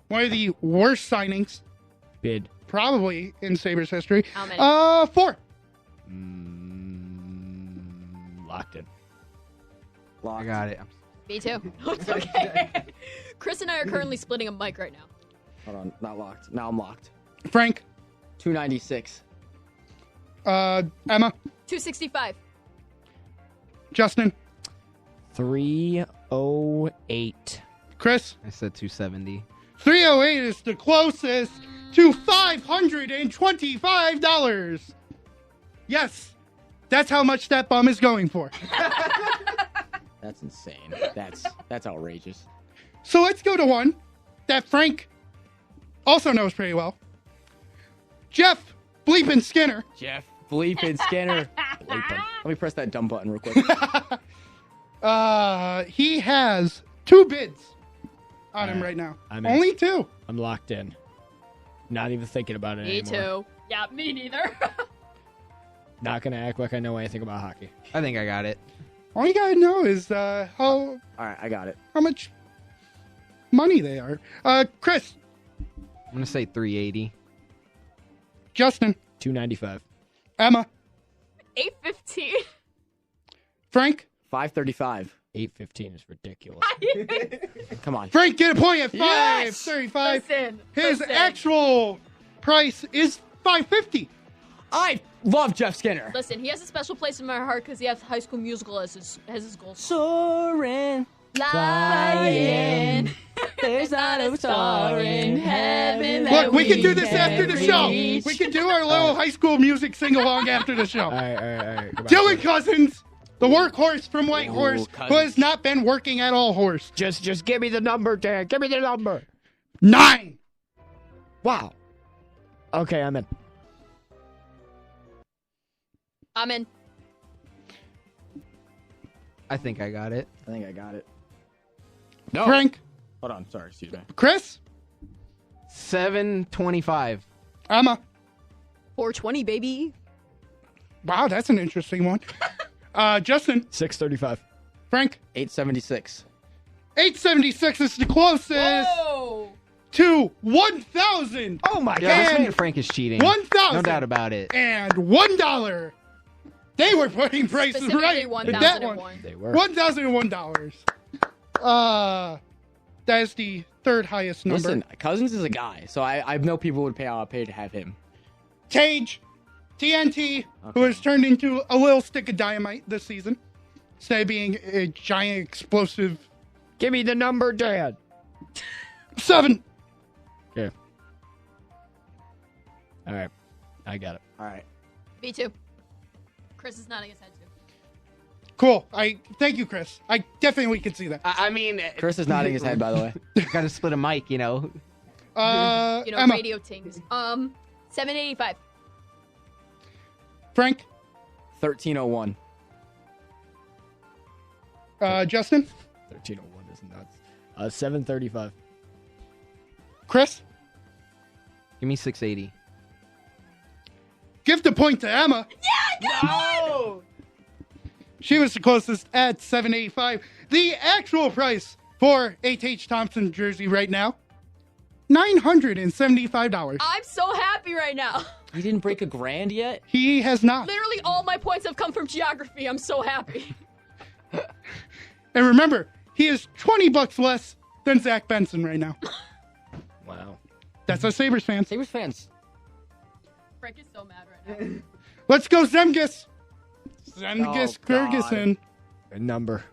One of the worst signings Bid. probably in Sabres history. How many? 4. Locked in. I got it. B2. It's okay. Chris and I are currently splitting a mic right now. Hold on. Not locked. Now I'm locked. Frank. 296. Emma. 265. Justin. 308. Chris. I said 270. 308 is the closest to $525. Yes, that's how much that bum is going for. That's insane. That's outrageous. So let's go to one that Frank also knows pretty well. Jeff Bleepin' Skinner. Jeff Bleepin' Skinner. Let me press that dumb button real quick. He has 2 bids on him right now. I'm in. Only 2. I'm locked in. Not even thinking about it Me anymore. too. Yeah, me neither. Not gonna act like I know anything about hockey. I think I got it. All you gotta know is All right, I got it. how much money they are. Chris, I'm gonna say 380. Justin, $295. Emma, $8.15. Frank. $5.35. $8.15 is ridiculous. Come on. Frank get a point at Yes! $5.35. His Listen. actual price is $5.50. I love Jeff Skinner. Listen, he has a special place in my heart because he has High School Musical as his goal. Soaring, Flying. There's not a star in heaven. Look, we can do this after the show. We can do our little High School Music sing-along after the show. All right. Dylan Cousins, the workhorse from Whitehorse, who has not been working at all horse. Just give me the number, Dan. Give me the number. 9. Wow. Okay, I'm in. I'm in. I think I got it. I think I got it. No. Frank, Hold on. Sorry. Excuse me. Chris, $725. Emma. 420, baby. Wow, that's an interesting one. Justin, $635. Frank, $8.76. $8.76 is the closest Whoa. to 1,000. Oh my Yeah, this And man Frank is cheating. 1,000. No doubt about it. And $1. They were putting prices Specifically right with that one. $1,001. They were. $1,001. That is the third highest number. Listen, Cousins is a guy, so I know people would pay to have him. Tage, TNT, who has turned into a little stick of dynamite this season, instead of being a giant explosive. Give me the number, Dan. 7. Yeah. All right. I got it. All right. Me too. Chris is nodding his head too. Cool. Thank you, Chris. I definitely can see that. I mean, Chris is nodding his head, by the way. Gotta split a mic, you know. Emma, Radio tings. $7.85. Frank, 1301. Justin, 1301 is nuts. $735. Chris. Give me 680. Give the point to Emma. Yeah, I got one. She was the closest at $7.85. The actual price for H. Thompson jersey right now, $975. I'm so happy right now. He didn't break $1,000 yet? He has not. Literally all my points have come from geography. I'm so happy. And remember, he is $20 less than Zach Benson right now. Wow. That's a Sabres fan. Sabres fans. Frank is so mad right now. Let's go, Zemgus. Zemgus Oh, God. Ferguson. A number.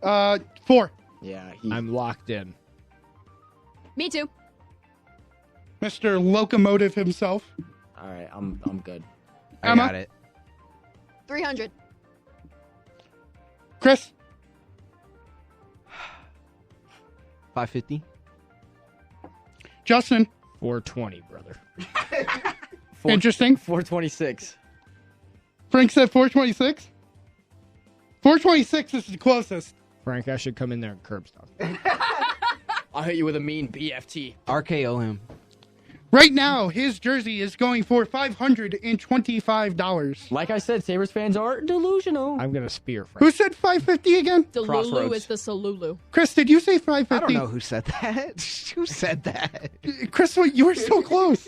4. Yeah, I'm locked in. Me too. Mr. Locomotive himself. All right, I'm good. I Emma? got it. 300. Chris. 550. Justin. 420, brother. Interesting. 426. Frank said 426. 426 is the closest. Frank, I should come in there and curb stop. I'll hit you with a mean BFT. RKO him. Right now, his jersey is going for $525. Like I said, Sabres fans are delusional. I'm going to spear Frank. Who said 550 again? Delulu Crossroads. is the Salulu. Chris, did you say 550? I don't know who said that. Who said that? Chris, you were so close.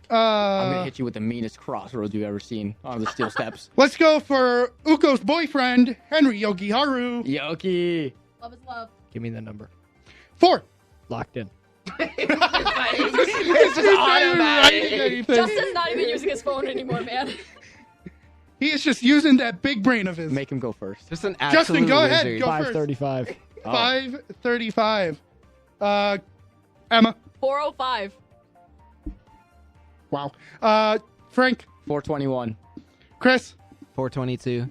I'm going to hit you with the meanest crossroads you've ever seen on the steel steps. Let's go for Uko's boyfriend, Henry Yogiharu. Yoki. Love is love. Give me the number. 4. Locked in. It's just automatic. Justin's not even using his phone anymore, man. He is just using that big brain of his. Make him go first. Just an absolute Justin, go ahead. wizard. Go first. 535. 535. Emma. 405. Wow. Frank. 421. Chris. 422.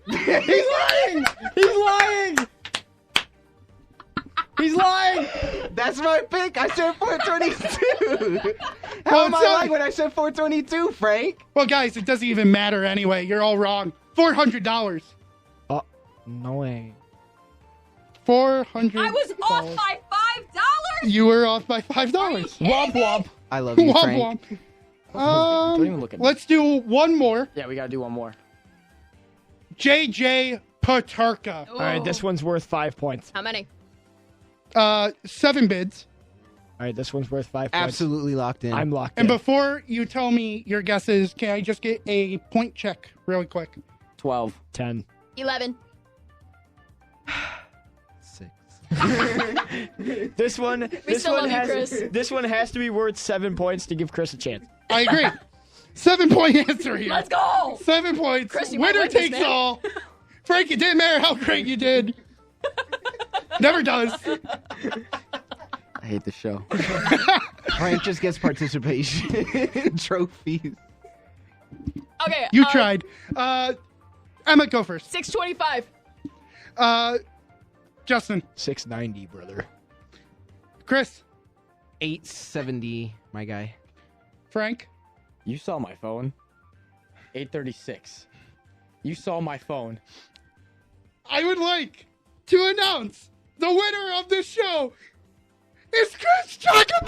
He's lying! He's lying! He's lying! That's my pick. I said 422. How Well, am I lying when I said 422, Frank? Well, guys, it doesn't even matter anyway. You're all wrong. $400. Oh, no way. $400. I was off by $5. You were off by $5. Womp womp. I love you, Womp Frank. womp. Don't even look at me. Let's do one more. Yeah, we gotta do one more. JJ Peterka. All right, this one's worth 5 points. How many? 7 bids. All right, this one's worth 5 points. Absolutely locked in. I'm locked And in. before you tell me your guesses, can I just get a point check really quick? 12. 10. 11. 6. This one still love you, Chris. This one has to be worth 7 points to give Chris a chance. I agree. 7-point answer here. Let's go. 7 points. Chris, you might Winner win this, takes man. all. Frank, it didn't matter how great you did. Never does. I hate the show. Frank just gets participation trophies. Okay. You tried. Emma, go first. 625. Justin. 690, brother. Chris. 870, my guy. Frank. You saw my phone. 836. You saw my phone. I would like to announce the winner of this show is Chris Chocobello!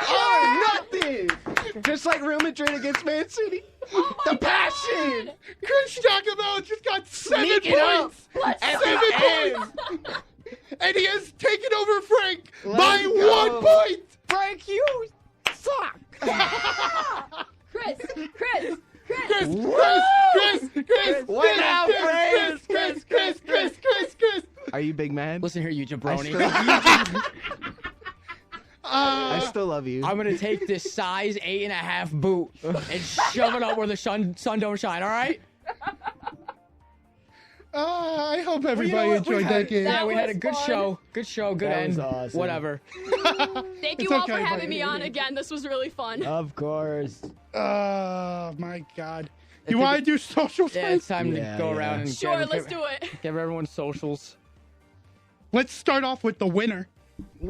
Oh, nothing! Just like Real Madrid against Man City. The passion! Chris Chocobello just got 7 Sneak it up. points! At 7 the end. points! And he has taken over Frank by go. 1 point! Frank, you suck! Chris. Chris! Way out, Frank! Chris! Are you big mad? Listen here, you jabroni. I still love you. I'm gonna take this size 8.5 boot and shove it up where the sun don't shine. All right? I hope everybody enjoyed that game. Yeah, we had a was good fun. show. Good show. Good That end. was awesome. Whatever. Thank It's you all okay, for having buddy. me on again. This was really fun. Of course. Oh, my God. You think want to do socials Yeah, first? it's time Yeah, to go yeah. around and Sure, give, let's do it. give everyone socials. Let's start off with the winner,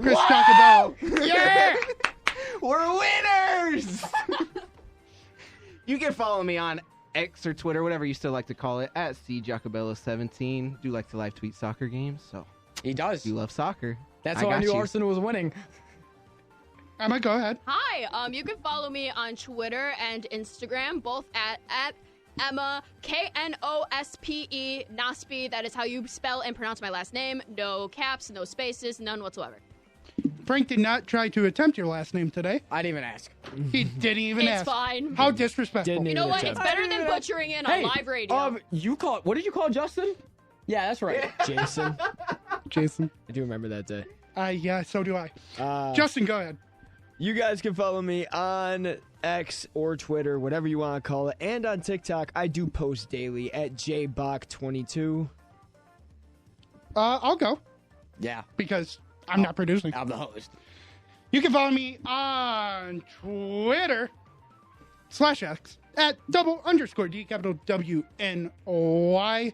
Chris Chocobello. Yeah! We're winners! You can follow me on X or Twitter, whatever you still like to call it, at CJacobello17. Do like to live tweet soccer games, so He does. you love soccer. That's how I got knew you. Arsenal was winning. Emma, go ahead. Hi. You can follow me on Twitter and Instagram, both at Emma Knospe Nospe. That is how you spell and pronounce my last name. No caps, no spaces, none whatsoever. Frank did not try to attempt your last name today. I didn't even ask. He didn't even It's ask. fine. How disrespectful. Didn't You even know what? attempt. It's better than butchering it on live radio. You call. What did you call Justin? Yeah, that's right. Jason. Jason. I do remember that day. Yeah, so do I. Justin, go ahead. You guys can follow me on X or Twitter, whatever you want to call it, and on TikTok. I do post daily at jbach22. I'll go Yeah, because I'm not producing. I'm the host. You can follow me on Twitter /X at _D capital WNY.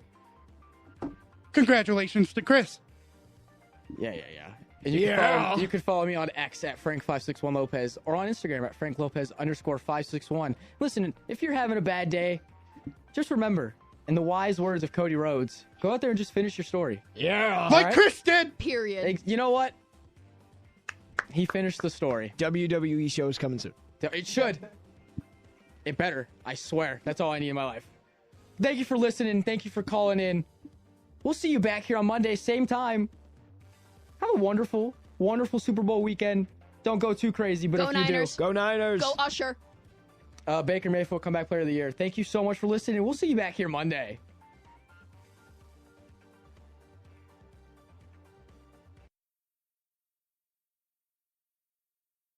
Congratulations to Chris. Yeah. And you can follow me on X at Frank561Lopez or on Instagram at FrankLopez_561. Listen, if you're having a bad day, just remember, in the wise words of Cody Rhodes, go out there and just finish your story. Yeah. Like Chris did. Period. You know what? He finished the story. WWE shows coming soon. It should. It better. I swear. That's all I need in my life. Thank you for listening. Thank you for calling in. We'll see you back here on Monday, same time. Have a wonderful, wonderful Super Bowl weekend. Don't go too crazy, but Go if Niners. you Go Niners. Go Usher. do, Baker Mayfield, comeback player of the year. Thank you so much for listening. We'll see you back here Monday.